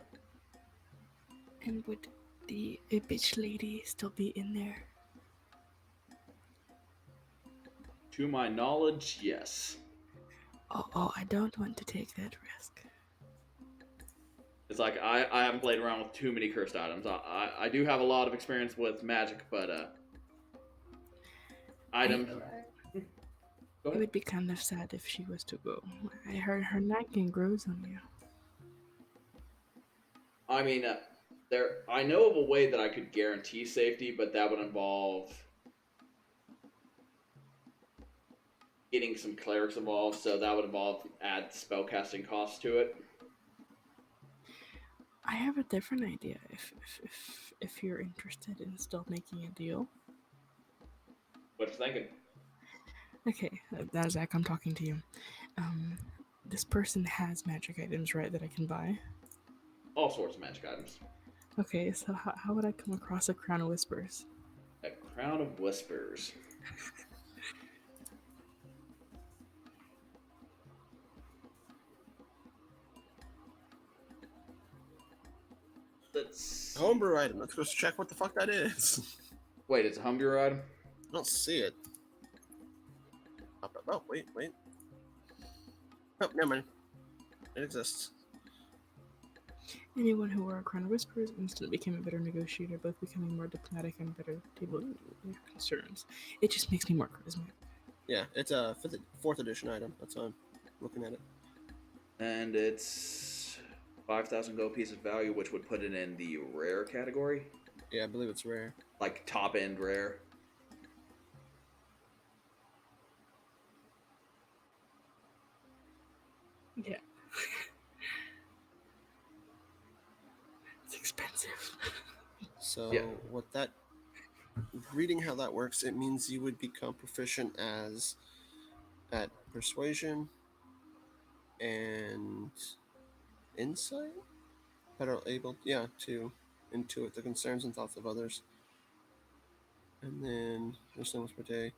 And would the bitch lady still be in there? To my knowledge, yes. Oh, I don't want to take that risk. It's like I haven't played around with too many cursed items. I do have a lot of experience with magic, but items. It would be kind of sad if she was to go. I heard her nagging grows on you. I mean, I know of a way that I could guarantee safety, but that would involve getting some clerics involved, so that would involve add spellcasting costs to it. I have a different idea. If you're interested in still making a deal. What you thinking? Okay, now Zach, I'm talking to you. This person has magic items, right, that I can buy? All sorts of magic items. Okay, so how would I come across a Crown of Whispers? A Crown of Whispers. Let's Homebrew item. Let's go check what the fuck that is. Wait, it's a homebrew item? I don't see it. Oh, wait. Oh, never mind. It exists. Anyone who wore a Crown of Whispers instantly became a better negotiator, both becoming more diplomatic and better able to deal with their concerns. It just makes me more charismatic. Yeah, it's a 4th edition item. That's why I'm looking at it. And it's 5,000 gold piece of value, which would put it in the rare category. Yeah, I believe it's rare. Like top end rare. Yeah. It's expensive. So Yeah. what that reading how that works, it means you would become proficient at persuasion and insight that are able to intuit the concerns and thoughts of others. And then there's so much per day.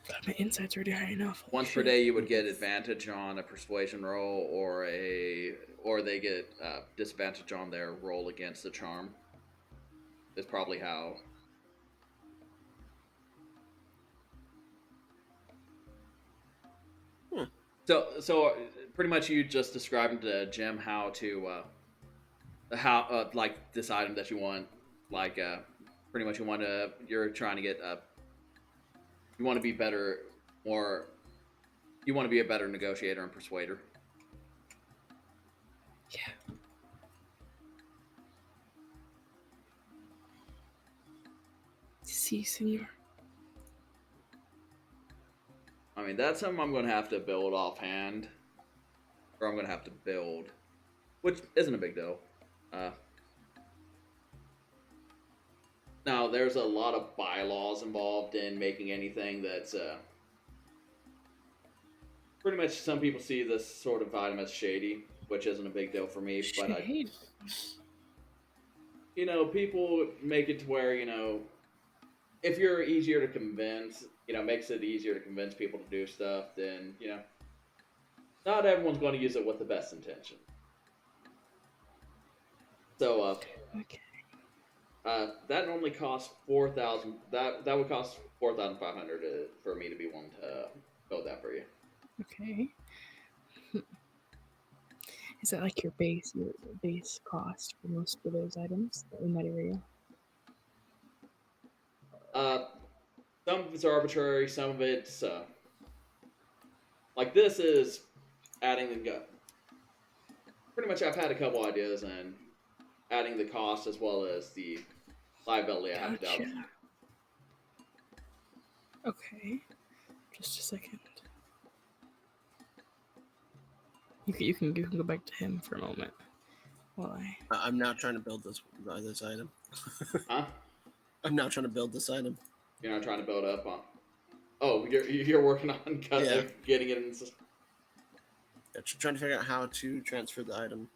God, my insight's already high enough. Holy Once per shit. day, you would get advantage on a persuasion roll, or they get disadvantage on their roll against the charm. Is probably how. Hmm. So pretty much you just described to Jim how to like this item that you want, like pretty much you're trying to get you want to be better, more you want to be a better negotiator and persuader. Yeah. Si, senor. I mean, that's something I'm going to have to build offhand, or I'm going to have to build, which isn't a big deal. Now, there's a lot of bylaws involved in making anything that's pretty much some people see this sort of item as shady, which isn't a big deal for me. But Shade. people make it to where if you're easier to convince, makes it easier to convince people to do stuff. Then not everyone's going to use it with the best intention. So Okay. that normally costs 4,000. That would cost 4,500 for me to be willing to build that for you. Okay. Is that like your base cost for most of those items in that area? Some of it's arbitrary. Some of it's like this is adding the gut. Pretty much, I've had a couple ideas and adding the cost as well as the liability. I have to doubt. Gotcha. Okay. Just a second. You can go back to him for a moment while I'm now trying to build this item. Huh? I'm now trying to build this item. You're not trying to build up on. Oh, you're working on getting it in. Trying to figure out how to transfer the item.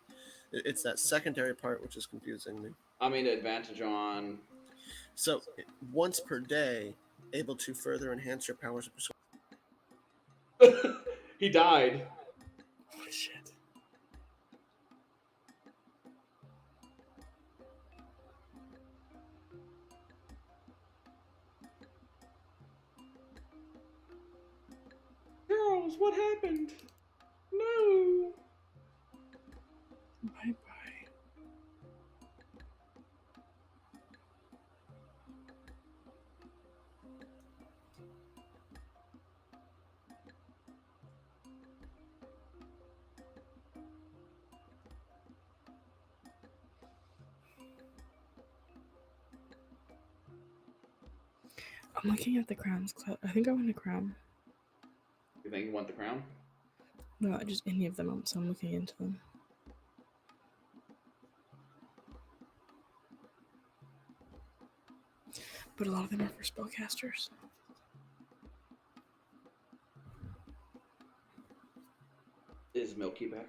It's that secondary part which is confusing me. I mean, advantage on. So once per day, able to further enhance your powers of persuasion. He died. Holy shit. Charles, what happened? No. Bye bye. I'm looking at the crowns. I think I want a crown. You think you want the crown? No, just any of them. So I'm looking into them. But a lot of them are for spellcasters. Is Milky back?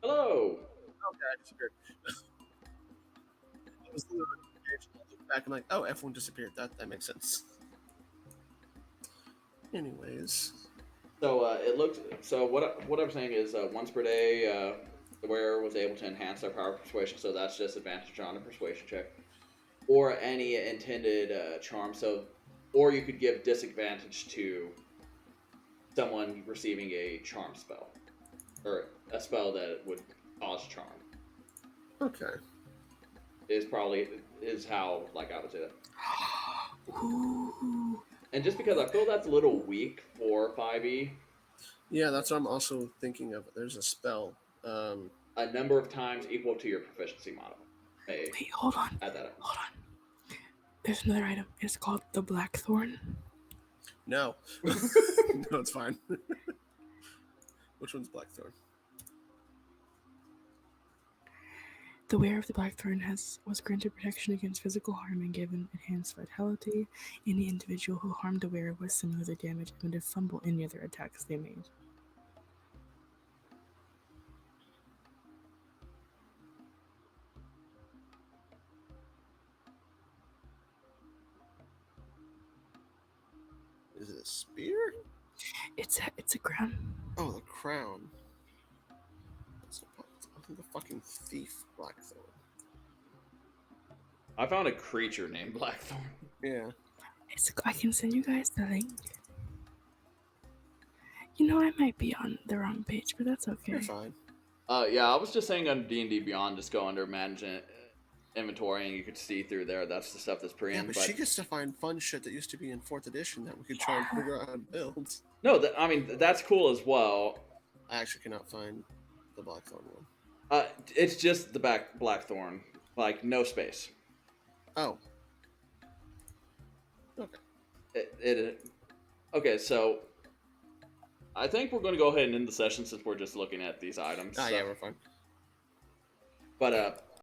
Hello. Okay, I disappeared. I was literally engaged. I looked back and like, oh, everyone disappeared. That makes sense. Anyways, So it looks. So what I'm saying is once per day, the wearer was able to enhance their power of persuasion. So that's just advantage on a persuasion check, or any intended charm. So, or you could give disadvantage to someone receiving a charm spell, or a spell that would cause charm. okay. Is how I would say that. Ooh, And just because I feel that's a little weak for 5e, Yeah, that's what I'm also thinking of. There's a spell. a number of times equal to your proficiency model. May Wait, hold on. add that up. Hold on. There's another item. It's called the Blackthorn. No. No, it's fine. Which one's Blackthorn? The wearer of the Blackthorn was granted protection against physical harm and given enhanced vitality. Any individual who harmed the wearer was similarly damaged and would fumble any other attacks they made. Is it a spear? It's a crown. Oh, the crown. That's the fucking thief Blackthorn. I found a creature named Blackthorn. Yeah. I can send you guys the link. You know, I might be on the wrong page, but that's okay. You're fine. Yeah, I was just saying on D&D Beyond, just go under management inventory and you could see through there. That's the stuff that's pre-in. Yeah, but she gets to find fun shit that used to be in 4th edition that we could try and figure out how to build. No, I mean, that's cool as well. I actually cannot find the Blackthorn one. It's just the Blackthorn. Like, no space. Oh. Okay. Okay, so I think we're going to go ahead and end the session since we're just looking at these items. Yeah, we're fine. But